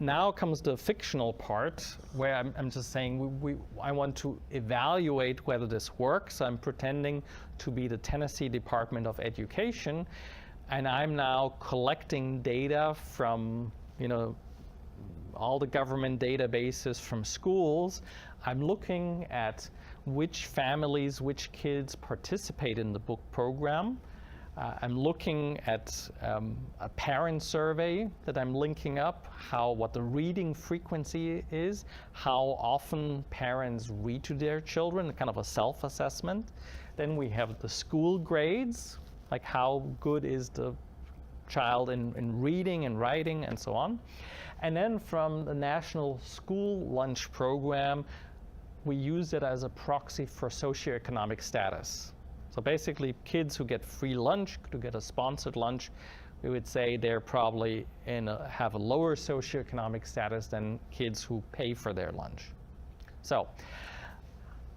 Now comes the fictional part, where I'm just saying I want to evaluate whether this works. I'm pretending to be the Tennessee Department of Education, and I'm now collecting data from, all the government databases from schools. I'm looking at which families, which kids participate in the book program. I'm looking at a parent survey that I'm linking up, what the reading frequency is, how often parents read to their children, kind of a self-assessment. Then we have the school grades, like how good is the child in reading and writing and so on. And then from the National School Lunch Program, we use it as a proxy for socioeconomic status. So basically, kids who get free lunch, to get a sponsored lunch, we would say they're probably have a lower socioeconomic status than kids who pay for their lunch. So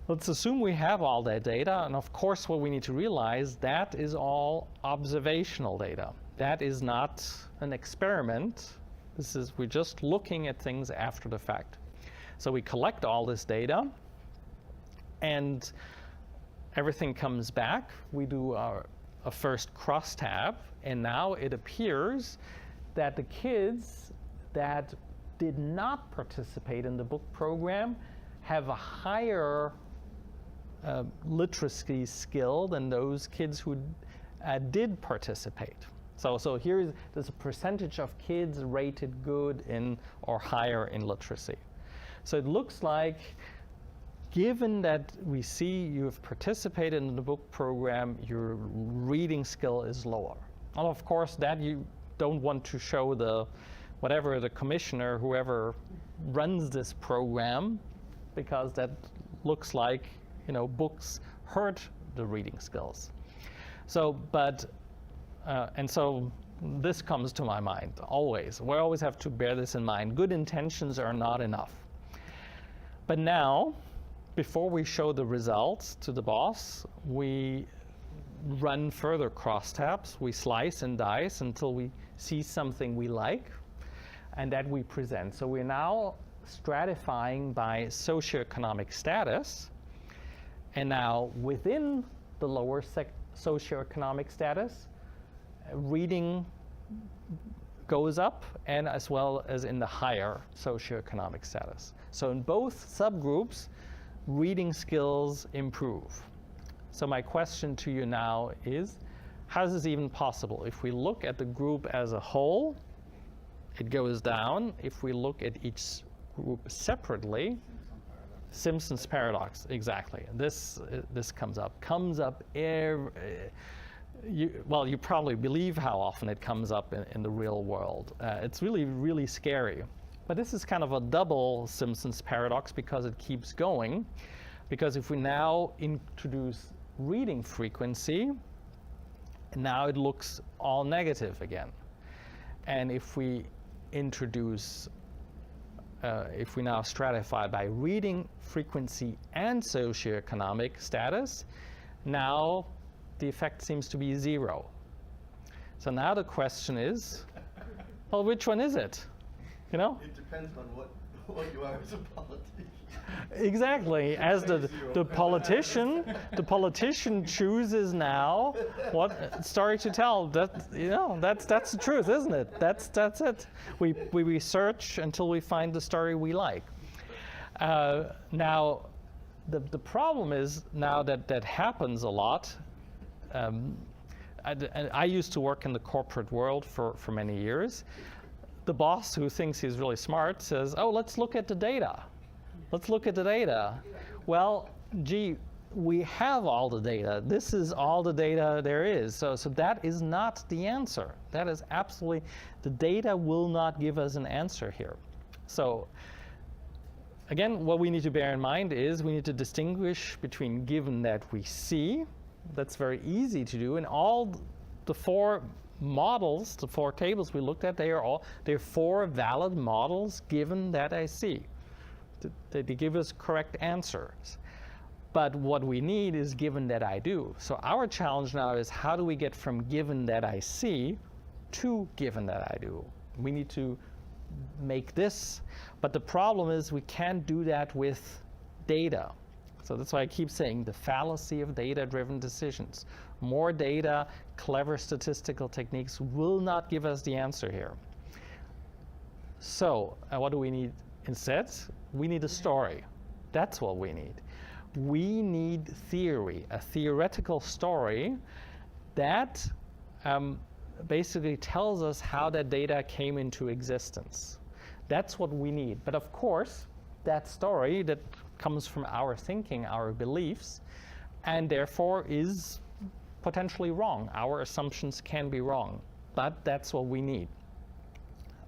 let's assume we have all that data, and of course what we need to realize, that is all observational data. That is not an experiment. We're just looking at things after the fact. So we collect all this data, and everything comes back. We do a first crosstab, and now it appears that the kids that did not participate in the book program have a higher literacy skill than those kids who did participate. So there's a percentage of kids rated good in or higher in literacy. So it looks like, given that we see you have participated in the book program, your reading skill is lower. And of course, that you don't want to show the commissioner, whoever runs this program, because that looks like, books hurt the reading skills. So, and so this comes to my mind always. We always have to bear this in mind. Good intentions are not enough. But now, before we show the results to the boss, we run further crosstabs. We slice and dice until we see something we like, and that we present. So we're now stratifying by socioeconomic status, and now within the lower socioeconomic status, reading goes up, and as well as in the higher socioeconomic status. So in both subgroups, reading skills improve. So my question to you now is, how is this even possible? If we look at the group as a whole, it goes down. If we look at each group separately, Simpson's paradox, exactly. This comes up you probably believe how often it comes up in the real world. It's really, really scary. But this is kind of a double Simpson's paradox because it keeps going. Because if we now introduce reading frequency, now it looks all negative again. And if we introduce, if we now stratify by reading frequency and socioeconomic status, now the effect seems to be 0. So now the question is, well, which one is it? You know?
It depends on what you are as a politician.
Exactly. As the politician chooses now what story to tell. That, you know, that's the truth, isn't it? That's it. We research until we find the story we like. Now, the problem is now that happens a lot. I used to work in the corporate world for many years. The boss who thinks he's really smart says, "Oh, let's look at the data. Let's look at the data." Well, gee, we have all the data. This is all the data there is. So that is not the answer. That is absolutely, the data will not give us an answer here. So again, what we need to bear in mind is we need to distinguish between given that we see. That's very easy to do. And all the 4 models, the 4 tables we looked at, they're 4 valid models given that I see. They give us correct answers. But what we need is given that I do. So our challenge now is how do we get from given that I see to given that I do? We need to make this, but the problem is we can't do that with data. So that's why I keep saying the fallacy of data-driven decisions. More data, clever statistical techniques will not give us the answer here. So what do we need instead? We need a story. That's what we need. We need theory, a theoretical story that basically tells us how that data came into existence. That's what we need. But of course, that story that comes from our thinking, our beliefs, and therefore is potentially wrong. Our assumptions can be wrong, but that's what we need.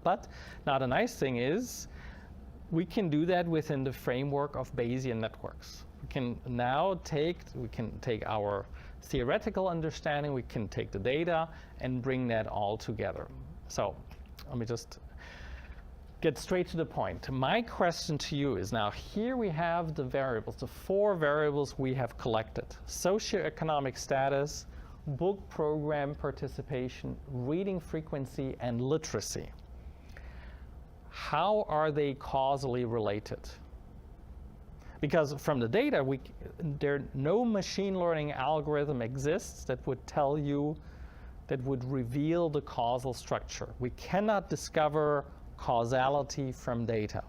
But now the nice thing is we can do that within the framework of Bayesian networks. We can now take our theoretical understanding, we can take the data and bring that all together. So let me just get straight to the point. My question to you is now here we have the variables, the 4 variables we have collected: socioeconomic status, book program participation, reading frequency, and literacy. How are they causally related? Because from the data, no machine learning algorithm exists that would tell you, that would reveal the causal structure. We cannot discover causality from data.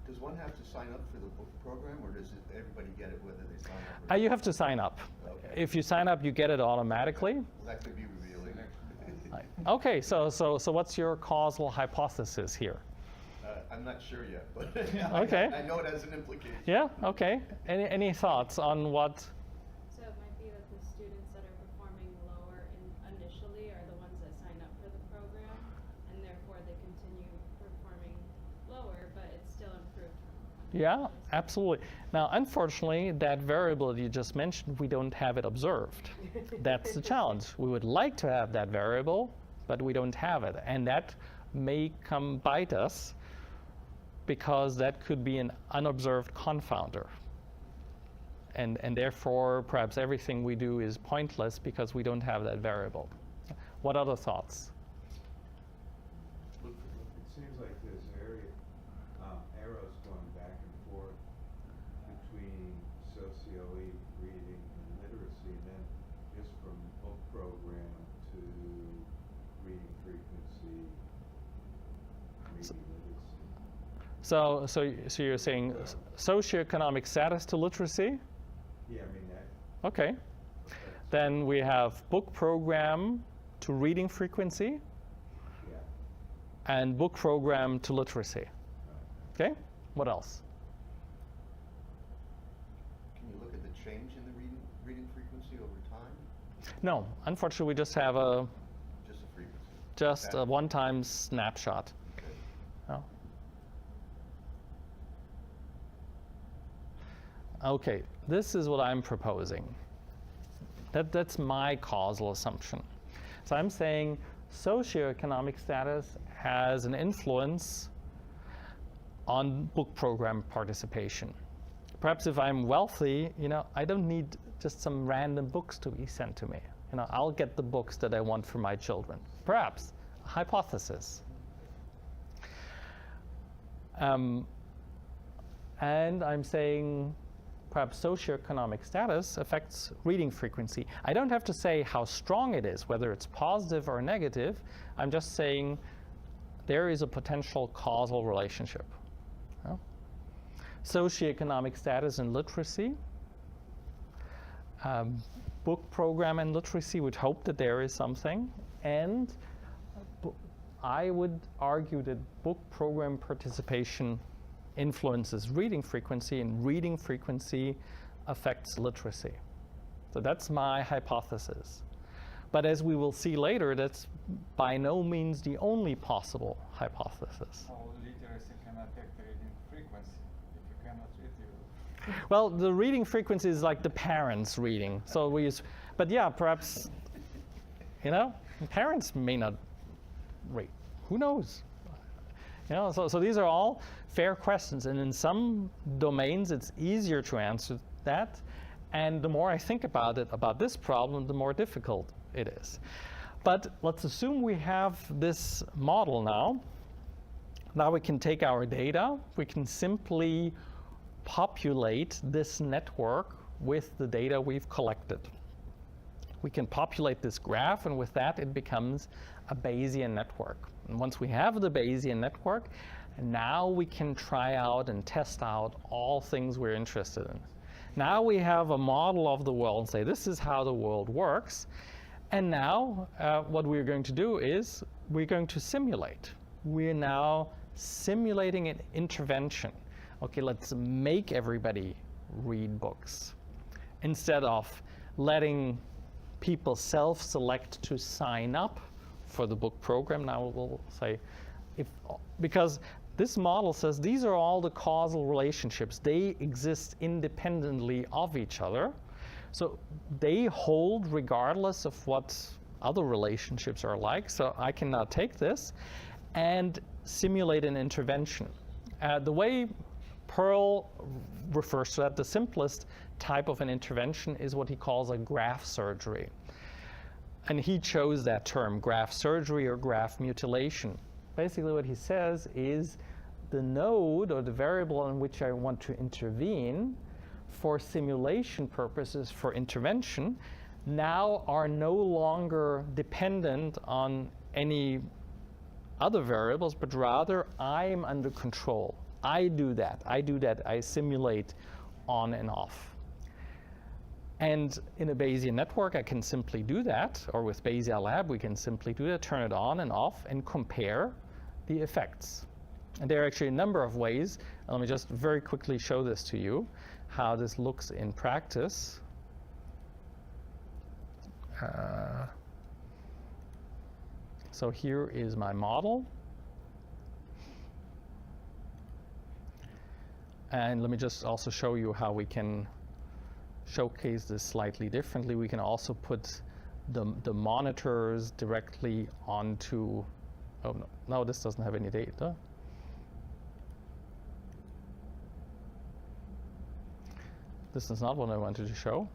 Does one have to sign up for the book program, or does everybody get it whether they sign up?
You have to sign up.
Okay.
If you sign up, you get it automatically.
Well, that could be revealing.
Okay, so what's your causal hypothesis here?
I'm not sure yet, but
Okay.
I know it has an implication.
Yeah, okay. Any thoughts on what?
So it might be that the students that are performing lower initially are the ones that sign up for the program, and therefore they continue performing lower, but it's still improved.
Yeah, absolutely. Now, unfortunately, that variable that you just mentioned, we don't have it observed. That's the challenge. We would like to have that variable, but we don't have it. And that may come bite us because that could be an unobserved confounder. And therefore, perhaps everything we do is pointless because we don't have that variable. What other thoughts?
It seems like there's arrows going back and forth between socio-reading and literacy, and then just from book program to reading frequency, maybe literacy.
So you're saying socioeconomic status to literacy?
Yeah, I mean that.
Okay. Then we have book program to reading frequency
Yeah.
and book program to literacy. Okay? What else?
Can you look at the change in the reading frequency over time?
No, unfortunately, we just have
Just a frequency?
just a one-time snapshot. Oh. Okay, this is what I'm proposing. That's my causal assumption. So I'm saying socioeconomic status has an influence on book program participation. Perhaps if I'm wealthy, I don't need just some random books to be sent to me. I'll get the books that I want for my children. Perhaps a hypothesis. And I'm saying perhaps socioeconomic status affects reading frequency. I don't have to say how strong it is, whether it's positive or negative. I'm just saying there is a potential causal relationship. Socioeconomic status and literacy. Book program and literacy would hope that there is something. And I would argue that book program participation influences reading frequency, and reading frequency affects literacy. So that's my hypothesis. But as we will see later, that's by no means the only possible hypothesis.
So literacy can affect reading frequency. If you cannot read, you...
Well, the reading frequency is like the parents reading. So we use, but yeah, perhaps, parents may not read. Who knows? So these are all fair questions, and in some domains it's easier to answer that, and the more I think about this problem, the more difficult it is. But let's assume we have this model now. Now we can take our data, we can simply populate this network with the data we've collected. We can populate this graph, and with that it becomes a Bayesian network. And once we have the Bayesian network, now we can try out and test out all things we're interested in. Now we have a model of the world and say, this is how the world works. And now what we're going to do is we're going to simulate. We're now simulating an intervention. Okay, let's make everybody read books instead of letting people self-select to sign up for the book program. Now we'll say, because this model says these are all the causal relationships. They exist independently of each other. So they hold regardless of what other relationships are like. So I can now take this and simulate an intervention. The way Pearl refers to that, the simplest type of an intervention is what he calls a graph surgery. And he chose that term, graph surgery or graph mutilation. Basically what he says is the node or the variable in which I want to intervene for simulation purposes for intervention now are no longer dependent on any other variables, but rather I'm under control. I do that, I simulate on and off. And in a Bayesian network, I can simply do that, or with BayesiaLab, we can simply do that, turn it on and off, and compare the effects. And there are actually a number of ways. Let me just very quickly show this to you, how this looks in practice. So here is my model. And let me just also show you how we can showcase this slightly differently. We can also put the monitors directly onto, oh no, this doesn't have any data. This is not what I wanted to show.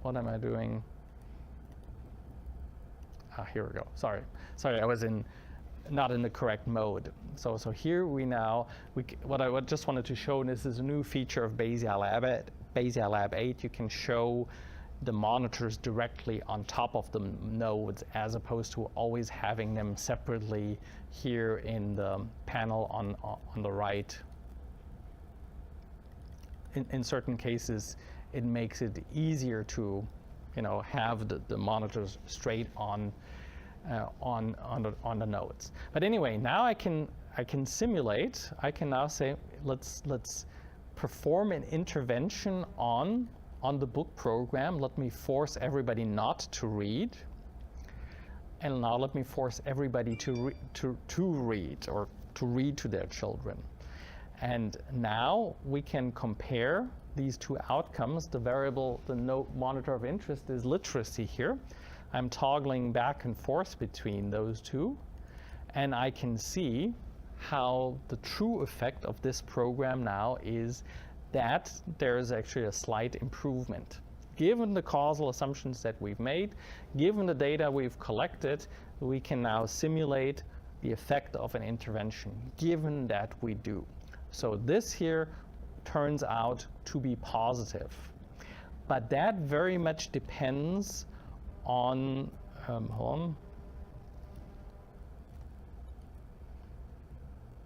What am I doing? Here we go. Sorry, I was not in the correct mode. So here we now, what I just wanted to show, and this is a new feature of BayesiaLab. BayesiaLab 8, you can show the monitors directly on top of the nodes as opposed to always having them separately here in the panel on the right. In certain cases, it makes it easier to have the monitors straight on on the nodes. But anyway, now I can simulate. I can now say let's perform an intervention on the book program. Let me force everybody not to read, and now let me force everybody to read, or to read to their children. And now we can compare these two outcomes. The variable, the monitor of interest, is literacy here. I'm toggling back and forth between those two, and I can see how the true effect of this program now is that there is actually a slight improvement. Given the causal assumptions that we've made, given the data we've collected, we can now simulate the effect of an intervention, given that we do. So this here turns out to be positive. But that very much depends on, hold on.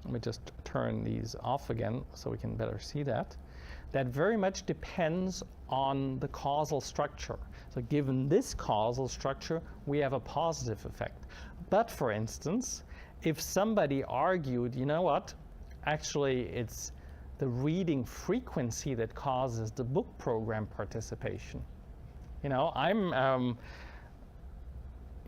Let me just turn these off again so we can better see that. That very much depends on the causal structure. So given this causal structure, we have a positive effect. But for instance, if somebody argued, you know what, actually it's the reading frequency that causes the book program participation. You know,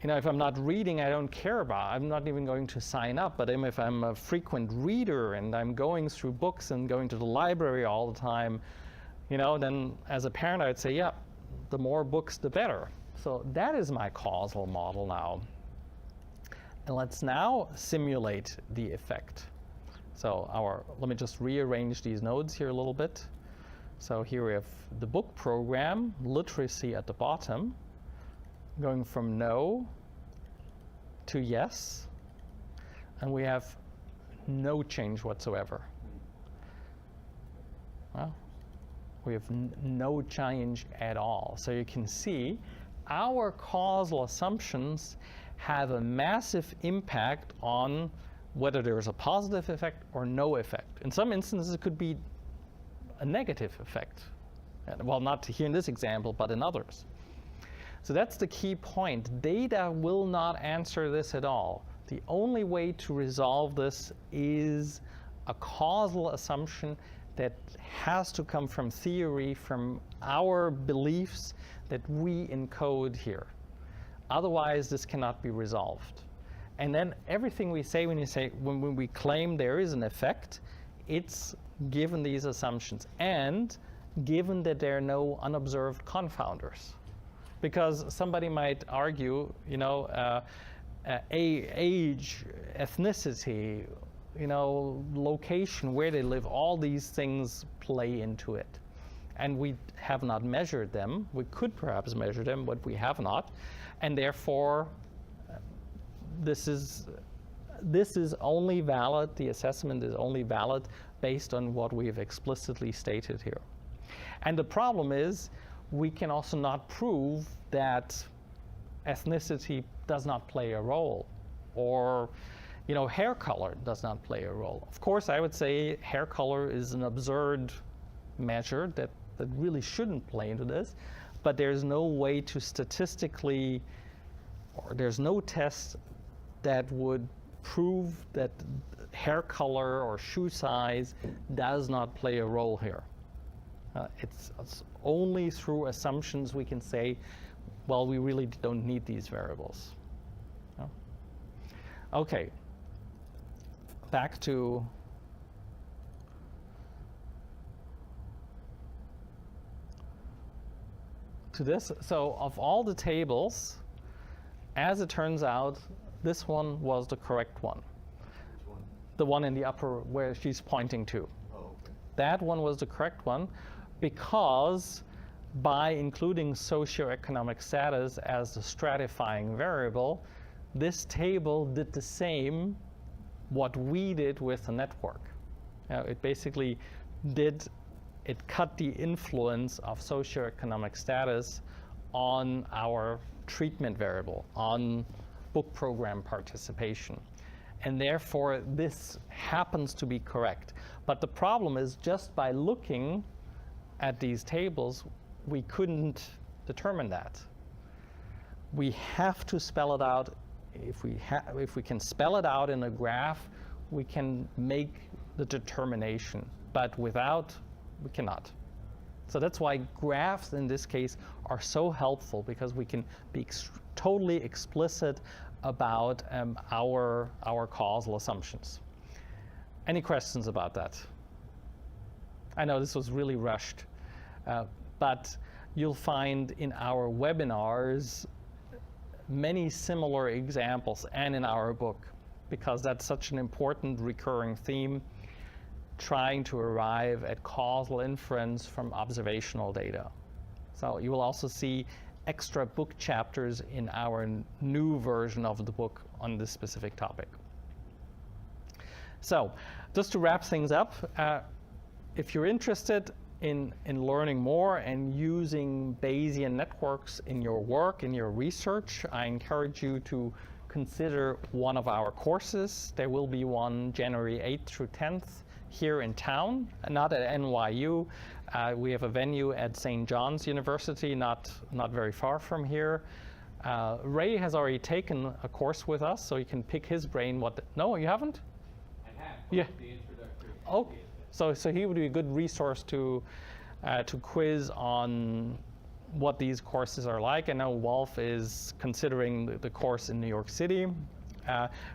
if I'm not reading, I don't care about, I'm not even going to sign up. But if I'm a frequent reader and I'm going through books and going to the library all the time, you know, then as a parent, I'd say, yeah, the more books, the better. So that is my causal model now. And let's now simulate the effect. So let me just rearrange these nodes here a little bit. So here we have the book program, literacy at the bottom, going from no to yes, and we have no change whatsoever. Well, we have no change at all. So you can see our causal assumptions have a massive impact on whether there is a positive effect or no effect. In some instances, it could be a negative effect. Well, not here in this example, but in others. So that's the key point. Data will not answer this at all. The only way to resolve this is a causal assumption that has to come from theory, from our beliefs that we encode here. Otherwise, this cannot be resolved. And then everything we say when we claim there is an effect, it's given these assumptions and given that there are no unobserved confounders. Because somebody might argue, you know, age, ethnicity, you know, location, where they live, all these things play into it. And we have not measured them. We could perhaps measure them, but we have not. And therefore, this is only valid, the assessment is only valid based on what we have explicitly stated here. And the problem is, we can also not prove that ethnicity does not play a role, or, you know, hair color does not play a role. Of course, I would say hair color is an absurd measure that really shouldn't play into this, but there's no way to statistically, or there's no test that would prove that hair color or shoe size does not play a role here. It's only through assumptions we can say, well, we really don't need these variables. No? Okay, back to this. So of all the tables, as it turns out, this one was the correct one.
Which one?
The one in the upper where she's pointing to.
Oh, okay.
That one was the correct one, because by including socioeconomic status as the stratifying variable, this table did the same what we did with the network. It basically cut the influence of socioeconomic status on our treatment variable, on book program participation. And therefore, this happens to be correct. But the problem is, just by looking at these tables, we couldn't determine that. We have to spell it out if we can spell it out in a graph, we can make the determination, but without, we cannot. So that's why graphs in this case are so helpful, because we can be totally explicit about our causal assumptions. Any questions about that? I know this was really rushed, but you'll find in our webinars many similar examples, and in our book, because that's such an important recurring theme, trying to arrive at causal inference from observational data. So you will also see extra book chapters in our new version of the book on this specific topic. So just to wrap things up, if you're interested in learning more and using Bayesian networks in your work, in your research, I encourage you to consider one of our courses. There will be one January 8th through 10th here in town, not at NYU. We have a venue at St. John's University, not very far from here. Ray has already taken a course with us, so you can pick his brain. No, you haven't?
I have.
Yeah.
The introductory.
Oh, so he would be a good resource to quiz on what these courses are like. I know Wolf is considering the course in New York City.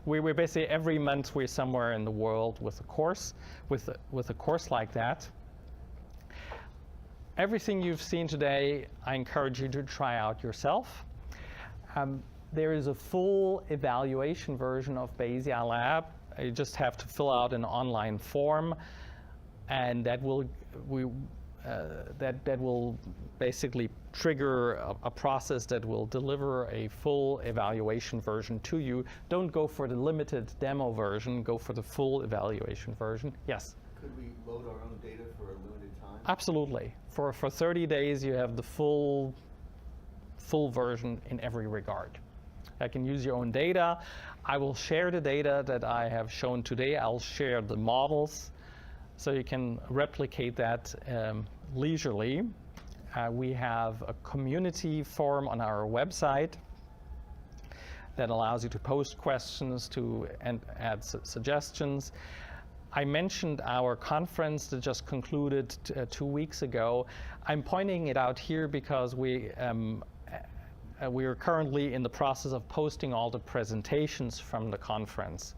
We're basically every month we're somewhere in the world with a course, with a course like that. Everything you've seen today, I encourage you to try out yourself. There is a full evaluation version of BayesiaLab. You just have to fill out an online form, and that will basically trigger a process that will deliver a full evaluation version to you. Don't go for the limited demo version, go for the full evaluation version. Yes?
Could we load our own data for a limited time?
Absolutely. For 30 days, you have the full version in every regard. I can use your own data. I will share the data that I have shown today. I'll share the models, so you can replicate that leisurely. We have a community forum on our website that allows you to post questions and add suggestions. I mentioned our conference that just concluded 2 weeks ago. I'm pointing it out here because we are currently in the process of posting all the presentations from the conference.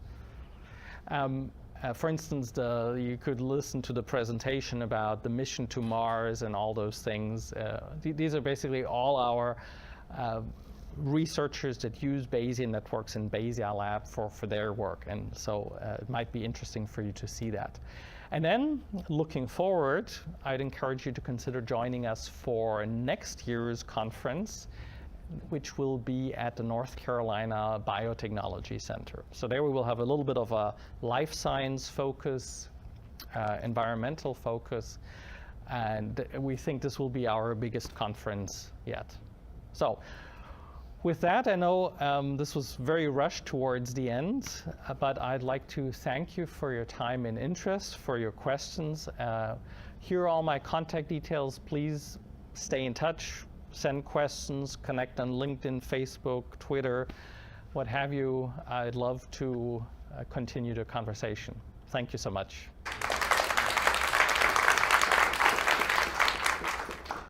For instance, you could listen to the presentation about the mission to Mars and all those things. These are basically all our researchers that use Bayesian networks in BayesiaLab for their work, and so it might be interesting for you to see that. And then, looking forward, I'd encourage you to consider joining us for next year's conference, which will be at the North Carolina Biotechnology Center. So there we will have a little bit of a life science focus, environmental focus, and we think this will be our biggest conference yet. So with that, I know this was very rushed towards the end, but I'd like to thank you for your time and interest, for your questions. Here are all my contact details. Please stay in touch. Send questions, connect on LinkedIn, Facebook, Twitter, what have you. I'd love to continue the conversation. Thank you so much.